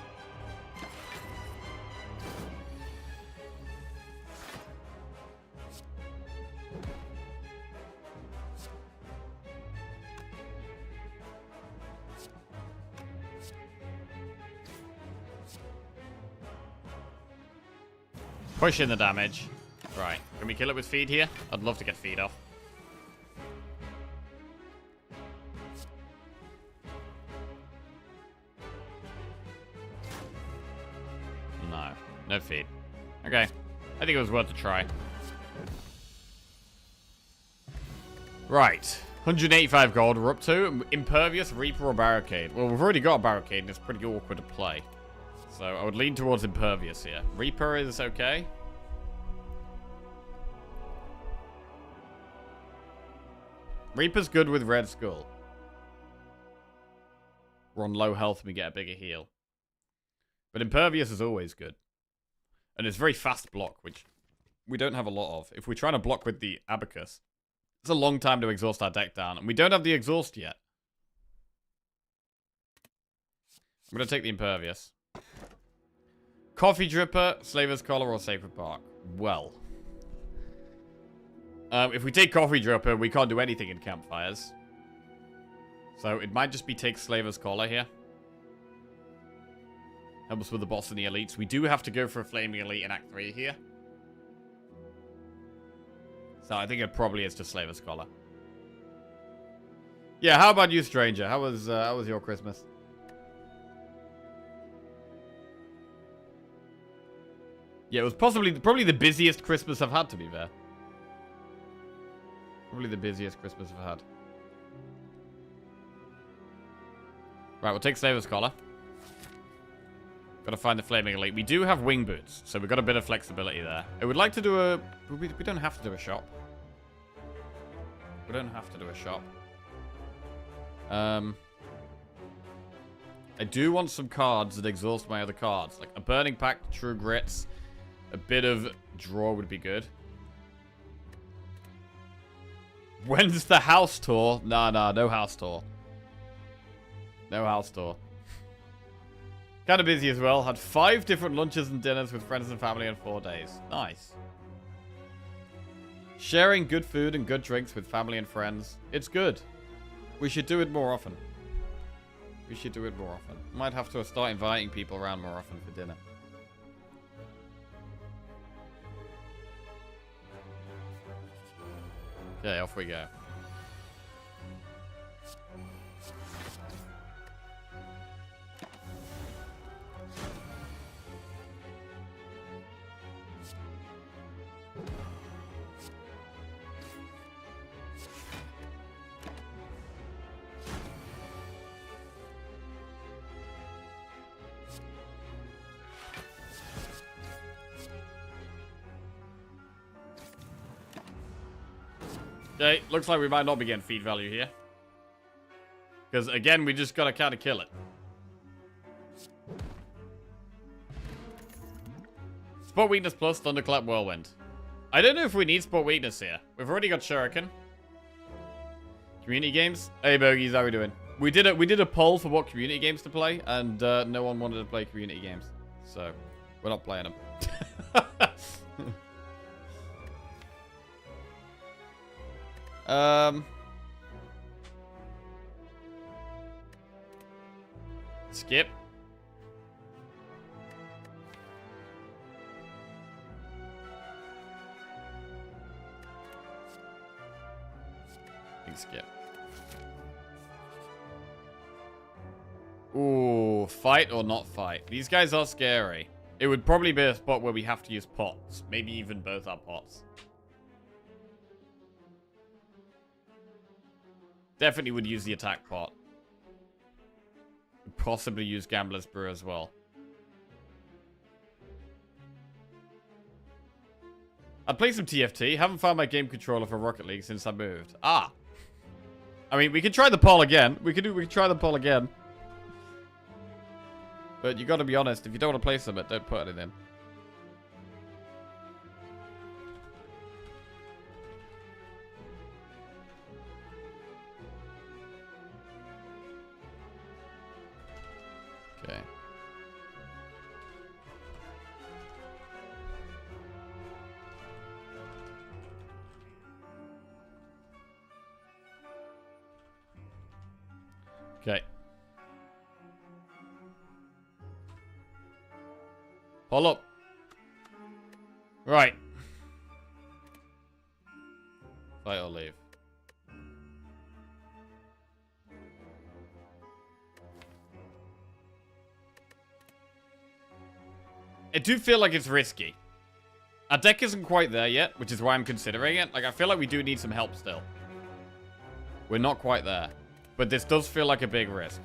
Push in the damage. Right. Can we kill it with feed here? I'd love to get feed off. No. No feed. Okay. I think it was worth a try. Right. 185 gold we're up to. Impervious, Reaper, or Barricade. Well, we've already got a Barricade, and it's pretty awkward to play. So I would lean towards Impervious here. Reaper is okay. Reaper's good with Red Skull. We're on low health and we get a bigger heal. But Impervious is always good. And it's very fast block, which we don't have a lot of. If we're trying to block with the Abacus, it's a long time to exhaust our deck down. And we don't have the exhaust yet. I'm going to take the Impervious. Coffee Dripper, Slaver's Collar, or Sacred Bark? Well. If we take Coffee Dripper, we can't do anything in Campfires. So it might just be take Slaver's Collar here. Help us with the boss and the elites. We do have to go for a Flaming Elite in Act 3 here. So I think it probably is just Slaver's Collar. Yeah, how about you, Stranger? How was your Christmas? Yeah, it was probably the busiest Christmas I've had, to be fair. Probably the busiest Christmas I've had. Right, we'll take Slaver's Collar. Gotta find the Flaming Elite. We do have Wing Boots, so we've got a bit of flexibility there. I would like to do a... We don't have to do a shop. We don't have to do a shop. I do want some cards that exhaust my other cards. Like a Burning Pact, True Grits. A bit of draw would be good. When's the house tour? Nah, no house tour. No house tour. Kind of busy as well. Had 5 different lunches and dinners with friends and family in 4 days. Nice. Sharing good food and good drinks with family and friends. It's good. We should do it more often. We should do it more often. Might have to start inviting people around more often for dinner. Okay, off we go. Okay, looks like we might not be getting feed value here. Because, again, we just gotta kind of kill it. Spot Weakness plus Thunderclap Whirlwind. I don't know if we need Spot Weakness here. We've already got Shuriken. Community games? Hey, Bogies, how we doing? We did a poll for what community games to play, and no one wanted to play community games. So, we're not playing them. Skip. Big skip. Ooh, fight or not fight? These guys are scary. It would probably be a spot where we have to use pots. Maybe even both our pots. Definitely would use the attack pot. Possibly use Gambler's Brew as well. I'd play some TFT. Haven't found my game controller for Rocket League since I moved. Ah. I mean, we can try the poll again. We can try the poll again. But you gotta be honest. If you don't want to play something, don't put it in. Okay. Okay. Hold up. Right. Fight or leave. I do feel like it's risky. Our deck isn't quite there yet, which is why I'm considering it. Like, I feel like we do need some help still. We're not quite there. But this does feel like a big risk.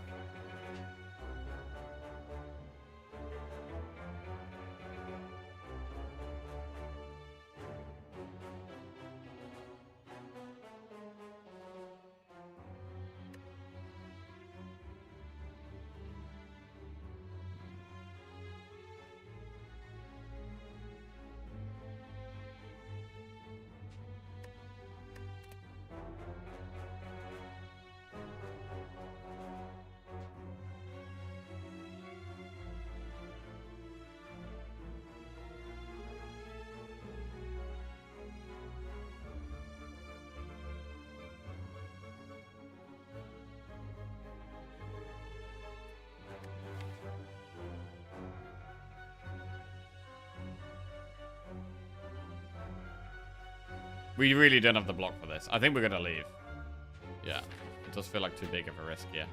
We really don't have the block for this. I think we're going to leave. Yeah. It does feel like too big of a risk here.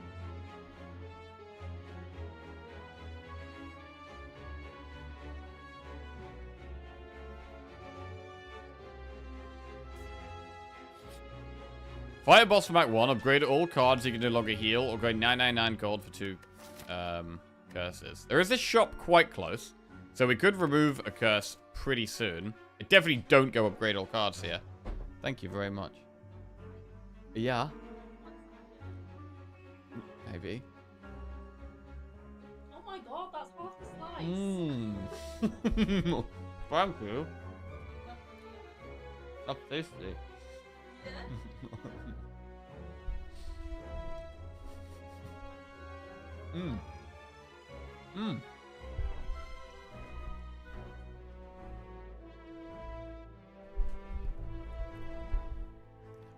Fire boss for Mac 1. Upgrade all cards you can no longer heal. Or go 999 gold for 2 curses. There is a shop quite close. So we could remove a curse pretty soon. I definitely don't go upgrade all cards here. Thank you very much. Yeah. Maybe. Oh my god, that's half the slice. Mmm. Thank you. That's tasty. Mmm. Mmm.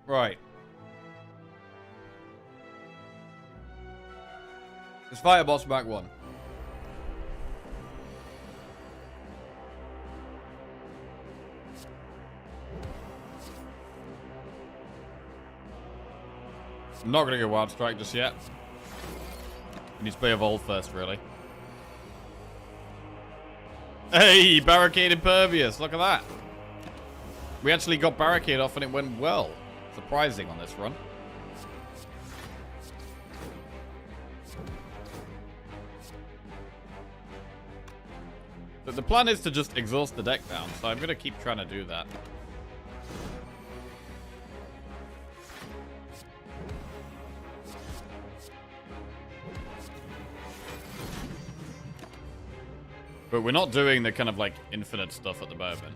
Right. It's Fire Boss Mac 1. I'm not going to go Wild Strike just yet. We need to play Evolve first, really. Hey, Barricade Impervious. Look at that. We actually got Barricade off and it went well. Surprising on this run. But the plan is to just exhaust the deck down, so I'm going to keep trying to do that. But we're not doing the kind of like infinite stuff at the moment.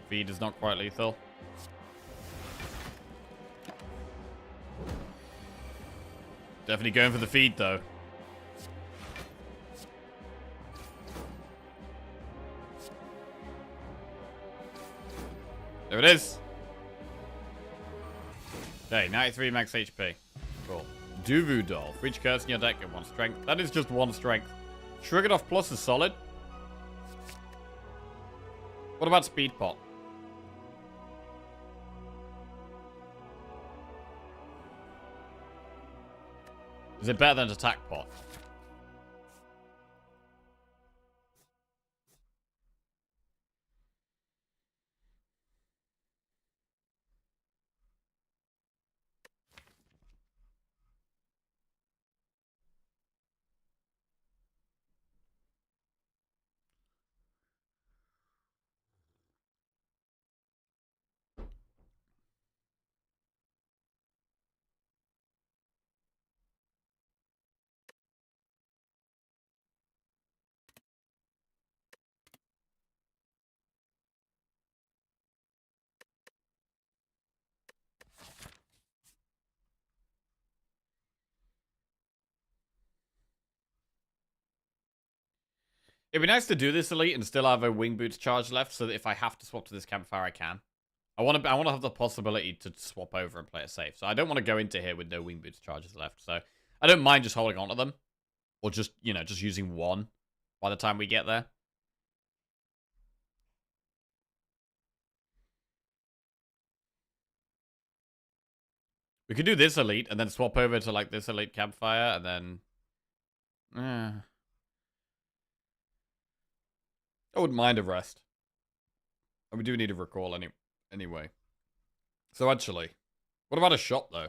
Feed is not quite lethal. Definitely going for the feed though. There it is. Okay, 93 max HP. Cool. Duvu Doll. For each curse in your deck, get 1 strength. That is just 1 strength. Shrug It Off Plus is solid. What about Speed Pot? Is it better than Attack Pot? It'd be nice to do this elite and still have a wing boots charge left, so that if I have to swap to this campfire, I can. I want to have the possibility to swap over and play it safe. So I don't want to go into here with no wing boots charges left. So I don't mind just holding on to them, or just just using one by the time we get there. We could do this elite and then swap over to like this elite campfire and then. I wouldn't mind a rest. And we do need a recall anyway. So actually, what about a shot though?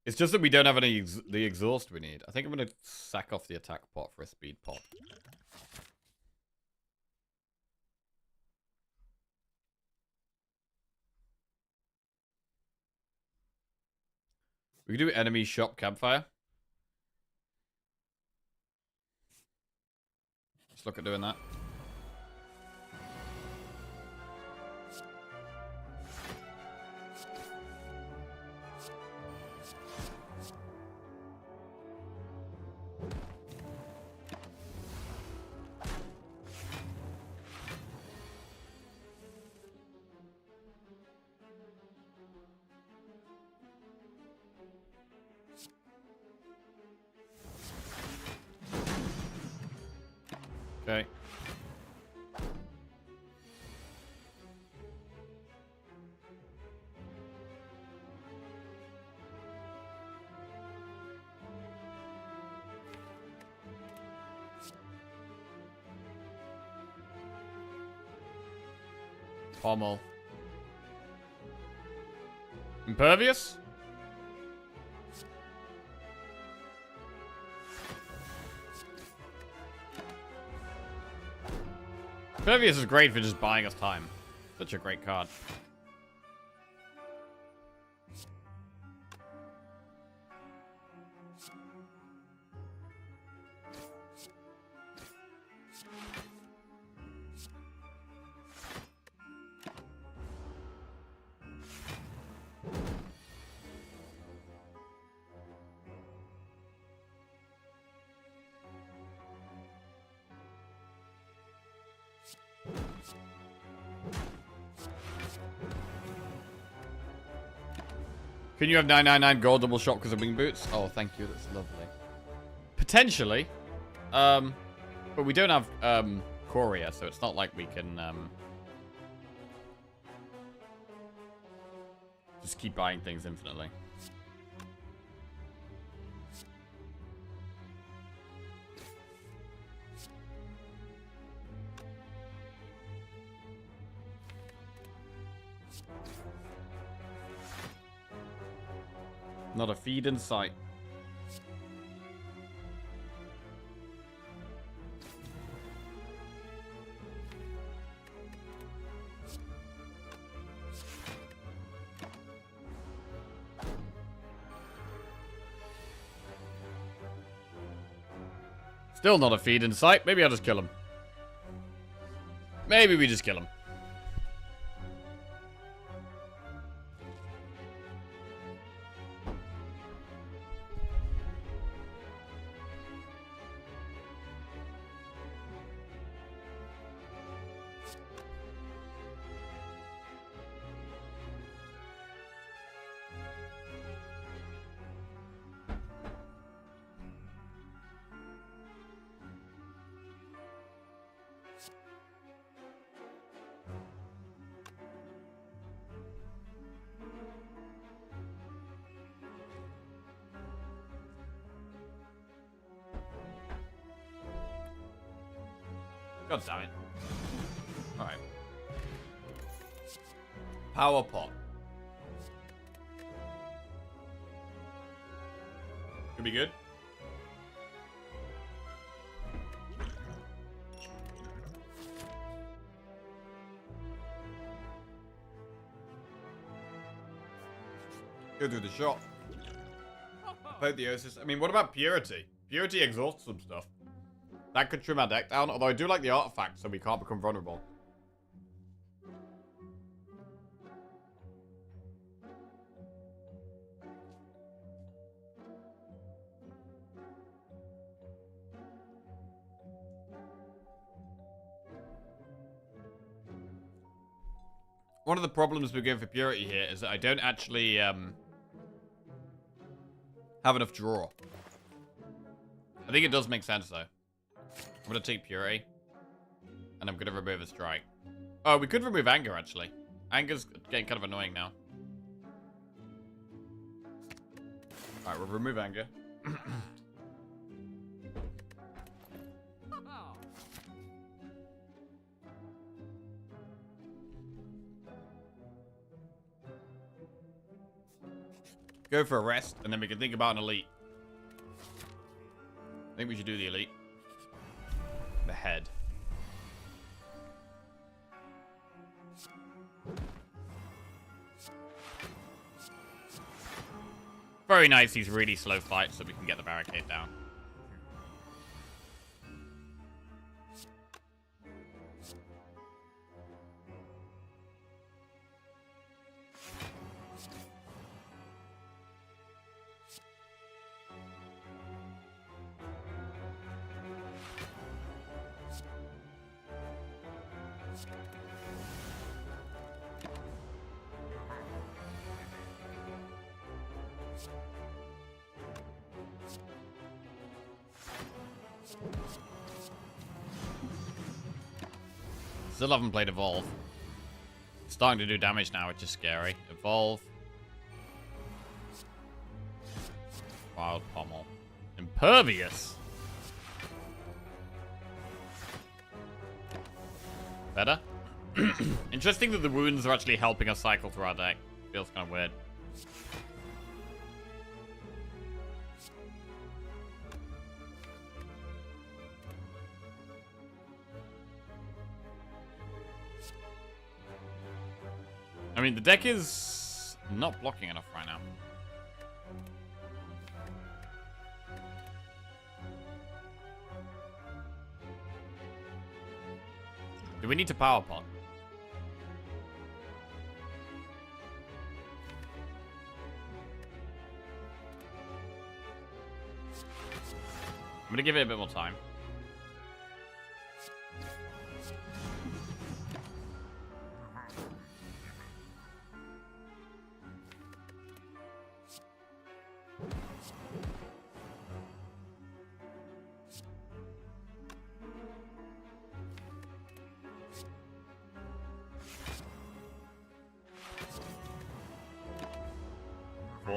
It's just that we don't have any the exhaust we need. I think I'm going to sack off the attack pot for a speed pot. We can do enemy shop campfire. Let's look at doing that. Okay. Pommel. Impervious? Impervious is great for just buying us time. Such a great card. Can you have 999 gold double shot because of wing boots? Oh, thank you. That's lovely. Potentially. But we don't have Courier, so it's not like we can just keep buying things infinitely. Not a feed in sight. Still not a feed in sight. Maybe I'll just kill him. Maybe we just kill him. God damn it. Alright. Power pot. Could be good. Go through the shop. Apotheosis. I mean, what about Purity? Purity exhausts some stuff. That could trim our deck down, although I do like the artifact, so we can't become vulnerable. One of the problems with going for Purity here is that I don't actually have enough draw. I think it does make sense, though. I'm going to take Purity. And I'm going to remove a strike. Oh, we could remove Anger, actually. Anger's getting kind of annoying now. Alright, we'll remove Anger. Go for a rest, and then we can think about an elite. I think we should do the elite. The head. Very nice, these really slow fights so we can get the barricade down. Still haven't played Evolve. It's starting to do damage now, which is scary. Evolve. Wild Pommel. Impervious. Better? Interesting that the wounds are actually helping us cycle through our deck. Feels kind of weird. I mean, the deck is not blocking enough right now. Do we need to power pot? I'm gonna give it a bit more time.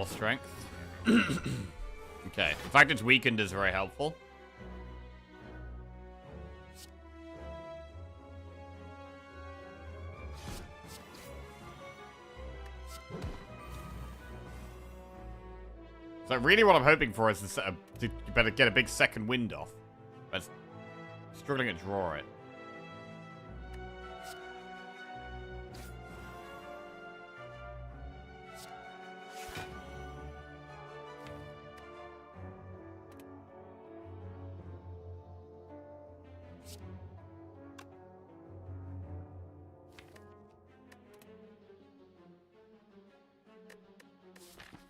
Strength. Okay. The fact it's weakened is very helpful. So really what I'm hoping for is to better get a big second wind off. But struggling to draw it.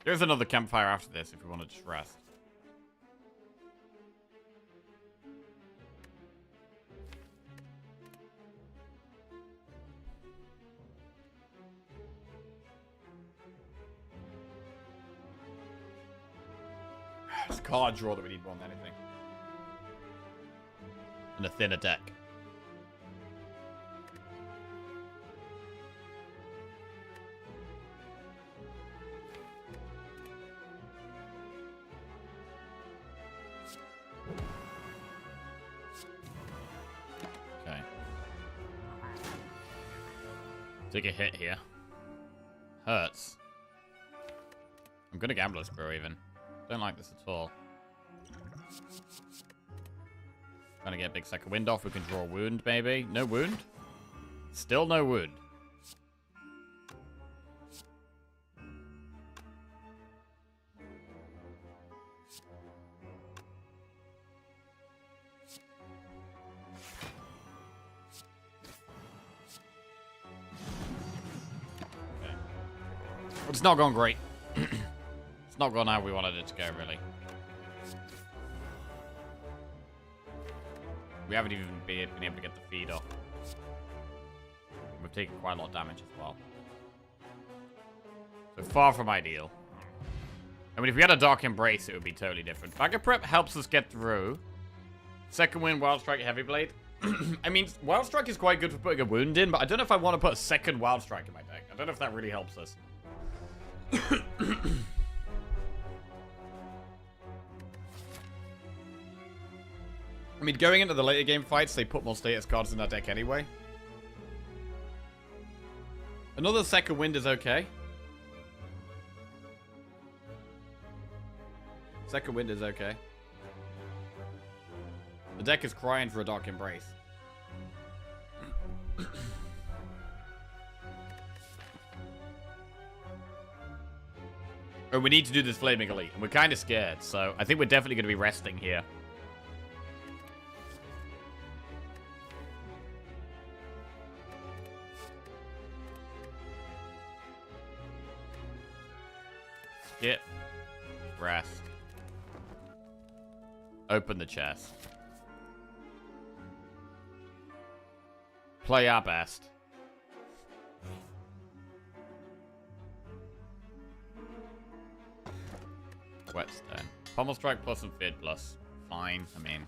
There's another campfire after this if we want to just rest. It's a card draw that we need more than anything. And a thinner deck. Take a hit here. Hurts. I'm gonna Gambler's Brew even. Don't like this at all. Trying to get a big second wind off. We can draw a wound maybe. No wound? Still no wound. It's not gone great. It's not gone how we wanted it to go, really. We haven't even been able to get the feed off. We've taken quite a lot of damage as well. So far from ideal. I mean, if we had a Dark Embrace, it would be totally different. Backup Prep helps us get through. Second Wind, Wild Strike, Heavy Blade. I mean, Wild Strike is quite good for putting a wound in, but I don't know if I want to put a second Wild Strike in my deck. I don't know if that really helps us. I mean, going into the later game fights, they put more status cards in their deck anyway. Another Second Wind is okay. Second Wind is okay. The deck is crying for a Dark Embrace. Oh, we need to do this Flaming Elite, and we're kind of scared, so I think we're definitely going to be resting here. Skip. Rest. Open the chest. Play our best. Whetstone. Pommel Strike plus and Feared plus. Fine. I mean,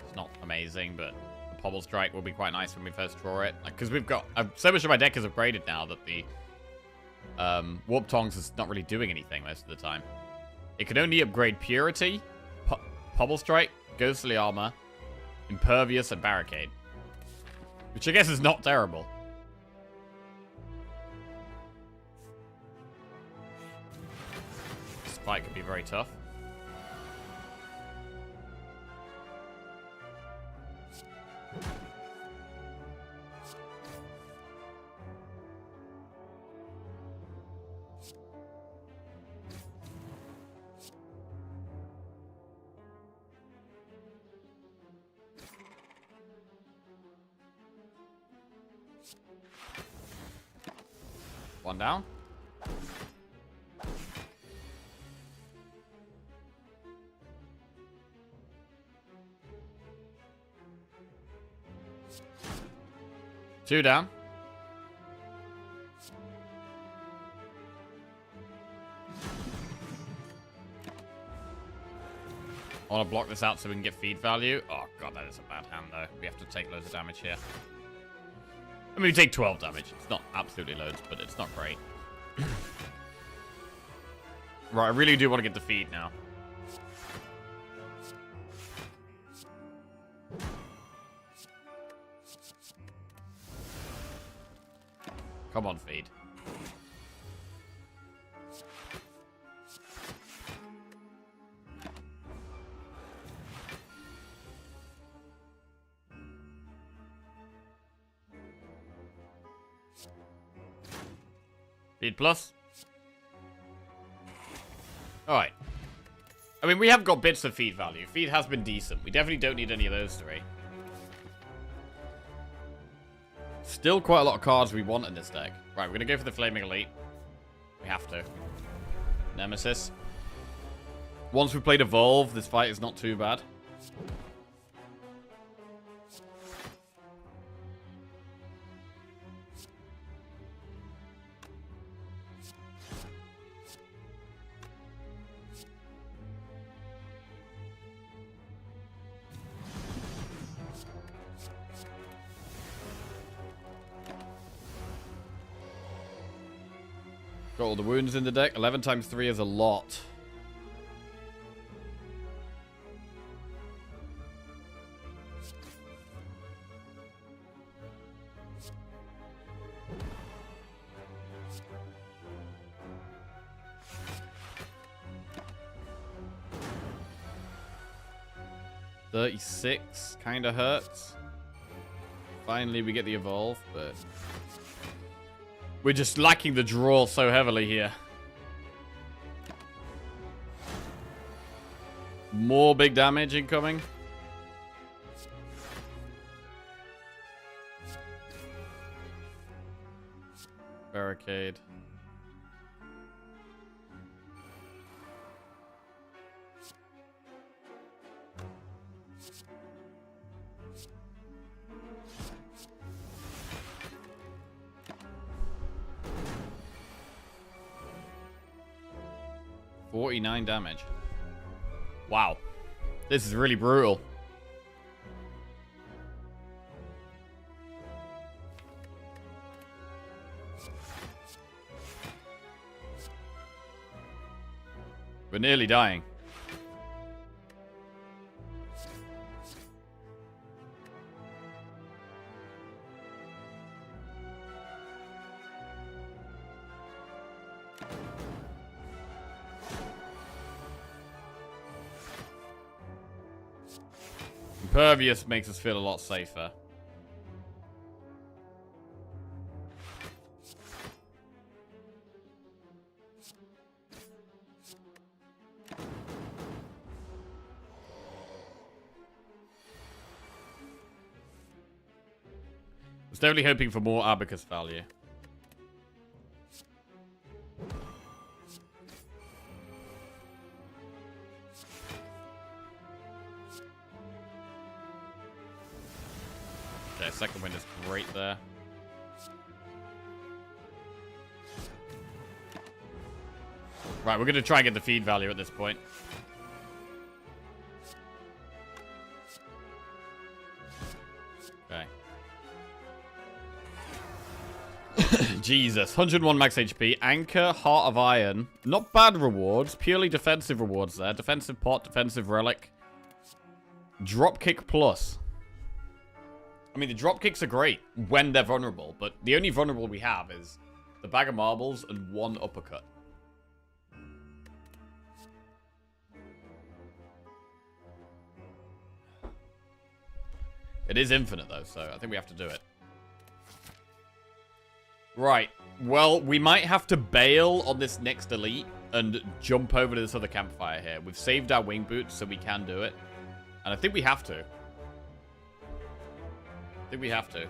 it's not amazing, but the Pommel Strike will be quite nice when we first draw it. Because we've got... so much of my deck is upgraded now that the Warp Tongs is not really doing anything most of the time. It can only upgrade Purity, Pommel Strike, Ghostly Armor, Impervious, and Barricade. Which I guess is not terrible. This fight could be very tough. One down. Two down. I want to block this out so we can get feed value. Oh god, that is a bad hand though. We have to take loads of damage here. I mean, we take 12 damage. It's not absolutely loads, but it's not great. Right, I really do want to get the feed now. Come on, feed. Feed plus. Alright. I mean, we have got bits of feed value. Feed has been decent. We definitely don't need any of those three. Still quite a lot of cards we want in this deck. Right, we're going to go for the Flaming Elite. We have to. Nemesis. Once we played Evolve, this fight is not too bad. Got all the wounds in the deck. 11 times 3 is a lot. $36 kind of hurts. Finally, we get the Evolve, but... we're just lacking the draw so heavily here. More big damage incoming. Barricade. 49 damage. Wow. This is really brutal. We're nearly dying. Impervious makes us feel a lot safer. I was definitely hoping for more abacus value. Okay, second wind is great there. Right, we're going to try and get the feed value at this point. Okay. Jesus. 101 max HP. Anchor, Heart of Iron. Not bad rewards. Purely defensive rewards there. Defensive pot, defensive relic. Dropkick plus. I mean, the dropkicks are great when they're vulnerable, but the only vulnerable we have is the bag of marbles and one uppercut. It is infinite, though, so I think we have to do it. Right. Well, we might have to bail on this next elite and jump over to this other campfire here. We've saved our wing boots, so we can do it. And I think we have to. I think we have to.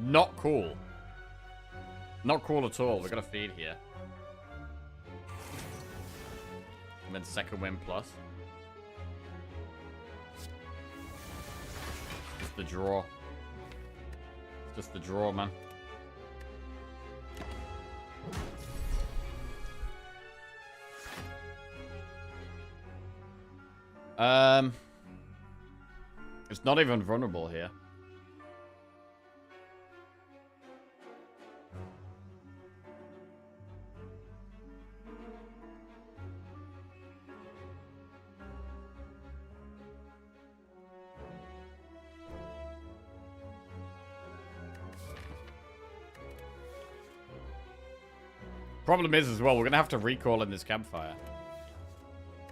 Not cool. Not cool at all. We're gonna feed here. And then second win plus. Just the draw. Just the draw, man. It's not even vulnerable here. Problem is, as well, we're going to have to recall in this campfire.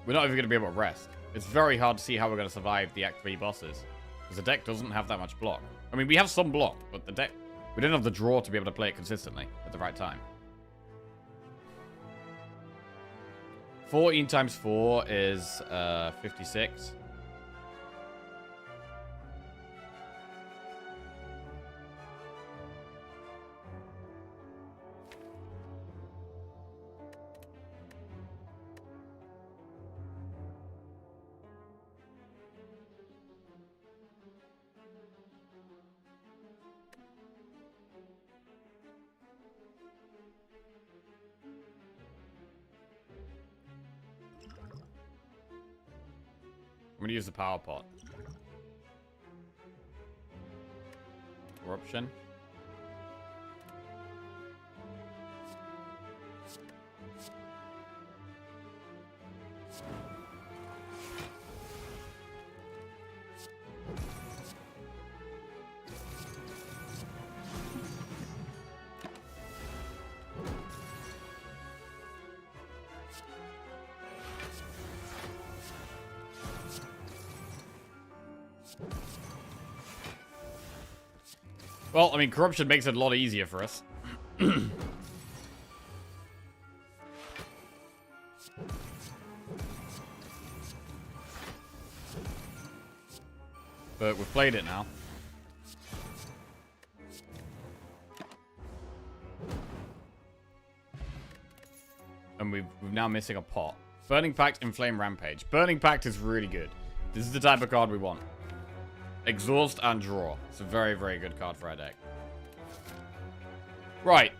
We're not even going to be able to rest. It's very hard to see how we're going to survive the Act 3 bosses. Because the deck doesn't have that much block. I mean, we have some block, but the deck... We don't have the draw to be able to play it consistently at the right time. 14 times 4 is 56. I'm going to use the power pot. Corruption. Well, I mean, corruption makes it a lot easier for us. But we've played it now. And we're now missing a pot. Burning Pact, Inflame Rampage. Burning Pact is really good. This is the type of card we want. Exhaust and draw. It's a very, very good card for our deck. Right.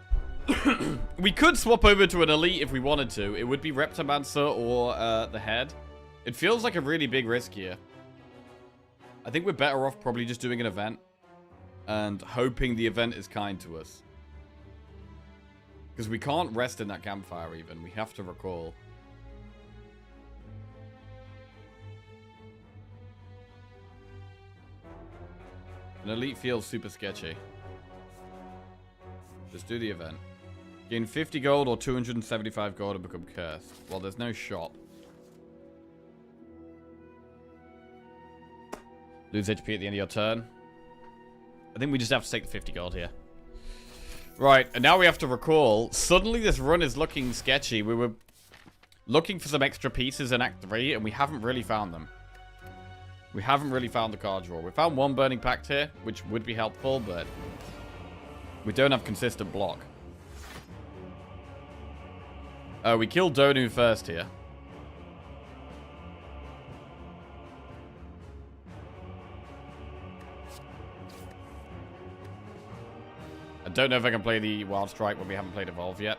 We could swap over to an elite if we wanted to. It would be Reptomancer or the Head. It feels like a really big risk here. I think we're better off probably just doing an event. And hoping the event is kind to us. Because we can't rest in that campfire even. We have to recall. An elite feels super sketchy. Just do the event. Gain 50 gold or 275 gold and become cursed. Well, there's no shop. Lose HP at the end of your turn. I think we just have to take the 50 gold here. Right, and now we have to recall. Suddenly this run is looking sketchy. We were looking for some extra pieces in Act 3, and we haven't really found them. We haven't really found the card draw. We found one Burning Pact here, which would be helpful, but we don't have consistent block. We killed Donu first here. I don't know if I can play the Wild Strike when we haven't played Evolve yet.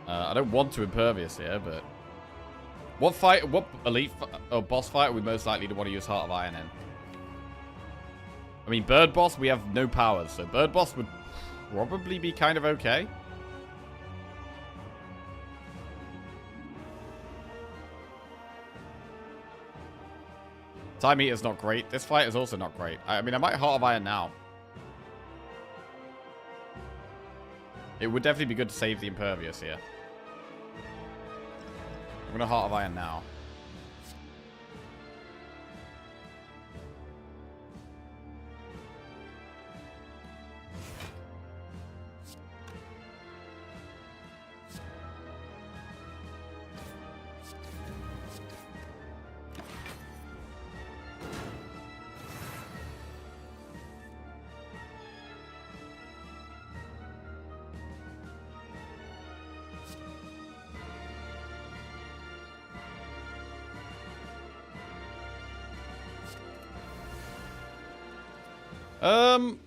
I don't want to Impervious here, but... What elite or boss fight are we most likely to want to use Heart of Iron in? I mean, Bird Boss, we have no powers, so Bird Boss would probably be kind of okay. Time Eater's not great. This fight is also not great. I mean, I might Heart of Iron now. It would definitely be good to save the Impervious here. I'm going to Heart of Iron now.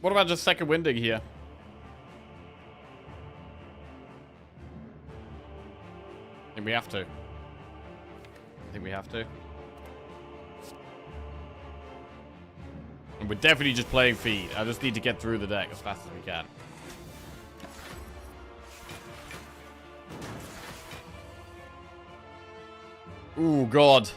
What about just second winding here? I think we have to. I think we have to. And we're definitely just playing feed. I just need to get through the deck as fast as we can. Ooh, God.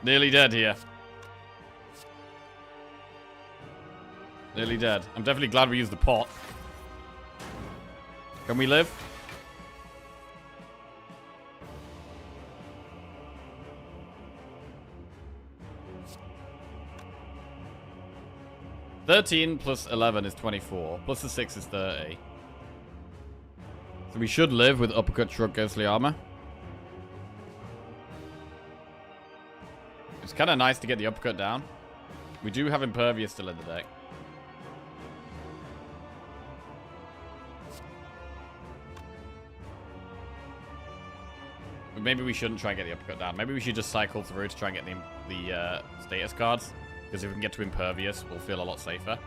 Nearly dead here. Nearly dead. I'm definitely glad we used the pot. Can we live? $13 plus 11 is 24. Plus the 6 is 30. So we should live with Uppercut, Shrug, Ghostly Armor. It's kind of nice to get the uppercut down. We do have Impervious still in the deck. But maybe we shouldn't try and get the uppercut down. Maybe we should just cycle through to try and get the status cards. Because if we can get to Impervious, we'll feel a lot safer.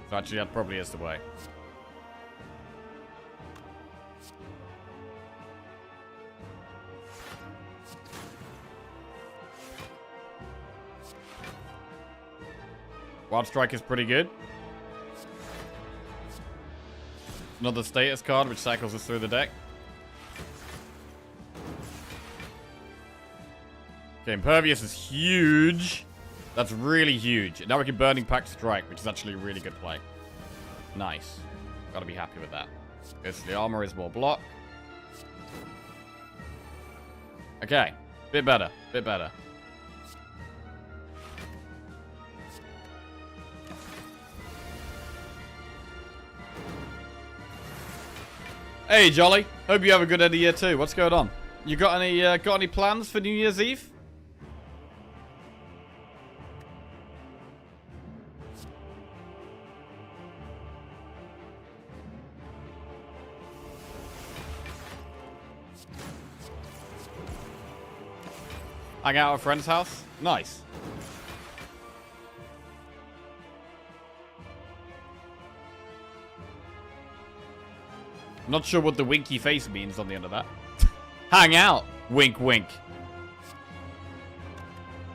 So actually, that probably is the way. Wild Strike is pretty good. Another status card which cycles us through the deck. Okay, Impervious is huge. That's really huge. Now we can Burning Pact Strike, which is actually a really good play. Nice. Gotta be happy with that. Because the armor is more block. Okay. Bit better. Bit better. Hey, Jolly. Hope you have a good end of year too. What's going on? You got any plans for New Year's Eve? Hang out at a friend's house? Nice. I'm not sure what the winky face means on the end of that. Hang out. Wink, wink.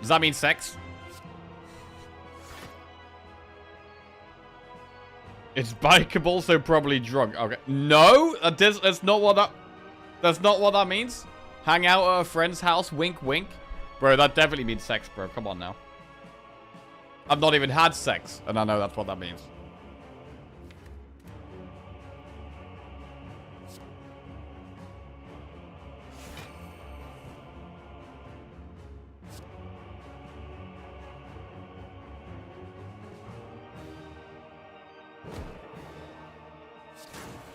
Does that mean sex? It's bikeable, so probably drunk. Okay. No, that's not what that. That's not what that means. Hang out at a friend's house. Wink, wink. Bro, that definitely means sex, bro. Come on now. I've not even had sex, and I know that's what that means.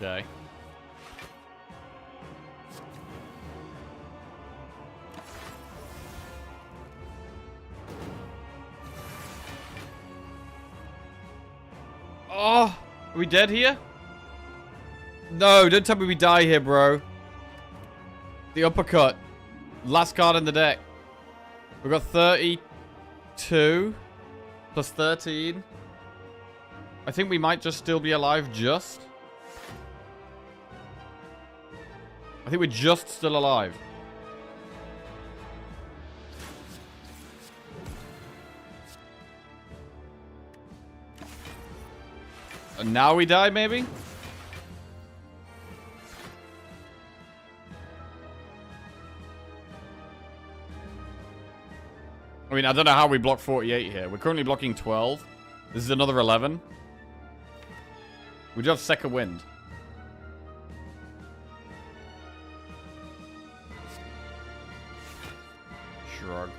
Okay. Oh, are we dead here? No, don't tell me we die here, bro. The uppercut. Last card in the deck. We've got 32 plus 13. I think we might just still be alive just. I think we're just still alive. And now we die, maybe? I mean, I don't know how we block 48 here. We're currently blocking 12. This is another 11. We do have second wind. Shrug.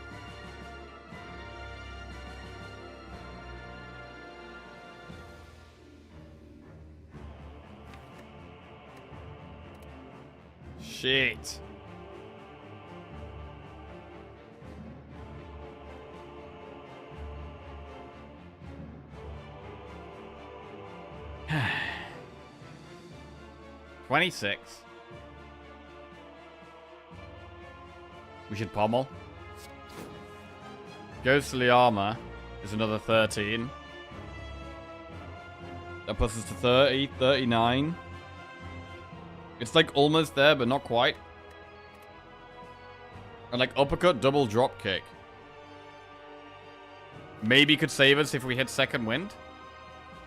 Shit. $26. We should pommel. Ghostly armor is another 13. That puts us to 30, 39. It's like almost there, but not quite. And like uppercut, double drop kick. Maybe could save us if we hit second wind.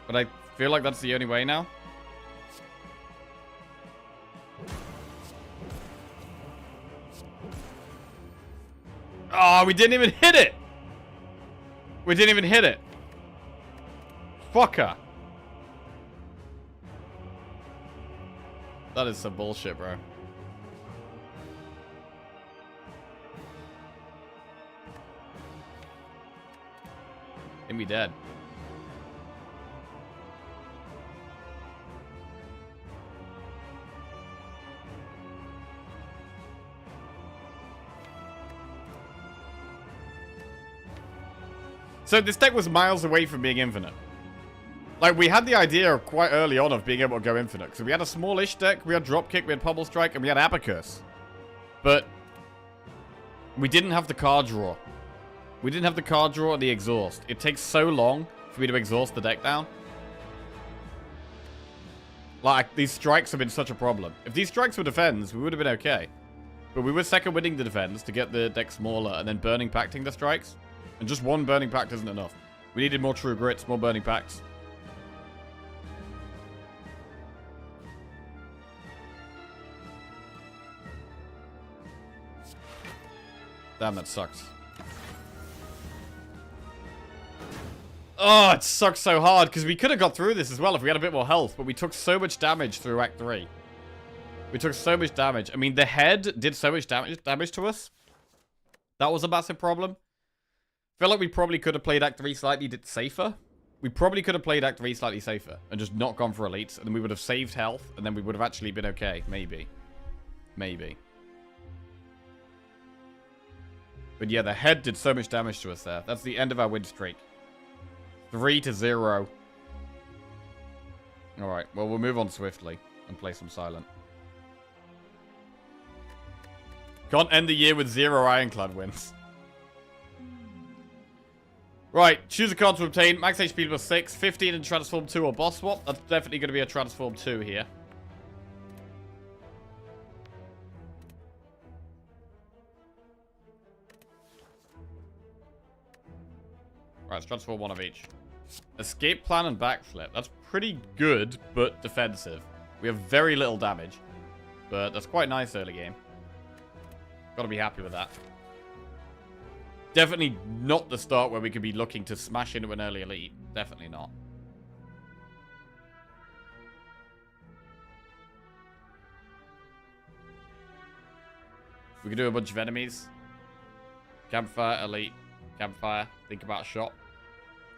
But I feel like that's the only way now. Oh, we didn't even hit it. We didn't even hit it. Fucker. That is some bullshit, bro. Can be dead. So this deck was miles away from being infinite. Like, we had the idea quite early on of being able to go infinite. So we had a smallish deck, we had Dropkick, we had Pommel Strike, and we had Abacus. But we didn't have the card draw. We didn't have the card draw or the exhaust. It takes so long for me to exhaust the deck down. Like, these strikes have been such a problem. If these strikes were defends, we would have been okay. But we were second winning the defends to get the deck smaller and then burning pacting the strikes. And just one burning pact isn't enough. We needed more true grits, more burning pacts. Damn, that sucks. Oh, it sucks so hard, because we could have got through this as well if we had a bit more health, but we took so much damage through Act 3. We took so much damage. I mean, the head did so much damage to us. That was a massive problem. I feel like we probably could have played Act 3 slightly safer. We probably could have played Act 3 slightly safer and just not gone for elites, and then we would have saved health, and then we would have actually been okay. Maybe. Maybe. But yeah, the head did so much damage to us there. That's the end of our win streak. 3-0. Alright, well, we'll move on swiftly and play some Silent. Can't end the year with 0 Ironclad wins. Right, choose a card to obtain. Max HP plus 6, 15 in Transform 2 or Boss Swap. That's definitely going to be a Transform 2 here. Right, let's transform one of each. Escape plan and backflip. That's pretty good, but defensive. We have very little damage, but that's quite nice early game. Gotta be happy with that. Definitely not the start where we could be looking to smash into an early elite. Definitely not. We could do a bunch of enemies. Campfire, elite, campfire. Think about a shot.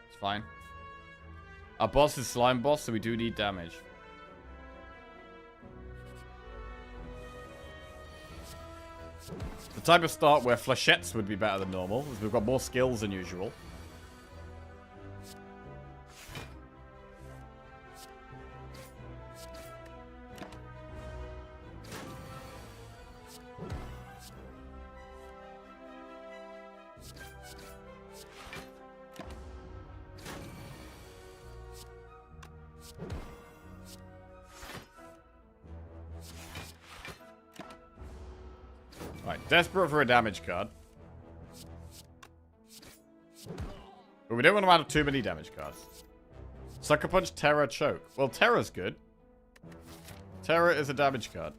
It's fine. Our boss is slime boss, so we do need damage. The type of start where flechettes would be better than normal, because we've got more skills than usual. Right, desperate for a damage card. But we don't want to add too many damage cards. Sucker Punch, Terror, Choke. Well, Terror's good. Terror is a damage card.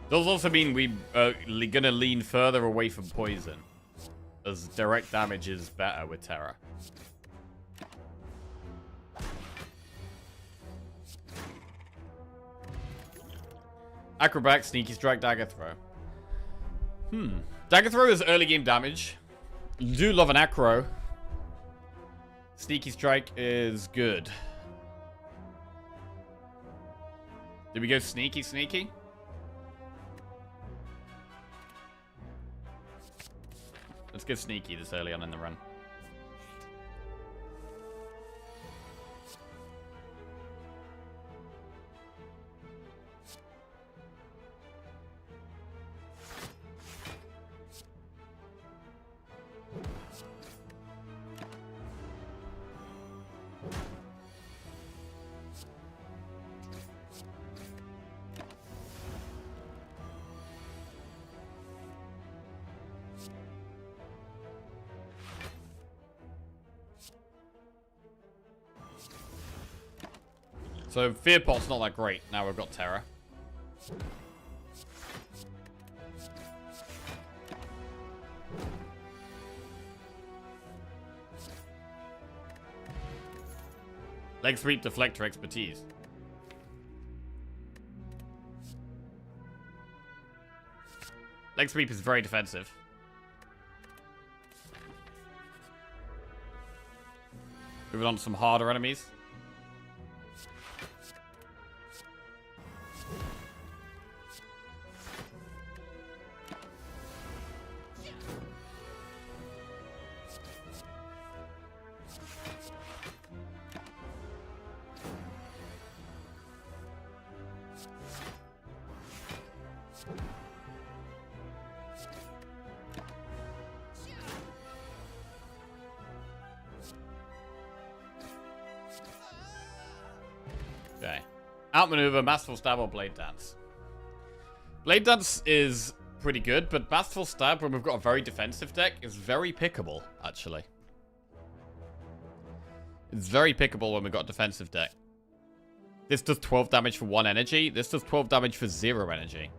Does also mean we are gonna lean further away from poison, as direct damage is better with Terror. Acrobat, Sneaky Strike, Dagger Throw. Dagger Throw is early game damage. You do love an Acro. Sneaky Strike is good. Did we go Sneaky Sneaky? Let's go Sneaky this early on in the run. So Fear Pot's not that great. Now we've got Terror. Leg Sweep, Deflector, Expertise. Leg Sweep is very defensive. Moving on to some harder enemies. Outmaneuver, Masterful Stab, or Blade Dance. Blade Dance is pretty good, but Masterful Stab, when we've got a very defensive deck, is very pickable, actually. It's very pickable when we've got a defensive deck. This does 12 damage for 1 energy. This does 12 damage for 0 energy.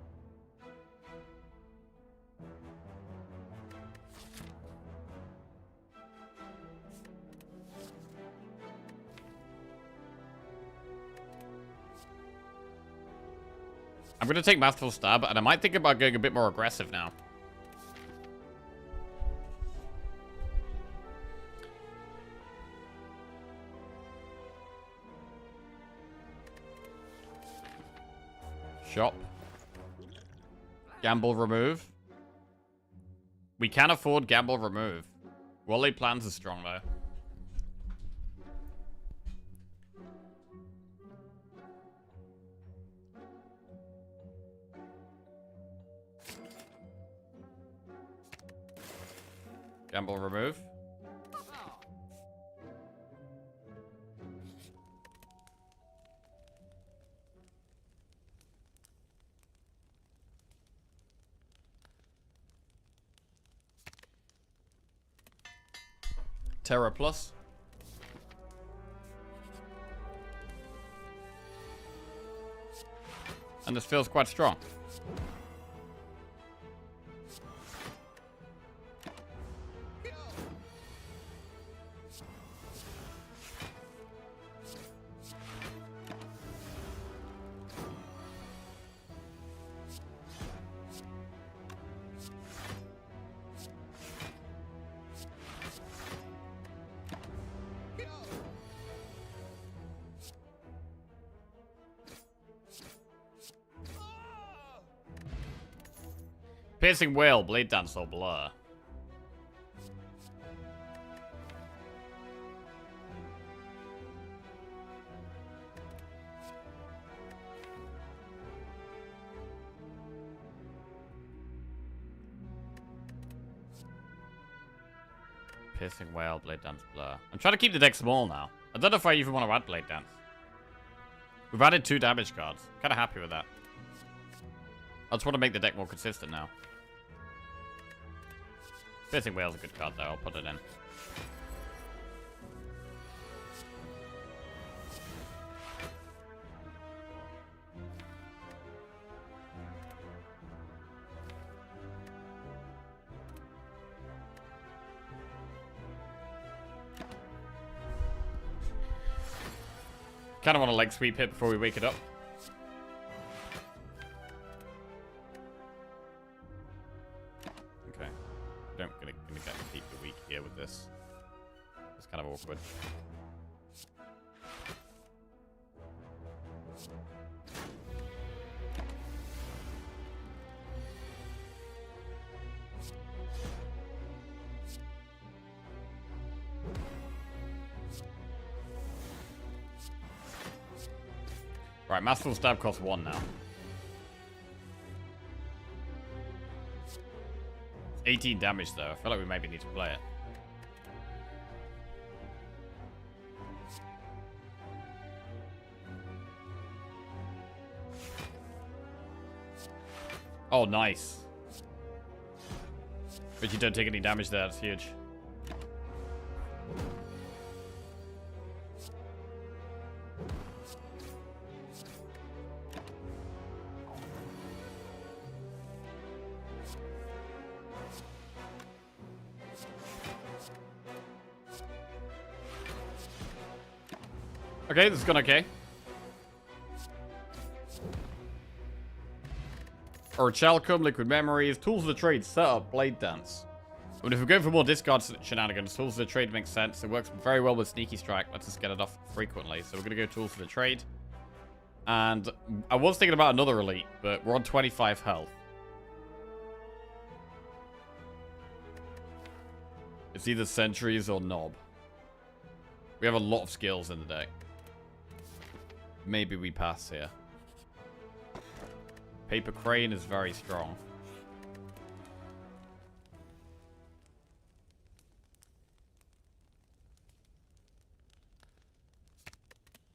I'm going to take Masterful Stab, and I might think about going a bit more aggressive now. Shop. Gamble remove. We can afford gamble remove. Wally plans are strong, though. Gamble remove. Terra plus. And this feels quite strong. Piercing Whale, Blade Dance, or Blur. Piercing Whale, Blade Dance, Blur. I'm trying to keep the deck small now. I don't know if I even want to add Blade Dance. We've added 2 damage cards. Kind of happy with that. I just want to make the deck more consistent now. Piercing Whale's a good card, though. I'll put it in. Kind of want to leg sweep it before we wake it up. Gonna keep the week here with this. It's kind of awkward. Right, Masterful Stab costs 1 now. 18 damage, though. I feel like we maybe need to play it. Oh, nice. But you don't take any damage there. That's huge. Okay, this is going okay. Orichalcum, Liquid Memories, Tools of the Trade, Setup, Blade Dance. But if we're going for more discard shenanigans, Tools of the Trade makes sense. It works very well with Sneaky Strike. Lets us get it off frequently. So we're going to go Tools of the Trade. And I was thinking about another Elite, but we're on 25 health. It's either Sentries or Knob. We have a lot of skills in the deck. Maybe we pass here. Paper Crane is very strong.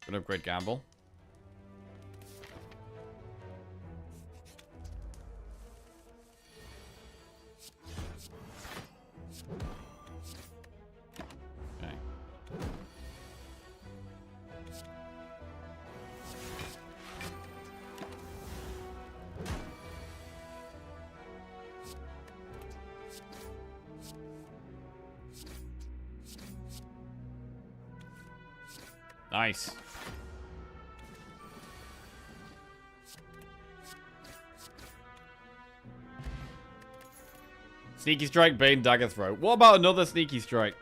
Gonna upgrade Gamble. Nice. Sneaky Strike, Bane, Dagger Throw. What about another Sneaky Strike?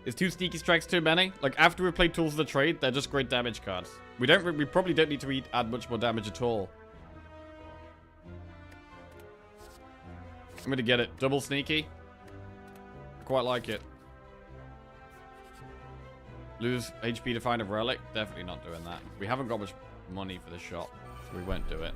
Is 2 Sneaky Strikes too many? Like, after we play Tools of the Trade, they're just great damage cards. We probably don't need to add much more damage at all. I'm gonna get it. Double Sneaky. I quite like it. Lose HP to find a relic? Definitely not doing that. We haven't got much money for the shop, so we won't do it.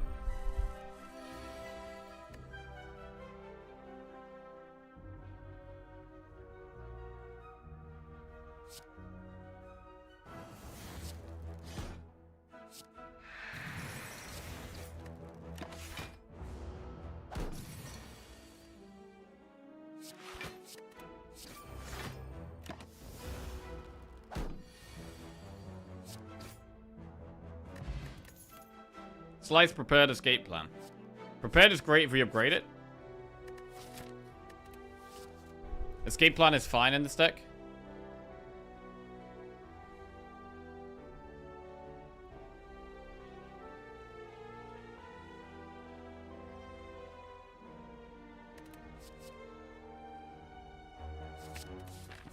Slice Prepared Escape Plan. Prepared is great if we upgrade it. Escape Plan is fine in this deck.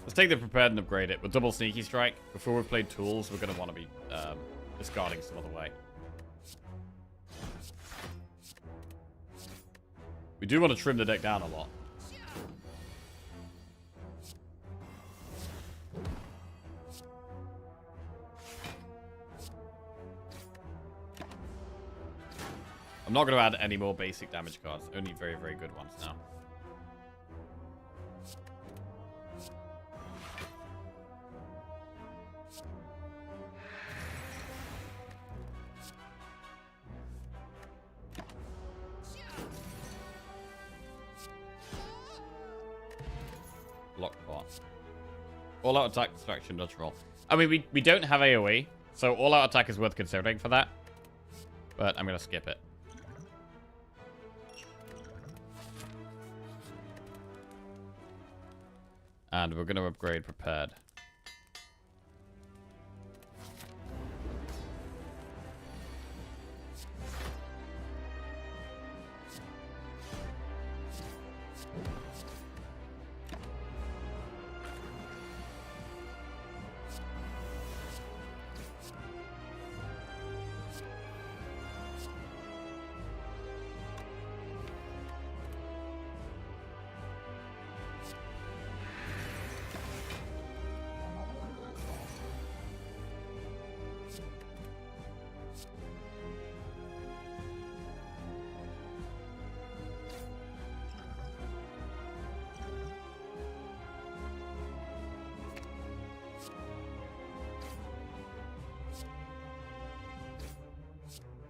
Let's take the Prepared and upgrade it with double Sneaky Strike. Before we've played Tools, we're going to want to be discarding some other way. We do want to trim the deck down a lot. I'm not going to add any more basic damage cards. Only very, very good ones now. Lockpot. All-out attack distraction dodge roll. I mean, we don't have AoE, so all-out attack is worth considering for that. But I'm going to skip it. And we're going to upgrade Prepared.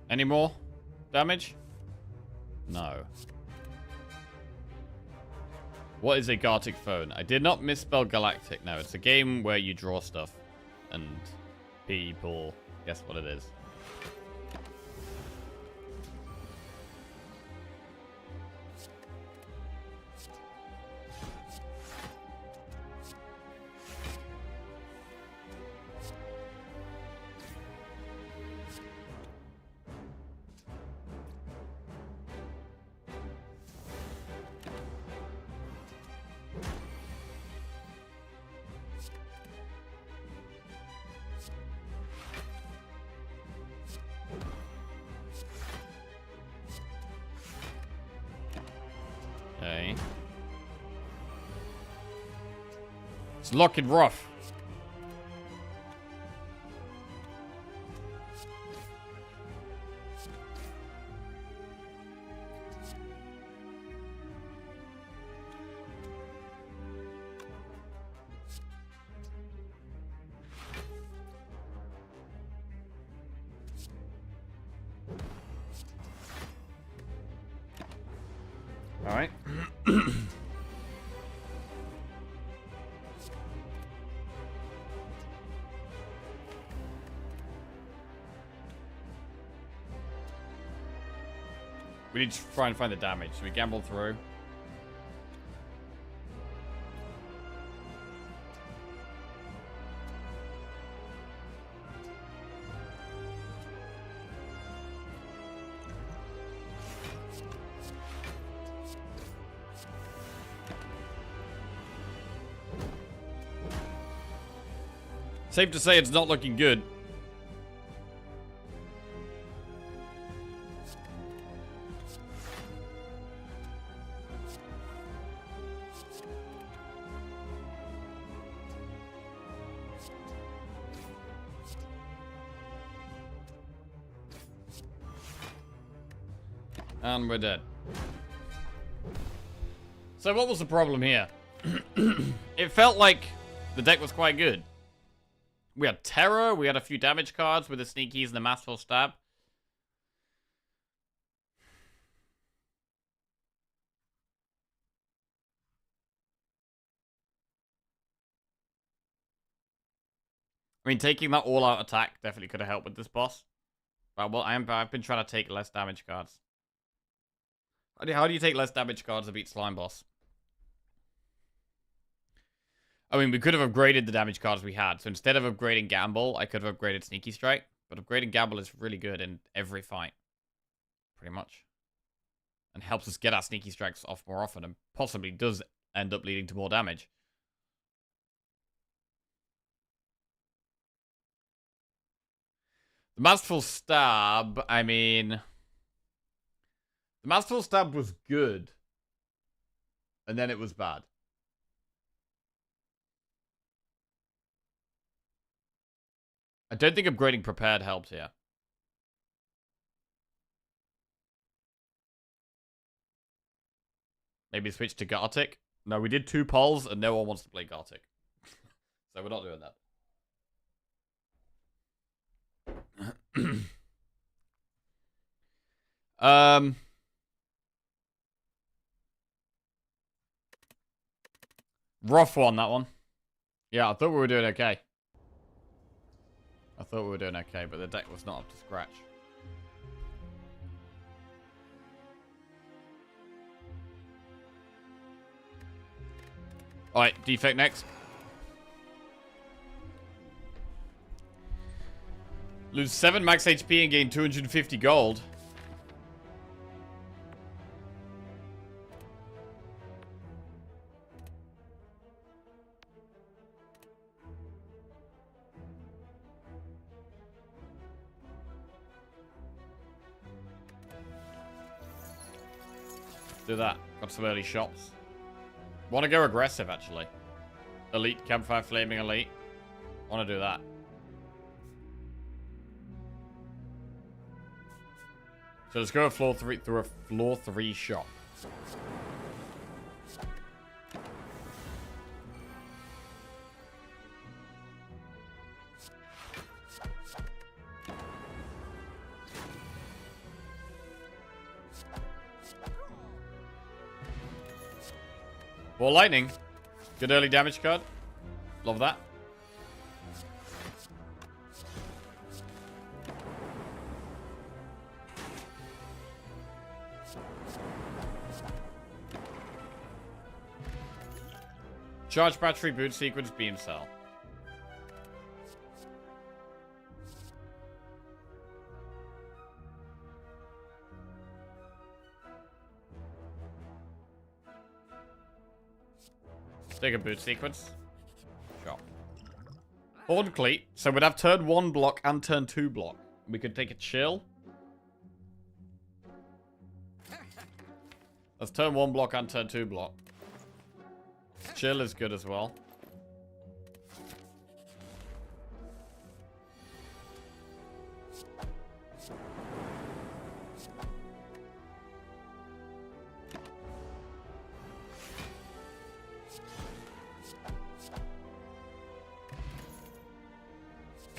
Any more damage? No. What is a Gartic Phone? I did not misspell Galactic. No, it's a game where you draw stuff and people guess what it is. Okay. It's looking rough. All right. We need to try and find the damage. So we gamble through. Safe to say it's not looking good. And we're dead. So what was the problem here? It felt like the deck was quite good. We had Terror, we had a few damage cards with the Sneakies and the Masterful Stab. I mean, taking that all-out attack definitely could have helped with this boss. But, well, I've been trying to take less damage cards. How do you take less damage cards to beat Slime Boss? I mean, we could have upgraded the damage cards we had. So instead of upgrading Gamble, I could have upgraded Sneaky Strike. But upgrading Gamble is really good in every fight. Pretty much. And helps us get our Sneaky Strikes off more often. And possibly does end up leading to more damage. The Masterful Stab, I mean... The Masterful Stab was good. And then it was bad. I don't think upgrading Prepared helped here. Maybe switch to Gartic. No, we did 2 polls and no one wants to play Gartic. So we're not doing that. Rough one, that one. Yeah, I thought we were doing okay. But the deck was not up to scratch. Alright, defect next. Lose 7 max HP and gain 250 gold. Do that. Got some early shots. Want to go aggressive, actually. Elite, Campfire Flaming Elite. Want to do that. So let's go floor 3 through a floor 3 shot. Ball Lightning. Good early damage card. Love that. Charge Battery, Boot Sequence, Beam Cell. Take a Boot Sequence. Sure. Horn Cleat. So we'd have turn 1 block and turn 2 block. We could take a Chill. That's turn 1 block and turn 2 block. Chill is good as well.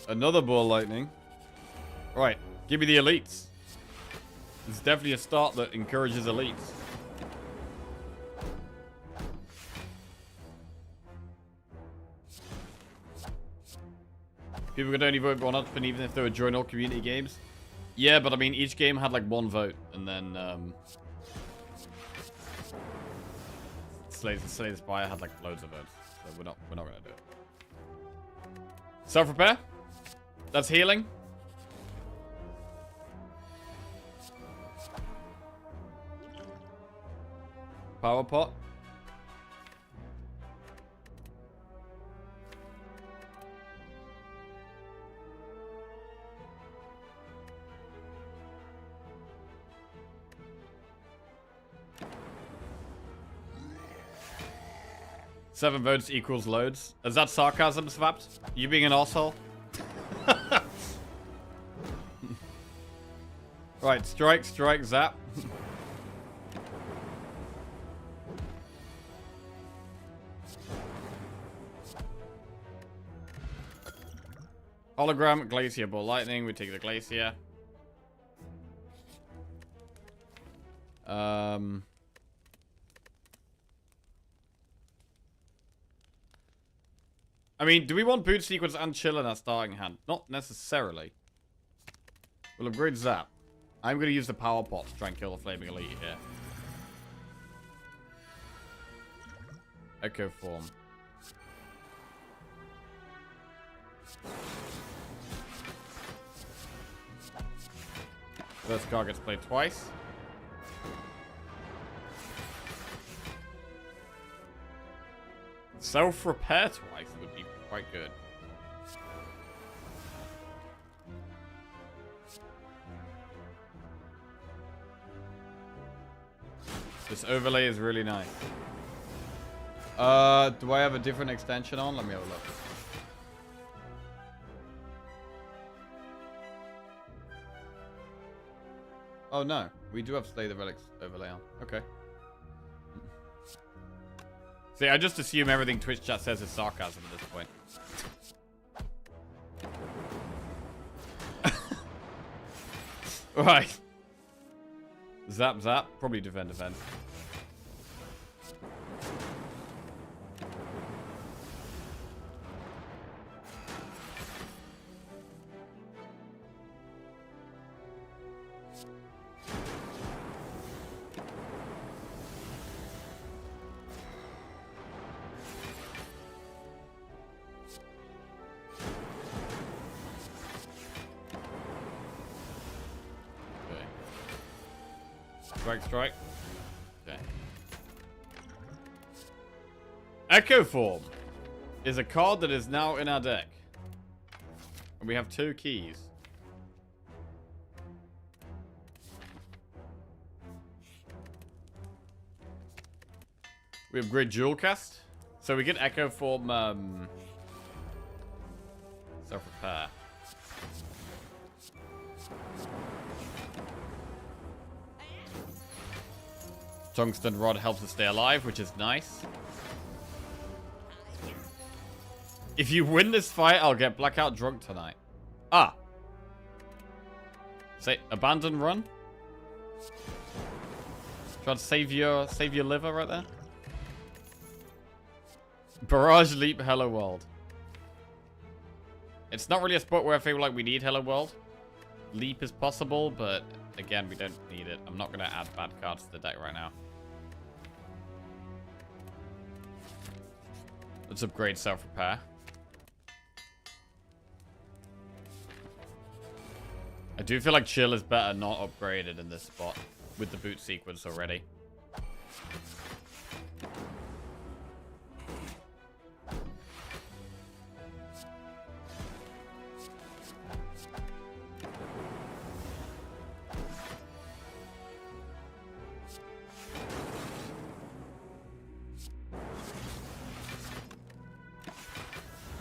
Another Ball Lightning. Right, give me the elites. It's definitely a start that encourages elites. People could only vote 1 up, even if they were join all community games. Yeah, but I mean, each game had like 1 vote, and then Slay the Spire had like loads of votes. So we're not gonna do it. Self-repair. That's healing. Power pot. 7 votes equals loads. Is that sarcasm, Svapt? You being an asshole? Right, strike, strike, zap. Hologram, Glacier, Ball Lightning. We take the Glacier. I mean, do we want Boot Sequence and Chill in our starting hand? Not necessarily. We'll upgrade Zap. I'm going to use the Power Pot to try and kill the Flaming Elite here. Echo Form. First card gets played twice. Self-repair twice would be quite good. This overlay is really nice. Do I have a different extension on? Let me have a look. Oh no, we do have Slay the Relics overlay on. Okay. See, I just assume everything Twitch chat says is sarcasm at this point. Right. Zap, zap. Probably defend, defend. Strike, strike. Okay. Echo Form is a card that is now in our deck. And we have 2 keys. We upgrade Jewel Cast. So we get Echo Form self-repair. Tungsten Rod helps us stay alive, which is nice. If you win this fight, I'll get blackout drunk tonight. Ah. Say, abandon run? Try to save your liver right there. Barrage Leap Hello World. It's not really a spot where I feel like we need Hello World. Leap is possible, but again, we don't need it. I'm not going to add bad cards to the deck right now. Let's upgrade self-repair. I do feel like Chill is better not upgraded in this spot with the boot sequence already.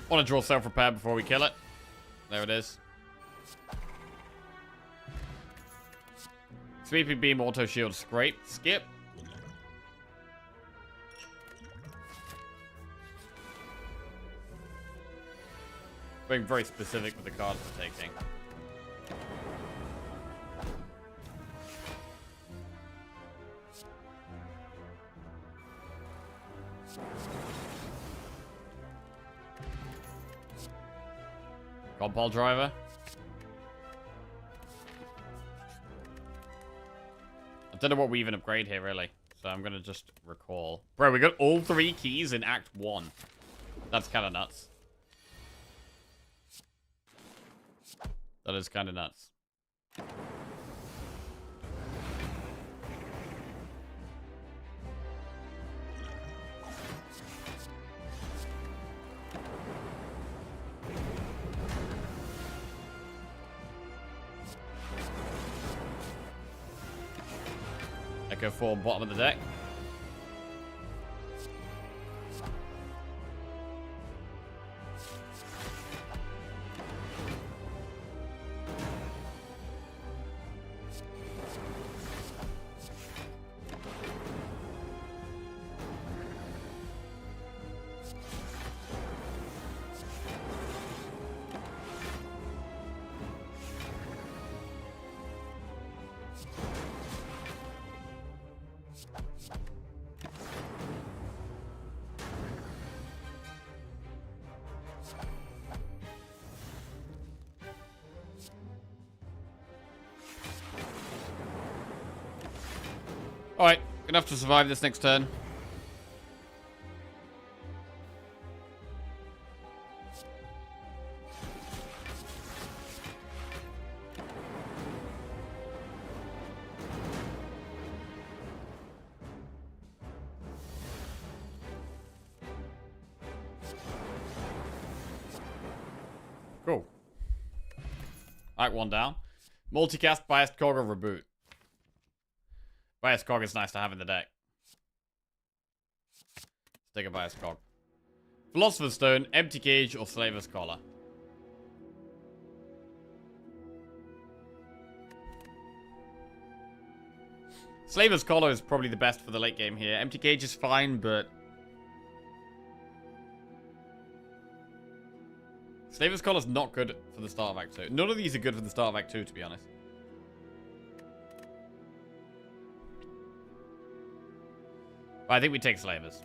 Want to draw self-repair before we kill it. There it is. Sweeping Beam, Auto Shield, Scrape, Skip. Being very specific with the cards we're taking. Compile Driver. I don't know what we even upgrade here, really. So I'm going to just recall. Bro, we got all 3 keys in Act 1. That's kind of nuts. That is kind of nuts. Echo Form, bottom of the deck. Alright, gonna have to survive this next turn. Cool. Alright, one down. Multicast, Biased Cog, or Reboot. Biased Cog is nice to have in the deck. Let's take a Biased Cog. Philosopher's Stone, Empty Cage, or Slaver's Collar. Slaver's Collar is probably the best for the late game here. Empty Cage is fine, but... Slaver's Collar is not good for the start of Act 2. None of these are good for the start of Act 2, to be honest. But I think we take Slavers.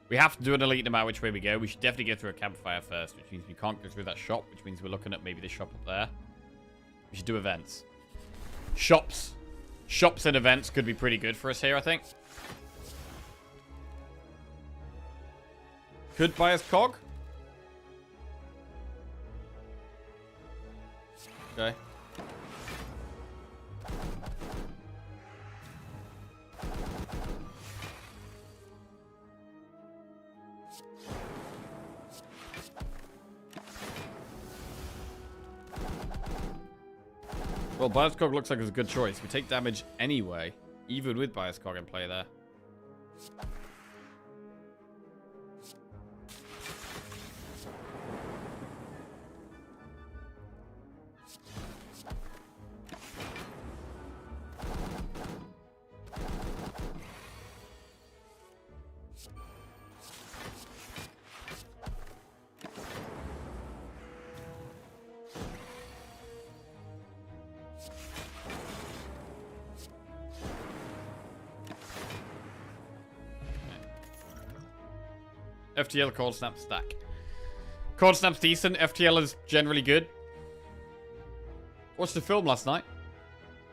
We have to do an elite no matter which way we go. We should definitely go through a campfire first, which means we can't go through that shop, which means we're looking at maybe the shop up there. We should do events. Shops. Shops and events could be pretty good for us here, I think. Could Biased Cog. Okay. Well, Biased Cog looks like it's a good choice. We take damage anyway, even with Biased Cog in play there. FTL Cold Snap stack. Cold Snap's decent. FTL is generally good. Watched the film last night.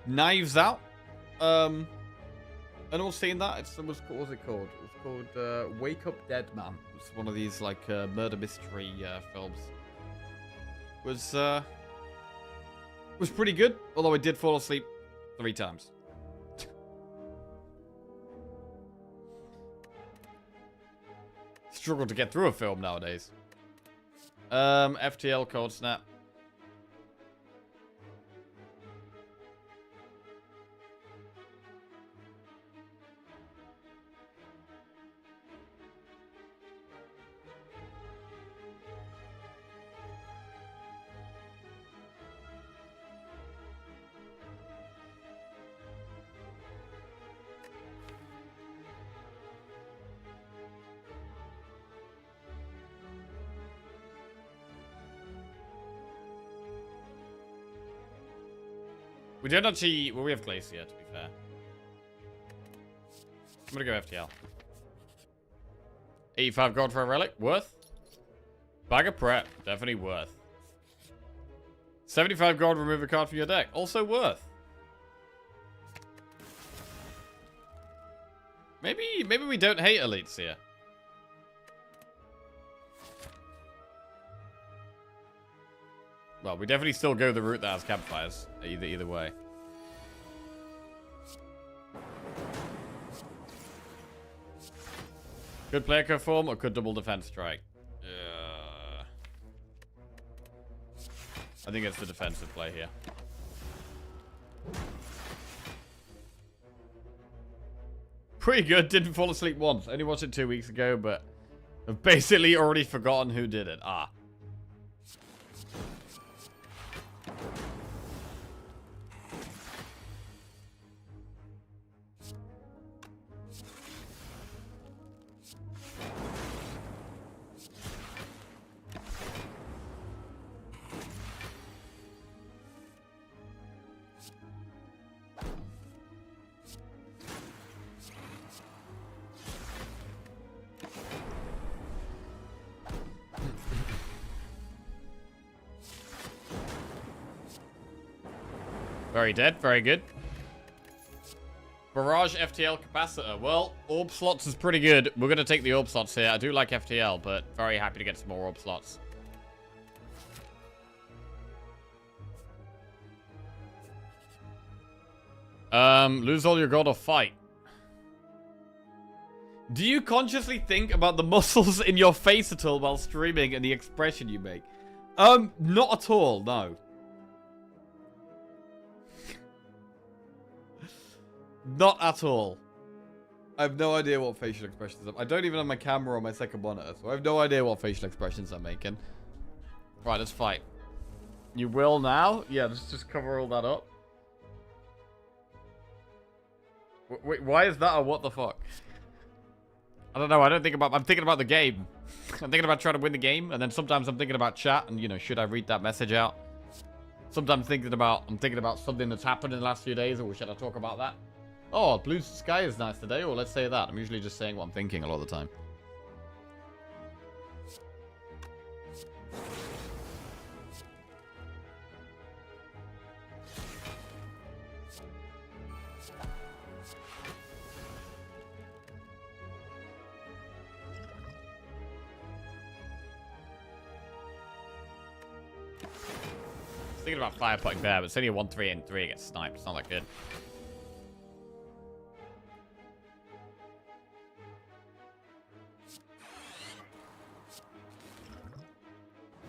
Knives Out. Anyone seen that? What was it called? It was called Wake Up Dead Man. It's one of these like murder mystery films. Was pretty good, although I did fall asleep 3 times. Struggle to get through a film nowadays. FTL Cold Snap. We don't actually... Well, we have Glacier, to be fair. I'm gonna go FTL. 85 gold for a relic. Worth. Bag of prep. Definitely worth. 75 gold, remove a card from your deck. Also worth. Maybe we don't hate elites here. Well, we definitely still go the route that has campfires. Either way. Could player code form or could double defense strike? I think it's the defensive play here. Pretty good. Didn't fall asleep once. Only watched it 2 weeks ago, but I've basically already forgotten who did it. Ah. Very dead. Very good. Barrage FTL capacitor. Well, orb slots is pretty good. We're going to take the orb slots here. I do like FTL, but very happy to get some more orb slots. Lose all your gold or fight. Do you consciously think about the muscles in your face at all while streaming and the expression you make? Not at all, no. Not at all. I have no idea what facial expressions I don't even have my camera on my second monitor, so I have no idea what facial expressions I'm making. Right, let's fight. You will now? Yeah, let's just cover all that up. Wait, why is that a what the fuck? I don't know, I'm thinking about the game. I'm thinking about trying to win the game, and then sometimes I'm thinking about chat, and, you know, should I read that message out? Sometimes I'm thinking about something that's happened in the last few days, or should I talk about that? Oh, blue sky is nice today, or let's say that. I'm usually just saying what I'm thinking a lot of the time. Thinking about fire putting there, but it's only a 1-3 and 3 gets sniped. It's not that good.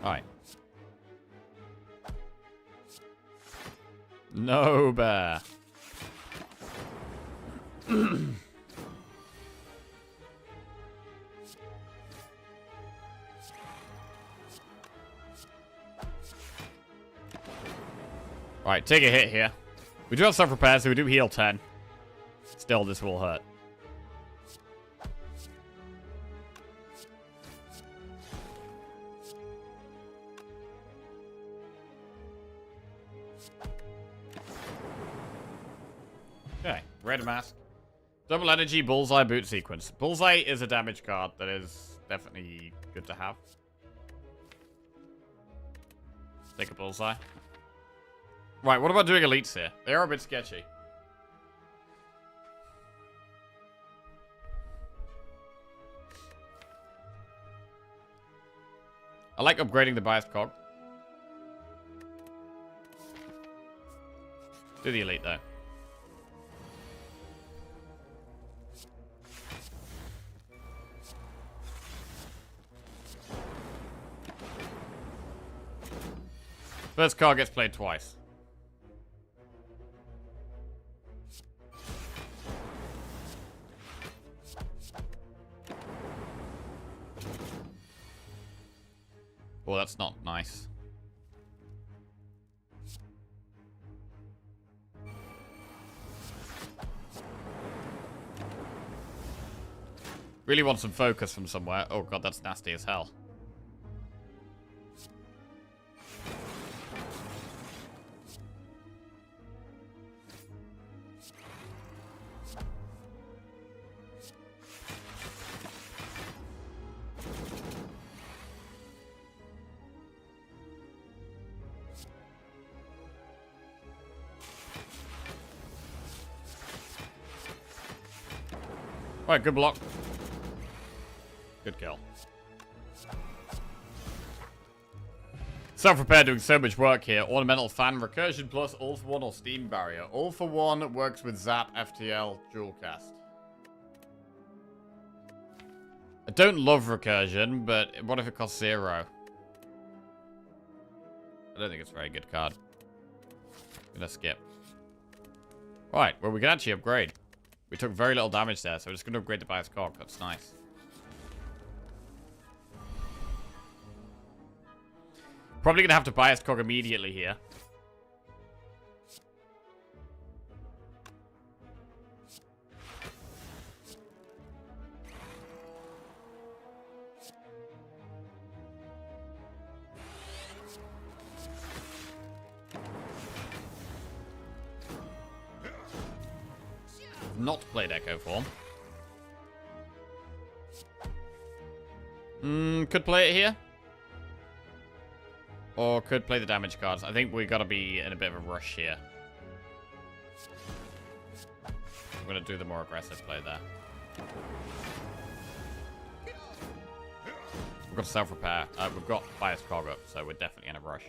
Alright. No bear. Right, take a hit here. We do have self repair, so we do heal 10. Still, this will hurt. Okay, red mask. Double energy, bullseye, boot sequence. Bullseye is a damage card that is definitely good to have. Take a bullseye. Right, what about doing elites here? They are a bit sketchy. I like upgrading the bias cog. Do the elite though. First card gets played twice. Well, that's not nice. Really want some focus from somewhere. Oh god, that's nasty as hell. Alright, good block. Good kill. Self-repair doing so much work here. Ornamental fan, recursion plus, all for one or steam barrier. All for one works with Zap, FTL, dual cast. I don't love recursion, but what if it costs 0? I don't think it's a very good card. Gonna skip. Right, well we can actually upgrade. We took very little damage there, so we're just going to upgrade the bias cog. That's nice. Probably going to have to bias cog immediately here. Not played Echo Form. Could play it here. Or could play the damage cards. I think we gotta be in a bit of a rush here. I'm gonna do the more aggressive play there. We've got self-repair. We've got bias cog up, so we're definitely in a rush.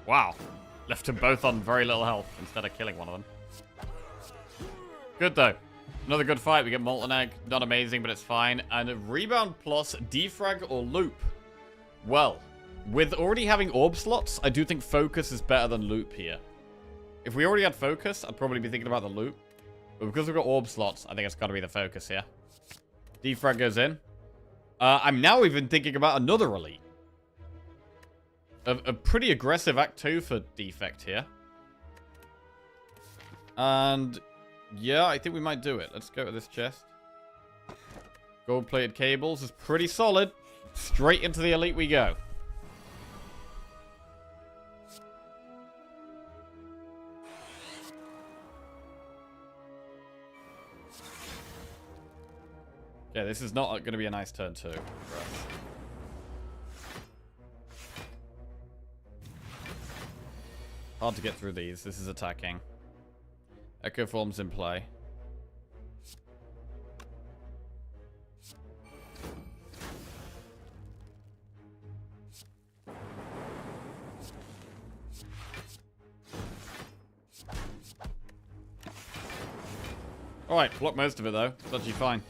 Wow. Left them both on very little health instead of killing one of them. Good, though. Another good fight. We get Molten Egg. Not amazing, but it's fine. And Rebound plus Defrag or Loop. Well, with already having Orb slots, I do think Focus is better than Loop here. If we already had Focus, I'd probably be thinking about the Loop. But because we've got Orb slots, I think it's got to be the Focus here. Defrag goes in. I'm now even thinking about another Elite. A pretty aggressive Act 2 for Defect here. And yeah, I think we might do it. Let's go to this chest. Gold-plated cables is pretty solid. Straight into the Elite we go. Yeah, this is not going to be a nice turn 2 for us. Hard to get through these. This is attacking. Echo Form's in play. Alright, block most of it though. It's actually fine.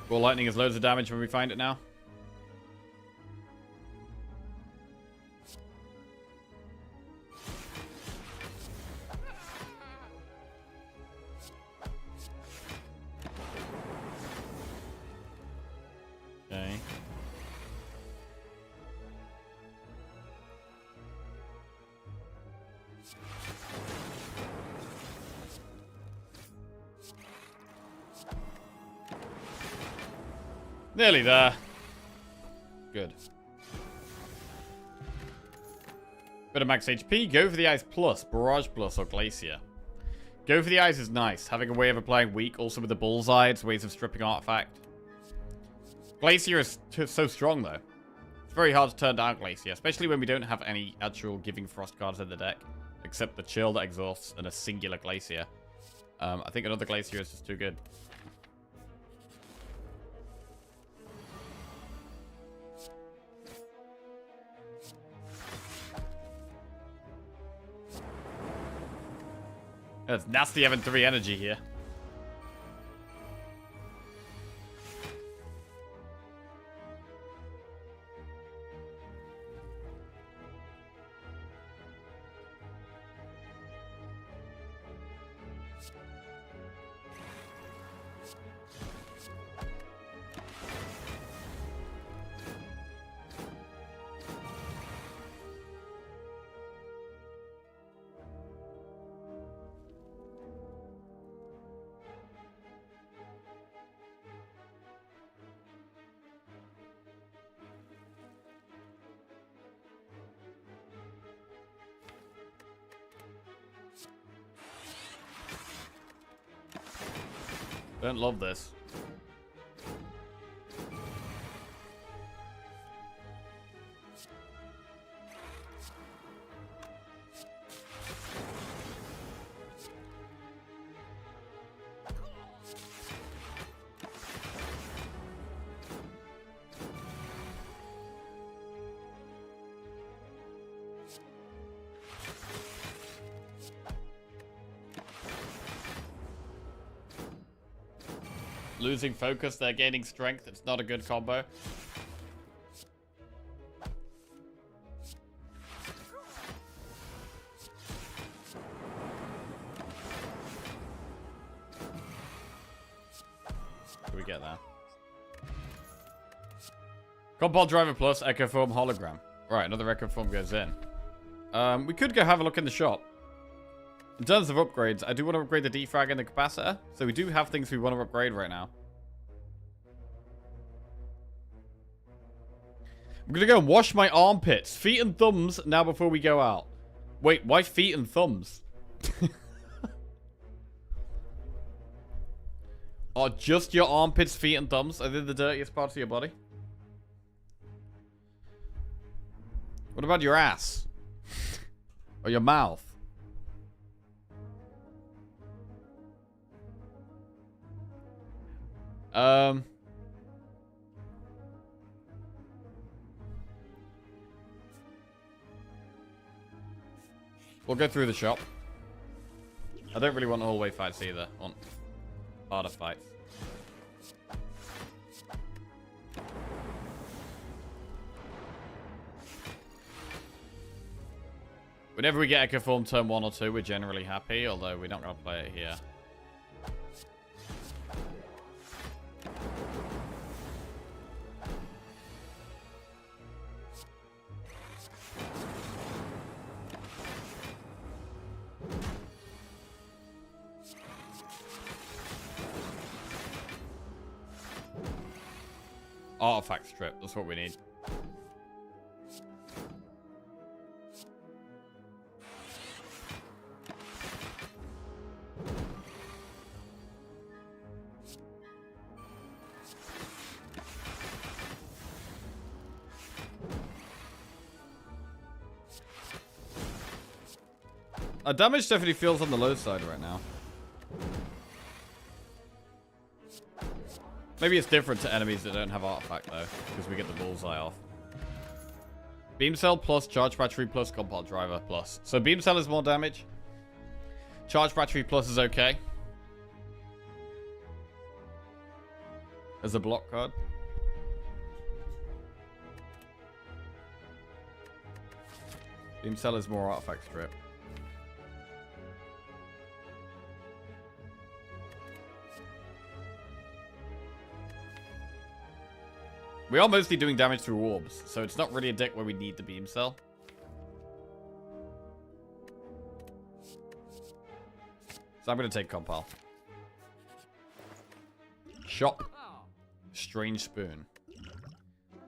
Ball Lightning has loads of damage when we find it now. Okay. Nearly there. Good. Bit of max HP. Go for the Ice Plus, Barrage Plus, or Glacier. Go for the Ice is nice. Having a way of applying weak, also with the Bullseye, it's ways of stripping Artifact. Glacier is so strong, though. It's very hard to turn down Glacier, especially when we don't have any actual Giving Frost cards in the deck, except the Chill that exhausts and a singular Glacier. I think another Glacier is just too good. That's nasty having 3 energy here. Don't love this. losing focus, they're gaining strength. It's not a good combo. Can we get that? Compile Driver Plus, Echo Form, Hologram. Right, another Echo Form goes in. We could go have a look in the shop. In terms of upgrades, I do want to upgrade the defrag and the capacitor. So we do have things we want to upgrade right now. I'm going to go and wash my armpits. Feet and thumbs now before we go out. Wait, why feet and thumbs? Oh, just your armpits, feet, and thumbs? Are they the dirtiest parts of your body? What about your ass? Or your mouth? We'll go through the shop. I don't really want hallway fights either. I want harder fights. Whenever we get Echo Form turn 1 or 2, we're generally happy, although we're not going to play it here. Artifact strip, that's what we need. Our damage definitely feels on the low side right now. Maybe it's different to enemies that don't have artifact though, because we get the bullseye off. Beam cell plus, charge battery plus, compile driver plus. So beam cell is more damage. Charge battery plus is okay. As a block card. Beam cell is more artifact strip. We are mostly doing damage through orbs, so it's not really a deck where we need the beam cell. So I'm going to take compile. Shop. Strange spoon.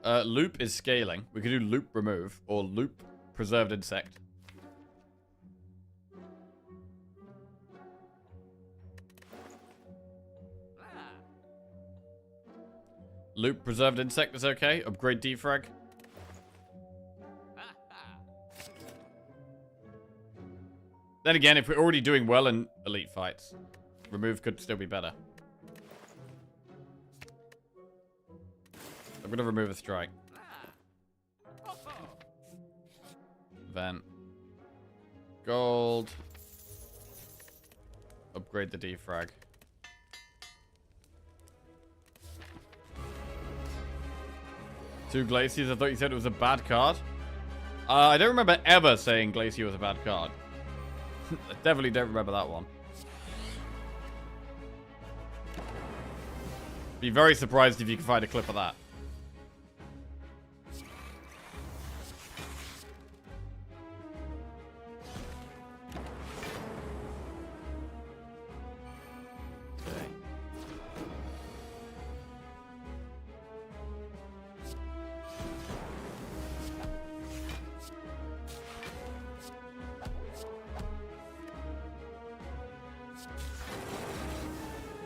Loop is scaling. We could do loop remove or loop preserved insect. Loop preserved insect is okay. Upgrade defrag. Then again, if we're already doing well in elite fights, remove could still be better. I'm gonna remove a strike. Then gold. Upgrade the defrag. Two Glaciers. I thought you said it was a bad card. I don't remember ever saying Glacier was a bad card. I definitely don't remember that one. Be very surprised if you can find a clip of that.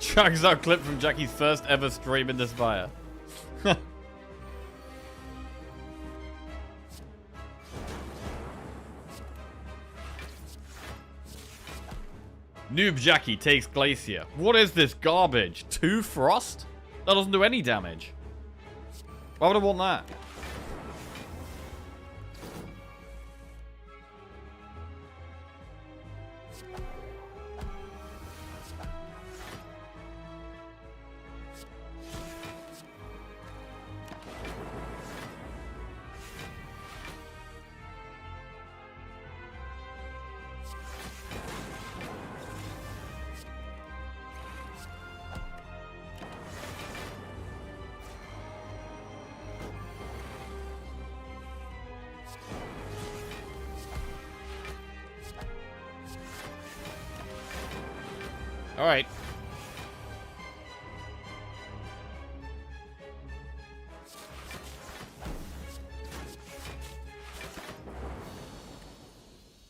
Drags out clip from Jackie's first ever stream in this fire. Noob Jackie takes Glacier. What is this garbage? 2 frost? That doesn't do any damage. Why would I want that? Alright.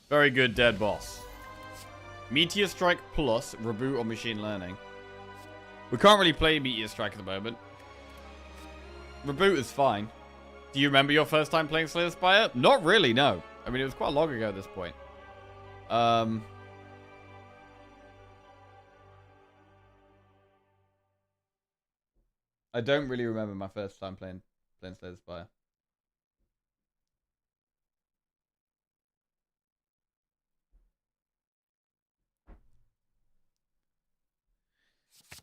Very good, dead boss. Meteor Strike Plus, reboot or machine learning. We can't really play Meteor Strike at the moment. Reboot is fine. Do you remember your first time playing Slay the Spire? Not really, no. I mean, it was quite long ago at this point. I don't really remember my first time playing Slay the Spire.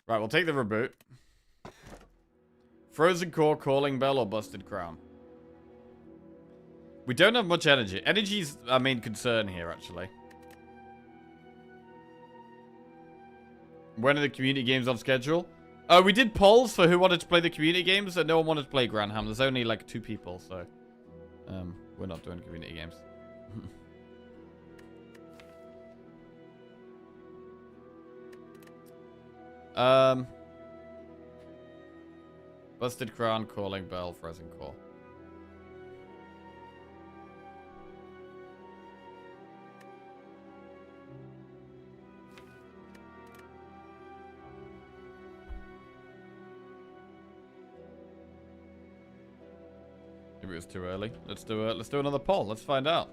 Right, we'll take the reboot. Frozen Core, Calling Bell, or Busted Crown? We don't have much energy. Energy's our main concern here, actually. When are the community games on schedule? We did polls for who wanted to play the community games, and no one wanted to play Granham. There's only like 2 people, so we're not doing community games. Busted Crown, Calling Bell, Frozen Core. Maybe it was too early. Let's do another poll. Let's find out.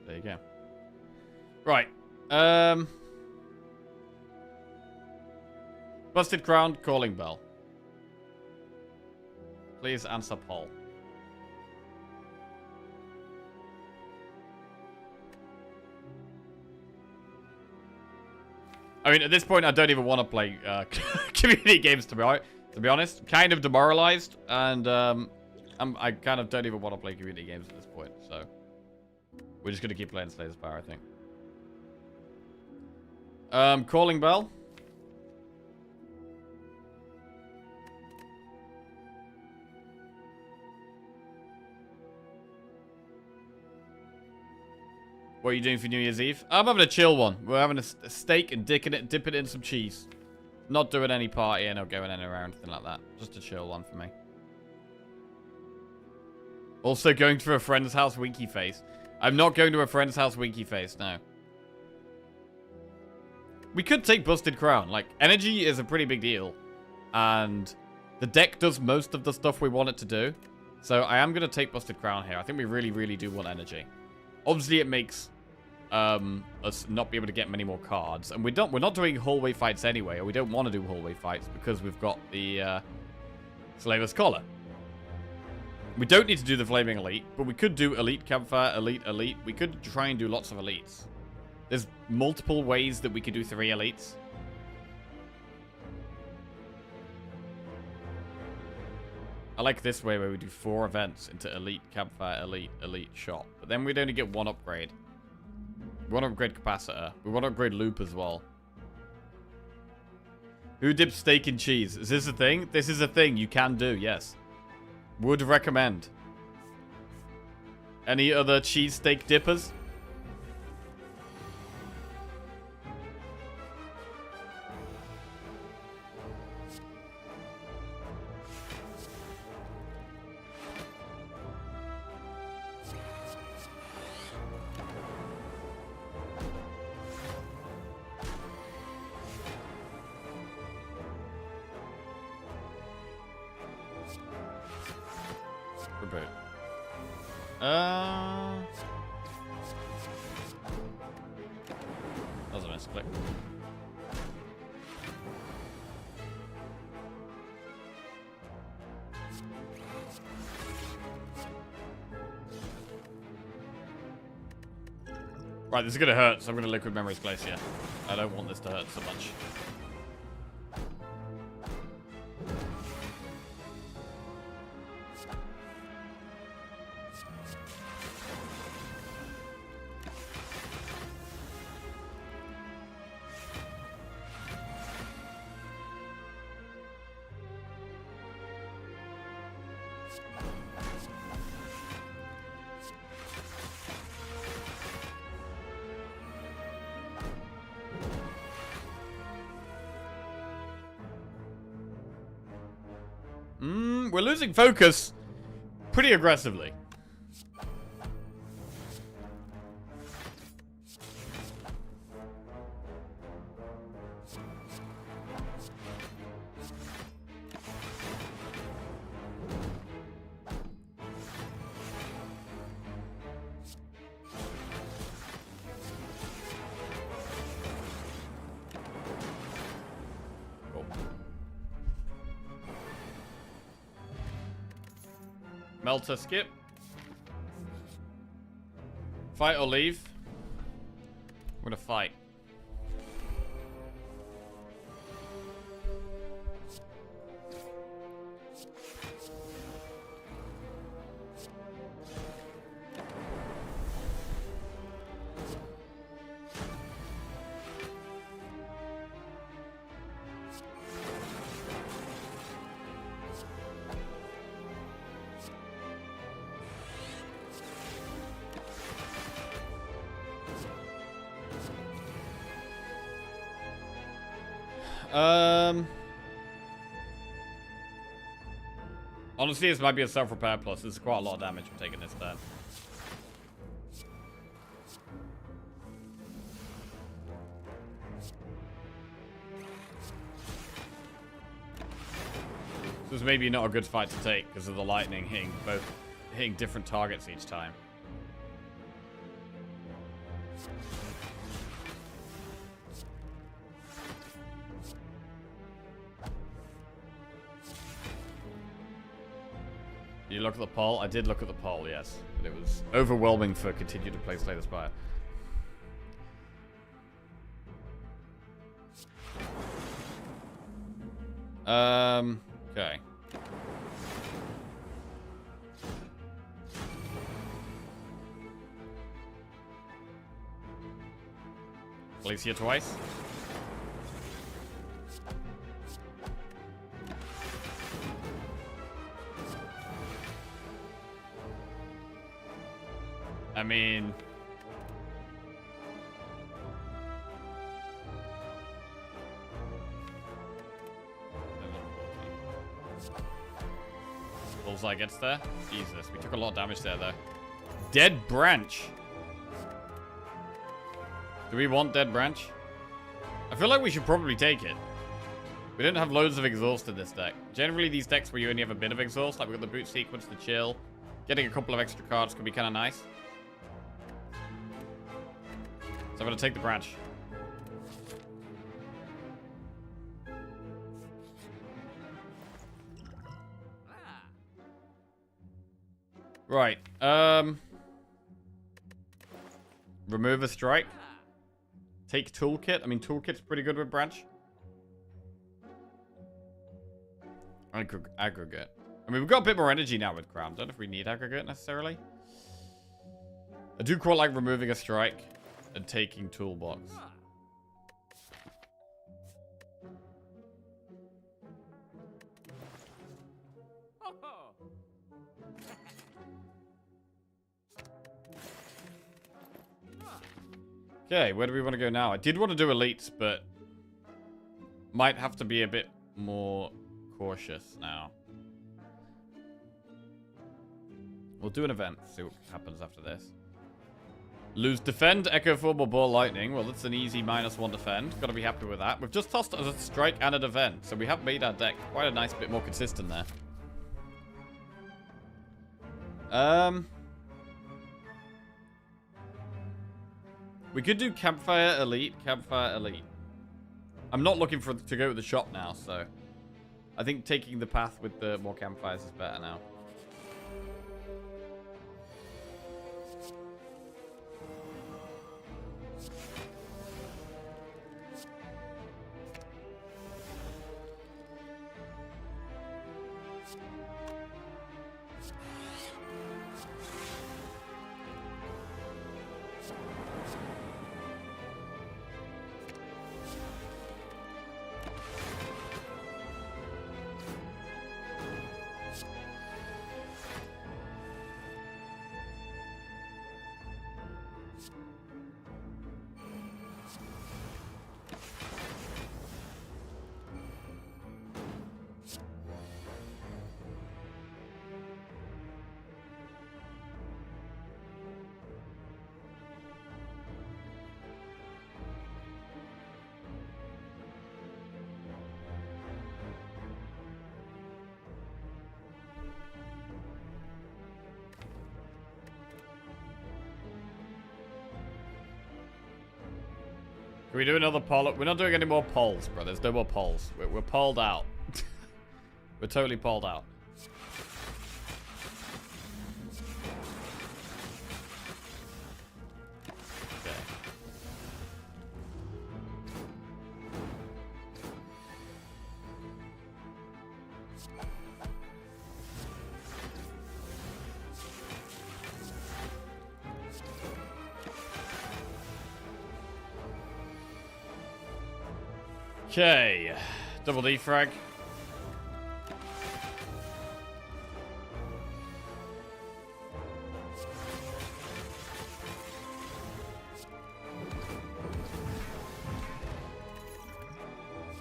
There you go. Right. Busted Crown, Calling Bell. Please answer poll. I mean, at this point, I don't even want to play community games, to be honest. Kind of demoralized, and I kind of don't even want to play community games at this point, so we're just going to keep playing Slay the Spire, I think. Calling Bell. What are you doing for New Year's Eve? I'm having a chill one. We're having a steak and dipping it in some cheese. Not doing any partying or going anywhere or anything like that. Just a chill one for me. Also going to a friend's house, winky face. I'm not going to a friend's house, winky face, no. We could take Busted Crown. Like, energy is a pretty big deal. And the deck does most of the stuff we want it to do. So I am going to take Busted Crown here. I think we really, really do want energy. Obviously, it makes us not be able to get many more cards. And we're not doing hallway fights anyway. Or we don't want to do hallway fights because we've got the Slaver's Collar. We don't need to do the Flaming Elite. But we could do Elite Campfire, Elite, Elite. We could try and do lots of Elites. There's multiple ways that we could do 3 Elites. I like this way where we do 4 events into Elite, Campfire, Elite, Elite, Shop. But then we'd only get 1 upgrade. We want to upgrade Capacitor. We want to upgrade Loop as well. Who dips steak in cheese? Is this a thing? This is a thing you can do, yes. Would recommend. Any other cheese steak dippers? That was a nice click. Right, this is gonna hurt, so I'm gonna Liquid Memories Glacier. I don't want this to hurt so much. We're losing focus pretty aggressively. Melter, skip. Fight or leave? I'm gonna fight. Honestly, this might be a self-repair plus. This is quite a lot of damage from taking this turn. This is maybe not a good fight to take because of the lightning hitting different targets each time. You look at the poll? I did look at the poll, yes. But it was overwhelming for continue to play Slay the Spire. Okay. Alicia twice. I mean... Bullseye gets there. Jesus, we took a lot of damage there, though. Dead Branch. Do we want Dead Branch? I feel like we should probably take it. We didn't have loads of exhaust in this deck. Generally, these decks where you only have a bit of exhaust, like we've got the boot sequence, the chill, getting a couple of extra cards could be kind of nice. So I'm going to take the Branch. Right. Remove a strike. Take Toolkit. I mean, Toolkit's pretty good with Branch. Aggregate. I mean, we've got a bit more energy now with Crown. Don't know if we need Aggregate necessarily. I do quite like removing a strike and taking Toolbox. Okay, where do we want to go now? I did want to do elites, but might have to be a bit more cautious now. We'll do an event, see what happens after this. Lose defend, echo form, or ball lightning. Well, that's an easy -1 defend. Gotta be happy with that. We've just tossed a strike and a defend, so we have made our deck quite a nice bit more consistent there. We could do Campfire Elite, Campfire Elite. I'm not looking to go with the shop now, so I think taking the path with the more campfires is better now. we do another poll? We're not doing any more polls, bro. There's no more polls. We're polled out. We're totally polled out. Okay, double defrag.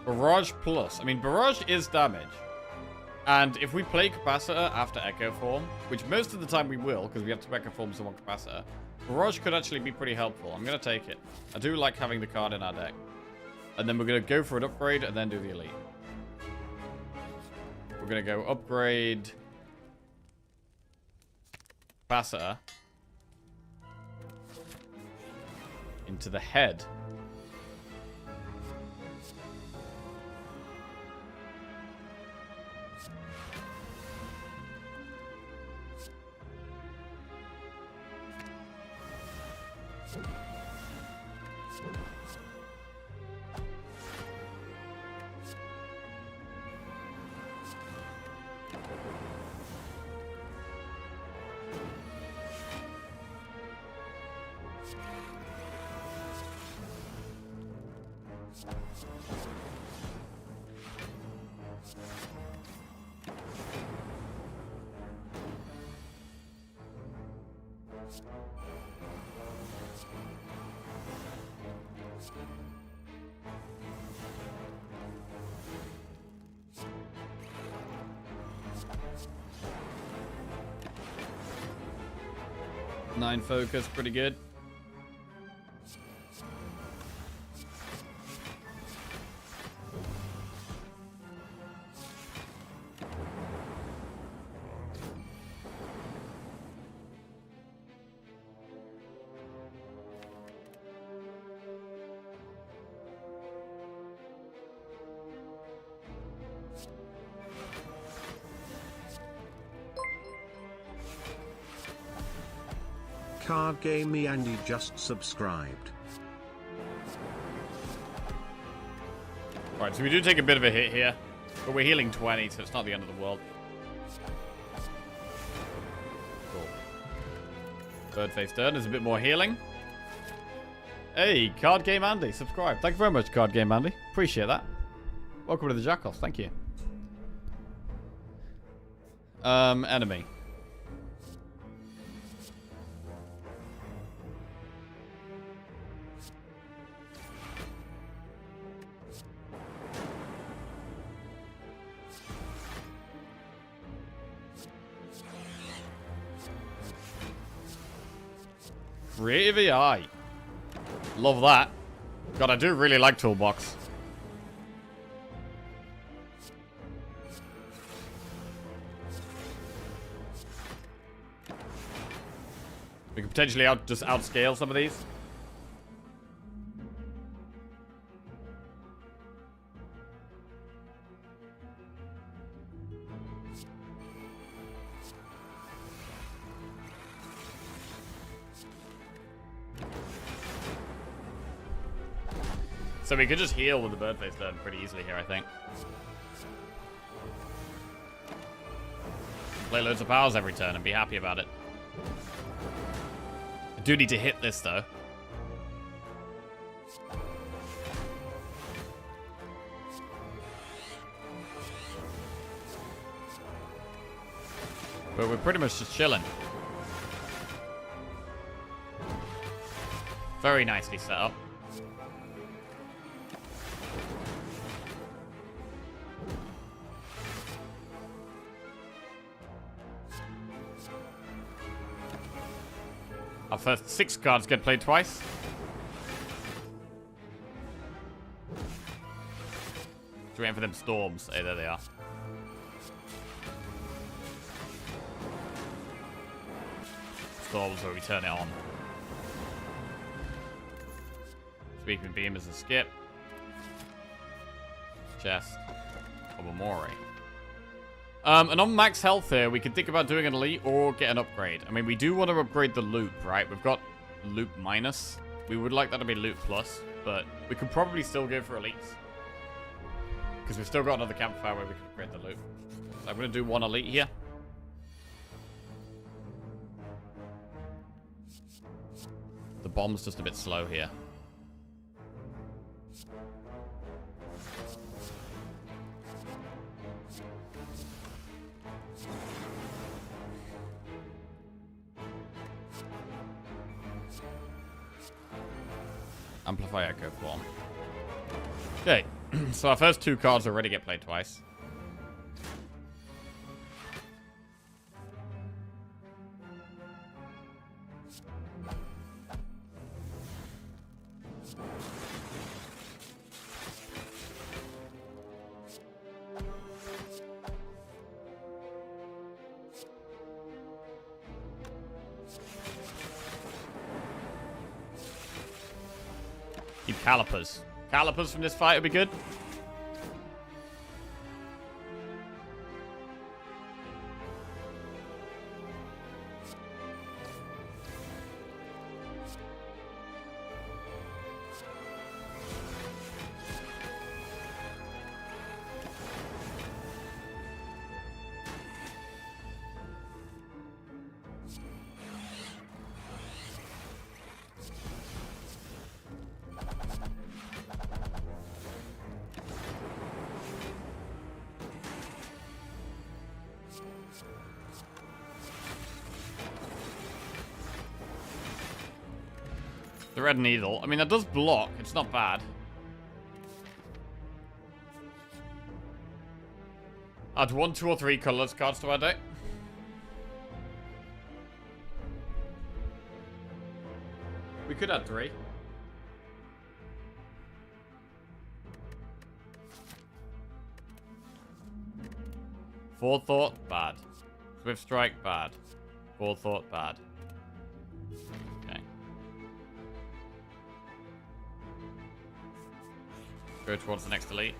Barrage plus. I mean, barrage is damage. And if we play Capacitor after Echo Form, which most of the time we will, because we have to Echo Form someone Capacitor, barrage could actually be pretty helpful. I'm going to take it. I do like having the card in our deck. And then we're going to go for an upgrade and then do the elite. We're going to go upgrade Capacitor into the head. Nine focus, pretty good. Card Game Me Andy just subscribed. Right, so we do take a bit of a hit here, but we're healing 20, so it's not the end of the world. Cool. Third phase turn is a bit more healing. Hey, Card Game Andy, subscribe. Thank you very much, Card Game Andy. Appreciate that. Welcome to the Jackals, thank you. Enemy. Creative AI. Love that. God, I do really like Toolbox. We could potentially just outscale some of these. So we could just heal with the bird face turn pretty easily here, I think. Play loads of powers every turn and be happy about it. I do need to hit this, though. But we're pretty much just chilling. Very nicely set up. Our first 6 cards get played twice. Just waiting for them storms. Hey, there they are. Storms where we turn it on. So Sweeping beam is a skip. Chest. Obamori. And on max health here, we can think about doing an elite or get an upgrade. I mean, we do want to upgrade the loop, right? We've got loop minus. We would like that to be loop plus, but we could probably still go for elites. Because we've still got another campfire where we can upgrade the loop. So I'm going to do one elite here. The bomb's just a bit slow here. Amplify Echo Form. Okay, so our first two cards already get played twice. Keep calipers. Calipers from this fight would be good. The red needle. I mean, that does block. It's not bad. Add 1, 2, or 3 colors cards to our deck. We could add 3. Forethought, bad. Swift Strike, bad. Forethought, bad. Okay. Go towards the next elite.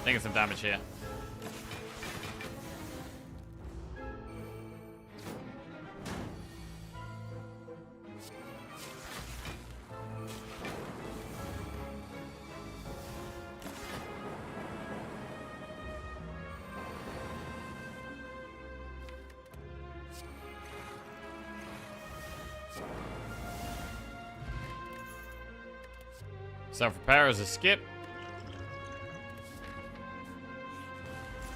Taking some damage here. Self-repair is a skip.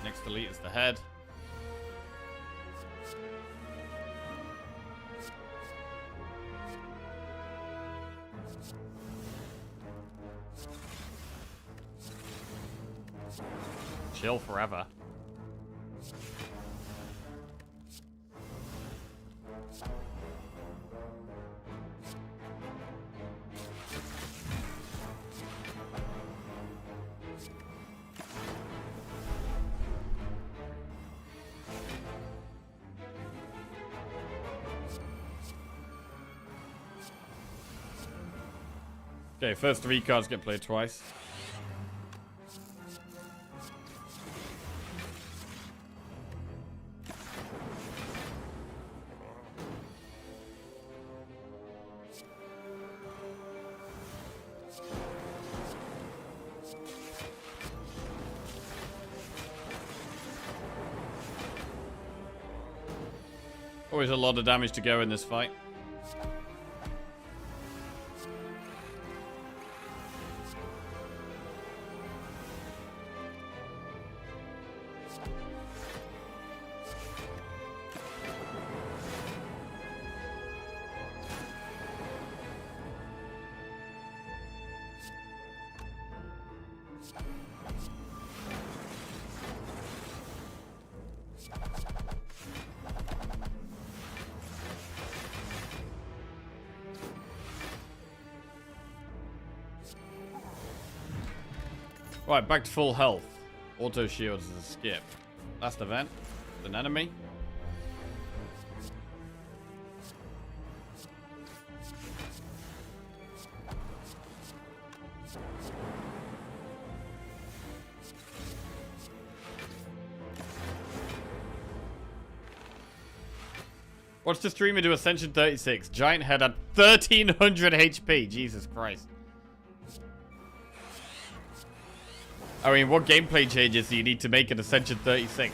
Next elite is the head. Chill forever. Okay, first 3 cards get played twice. Always a lot of damage to go in this fight. Right, back to full health. Auto shields is a skip. Last event. An enemy. Watch the streamer do Ascension 36. Giant head at 1300 HP. Jesus Christ. I mean, what gameplay changes do you need to make an Ascension 36?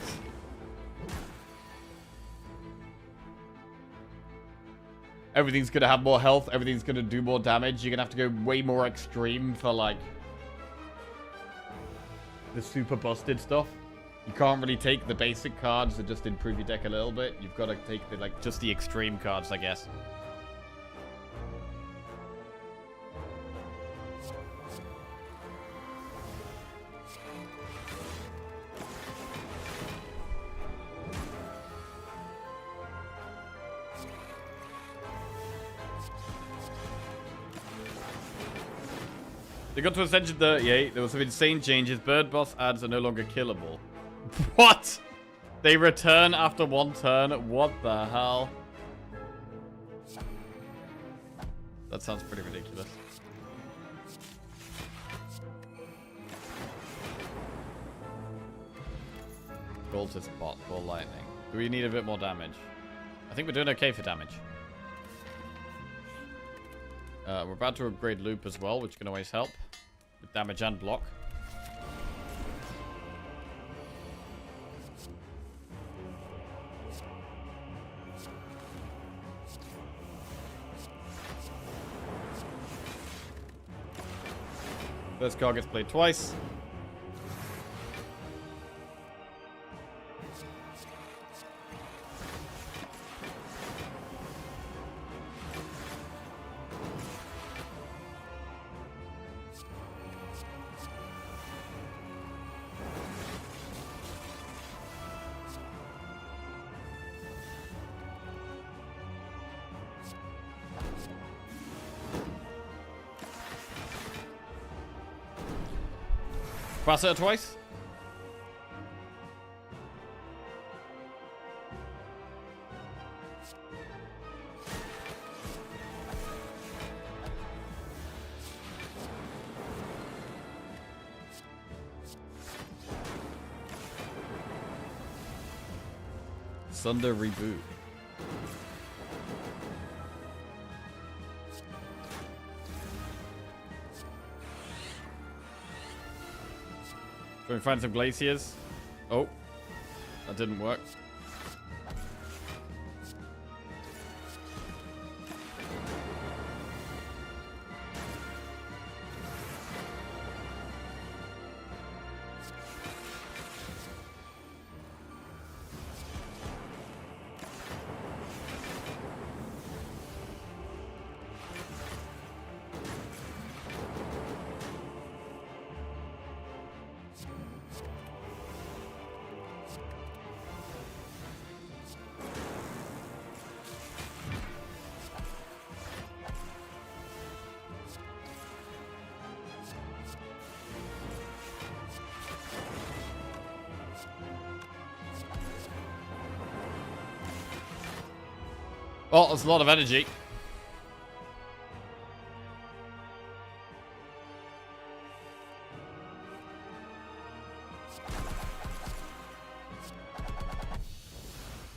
Everything's gonna have more health. Everything's gonna do more damage. You're gonna have to go way more extreme for, like, the super busted stuff. You can't really take the basic cards that just improve your deck a little bit. You've got to take the, like, just the extreme cards, I guess. They got to Ascension 38. There were some insane changes. Bird boss ads are no longer killable. What? They return after one turn? What the hell? That sounds pretty ridiculous. Gold to spot for lightning. Do we need a bit more damage? I think we're doing okay for damage. We're about to upgrade loop as well, which can always help with damage and block. First card gets played twice. Pass it twice. Sunder reboot. Can we find some glaciers? Oh, that didn't work. Well, there's a lot of energy.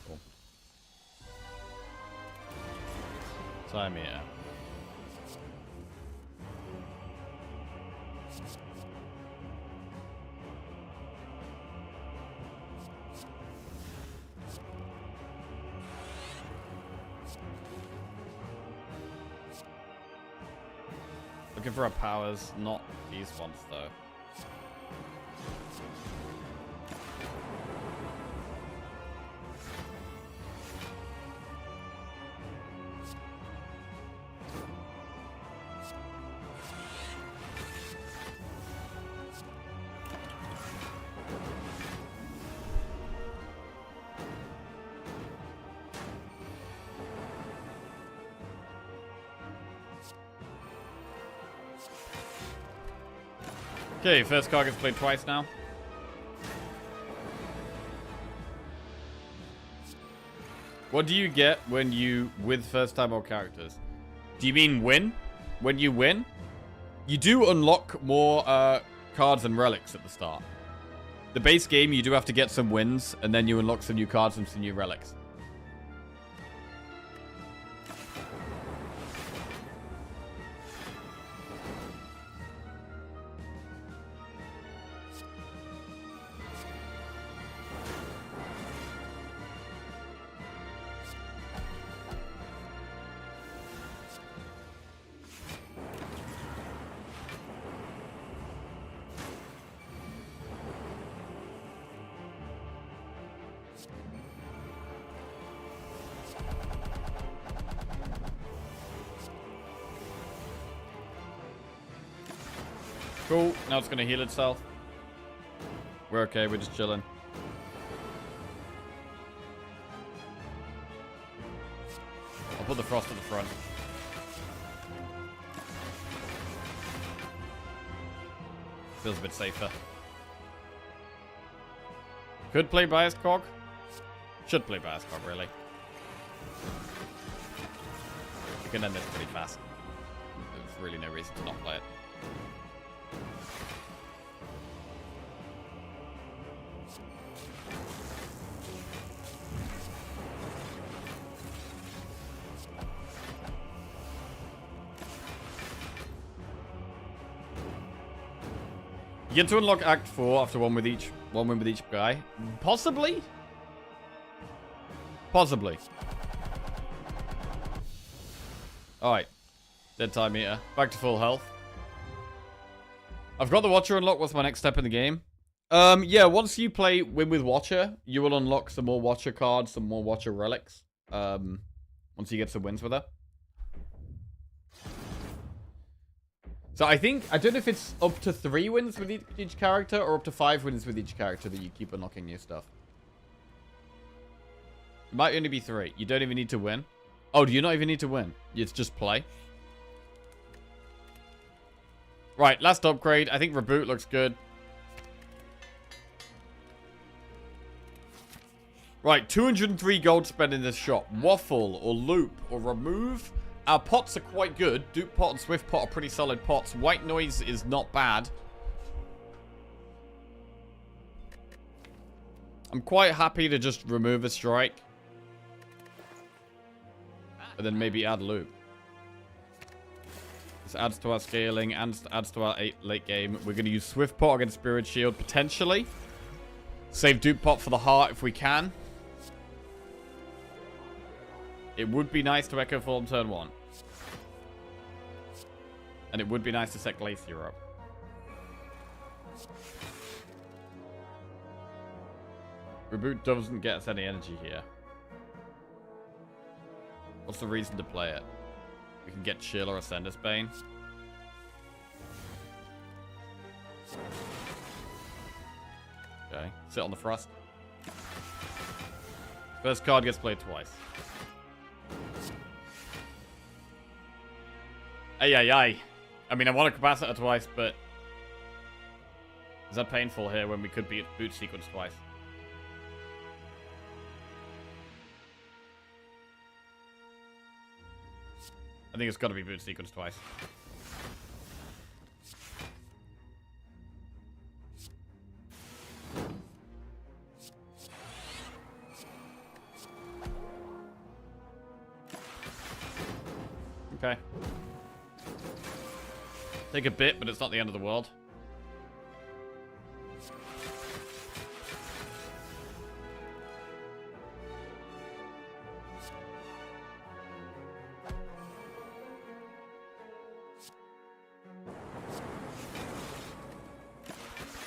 Cool. Time here. Looking for our powers, not these ones though. Okay, first card gets played twice now. What do you get when you with first time all characters? Do you mean win? When you win? You do unlock more cards and relics at the start. The base game, you do have to get some wins, and then you unlock some new cards and some new relics. Cool. Now it's going to heal itself. We're okay. We're just chilling. I'll put the frost at the front. Feels a bit safer. Could play Biased Cog. Should play Biased Cog, really. We can end this pretty fast. There's really no reason to not play it. You get to unlock Act 4 after one win with each guy. Possibly? Possibly. Alright. Dead time meter. Back to full health. I've got the Watcher unlocked. What's my next step in the game? Yeah, once you play Win with Watcher, you will unlock some more Watcher cards, some more Watcher relics. Once you get some wins with her. So I don't know if it's up to 3 wins with each character or up to 5 wins with each character that you keep unlocking new stuff. It might only be 3. You don't even need to win. Oh, do you not even need to win? It's just play. Right, last upgrade. I think Reboot looks good. Right, 203 gold spent in this shop. Waffle or Loop or Remove. Our pots are quite good. Dupe Pot and Swift Pot are pretty solid pots. White Noise is not bad. I'm quite happy to just remove a strike. And then maybe add Loop. This adds to our scaling and adds to our late game. We're going to use Swift Pot against Spirit Shield, potentially. Save Dupe Pot for the heart if we can. It would be nice to Echo Form turn 1. And it would be nice to set Glacier up. Reboot doesn't get us any energy here. What's the reason to play it? We can get Chill or Ascender's Bane. Okay, sit on the Frost. First card gets played twice. Ay. I mean, I want a Capacitor twice, but... Is that painful here when we could beat Boot Sequence twice? I think it's got to be Boot Sequence twice. Okay. Take a bit, but it's not the end of the world.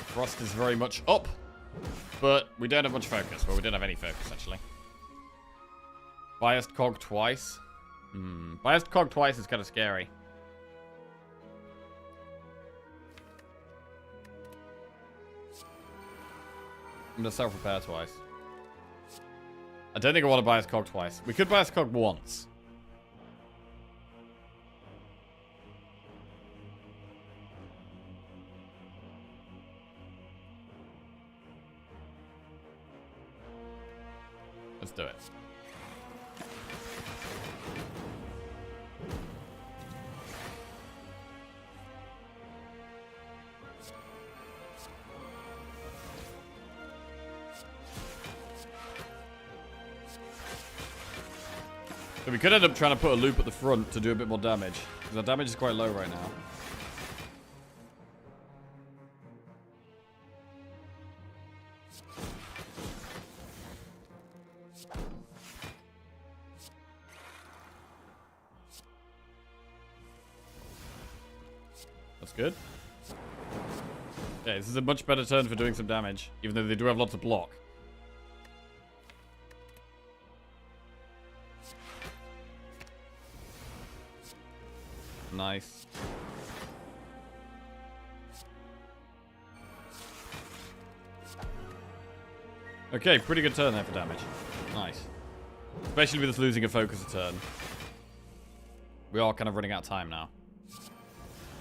Frost is very much up, but we don't have much focus. Well, we don't have any focus, actually. Biased Cog twice. Biased Cog twice is kind of scary. I'm going to self-repair twice. I don't think I want to Biased Cog twice. We could Biased Cog once. Let's do it. So we could end up trying to put a loop at the front to do a bit more damage. Because our damage is quite low right now. That's good. Okay, this is a much better turn for doing some damage. Even though they do have lots of block. Nice. Okay, pretty good turn there for damage. Nice. Especially with us losing a focus a turn. We are kind of running out of time now.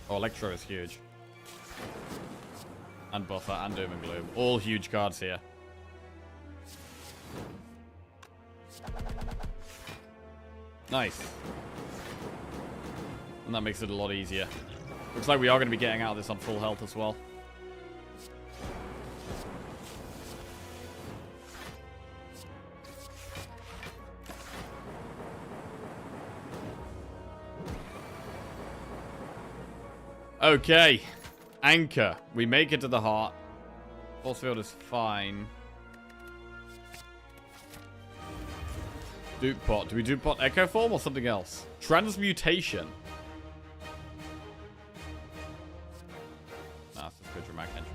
Oh, Electro is huge. And Buffer and Doom and Gloom. All huge cards here. Nice. And that makes it a lot easier. Looks like we are going to be getting out of this on full health as well. Okay. Anchor. We make it to the heart. Force field is fine. Duke pot. Do we Duke pot Echo Form or something else? Transmutation. Nah, that's a good dramatic entrance.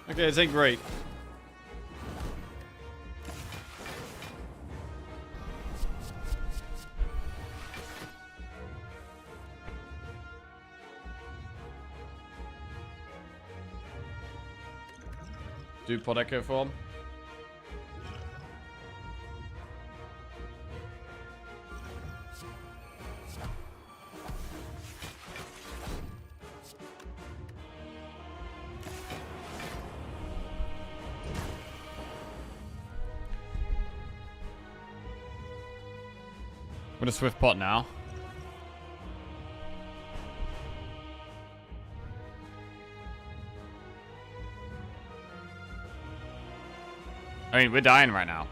Okay, this ain't great. Do pod Echo Form. I'm gonna Swift pot now. I mean, we're dying right now.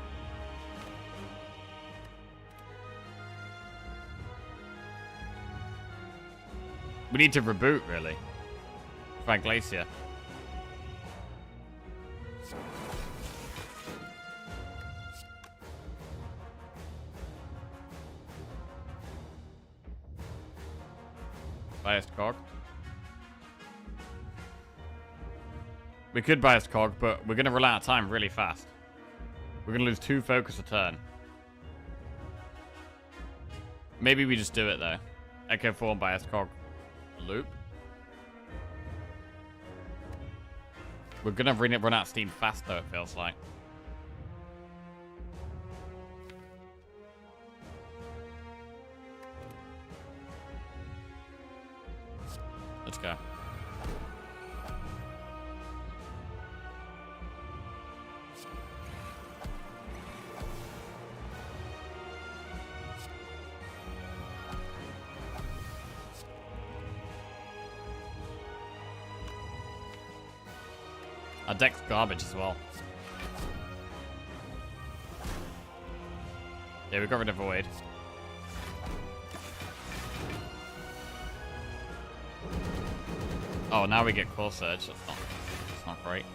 We need to reboot, really. Find Glacier. Biased Cog. We could Biased Cog, but we're going to run out of time really fast. We're going to lose 2 focus a turn. Maybe we just do it, though. Echo Form, Biased Cog, loop. We're going to run out of steam fast, though, it feels like. Let's go. Our deck's garbage as well. Yeah, we got rid of Void. Oh, now we get Core Surge. That's not great.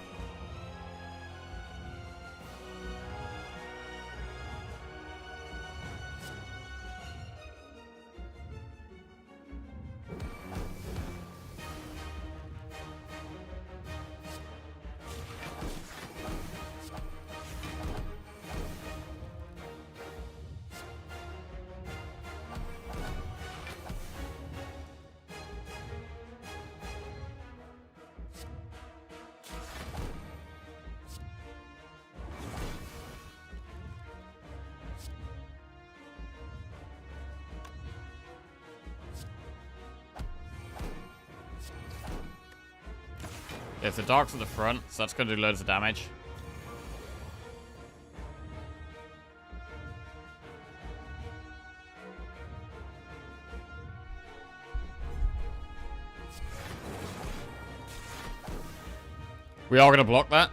There's the darks at the front, so that's going to do loads of damage. We are going to block that.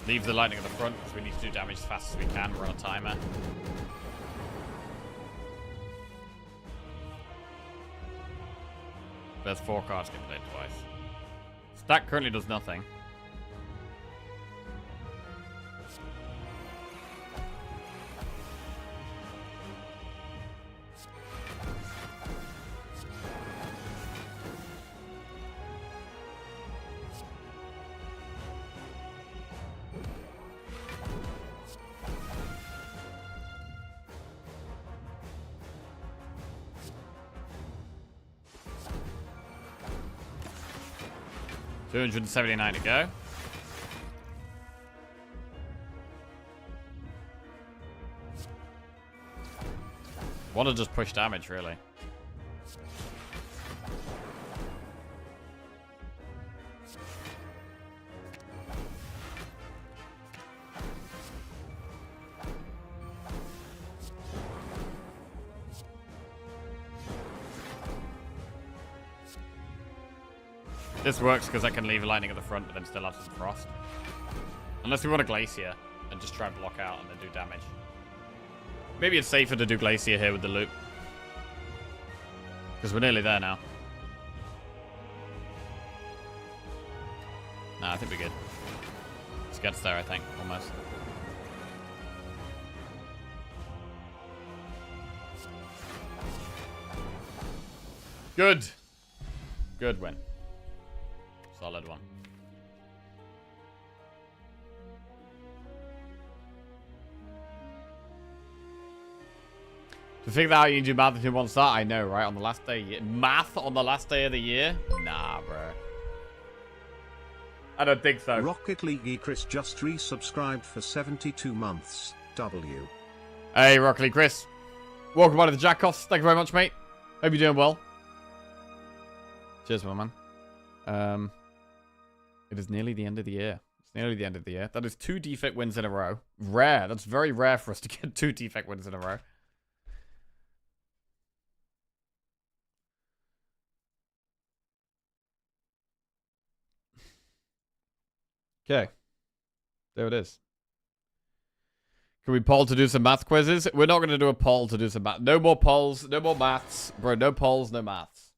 Leave the lightning at the front because we need to do damage as fast as we can. We're on a timer. There's 4 cards get played twice. Stack currently does nothing. $279 to go. Want to just push damage, really. This works because I can leave a lightning at the front but then still have some frost. Unless we want a glacier and just try and block out and then do damage. Maybe it's safer to do glacier here with the loop. Because we're nearly there now. Nah, I think we're good. It gets there, I think, almost. Good. Good win. Solid one. To figure out you can do math in one start, I know, right? On the last day, math on the last day of the year? Nah, bro. I don't think so. Rocket League Chris just resubscribed for 72 months. W. Hey, Rocket League Chris. Welcome back to the Jackoffs. Thank you very much, mate. Hope you're doing well. Cheers, my man. It is nearly the end of the year. It's nearly the end of the year. That is 2 defect wins in a row. Rare. That's very rare for us to get 2 defect wins in a row. Okay. There it is. Can we poll to do some math quizzes? We're not going to do a poll to do some math. No more polls. No more maths. Bro, no polls, no maths.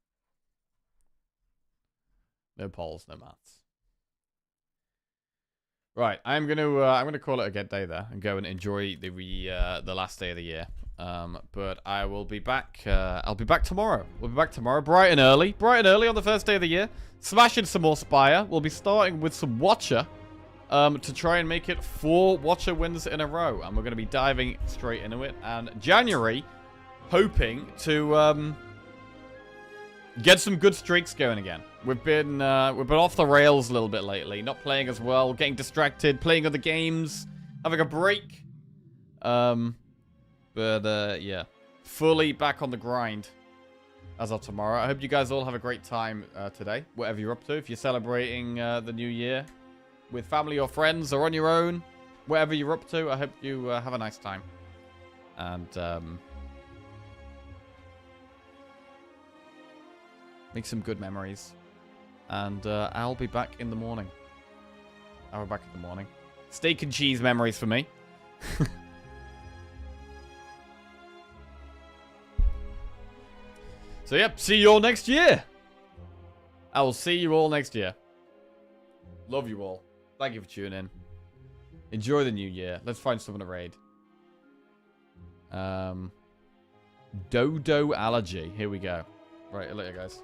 No polls, no maths. Right, I'm gonna call it a good day there and go and enjoy the last day of the year. But I will be back. I'll be back tomorrow. We'll be back tomorrow, bright and early on the first day of the year. Smashing some more Spire. We'll be starting with some Watcher, to try and make it 4 Watcher wins in a row, and we're gonna be diving straight into it. And January, hoping to get some good streaks going again. We've been off the rails a little bit lately. Not playing as well, getting distracted, playing other games, having a break. Yeah, fully back on the grind as of tomorrow. I hope you guys all have a great time today, whatever you're up to. If you're celebrating the new year with family or friends or on your own, whatever you're up to, I hope you have a nice time. And make some good memories. And I'll be back in the morning. I'll be back in the morning. Steak and cheese memories for me. So, yep, see you all next year. I will see you all next year. Love you all. Thank you for tuning in. Enjoy the new year. Let's find someone to raid. Dodo allergy. Here we go. Right, later, guys.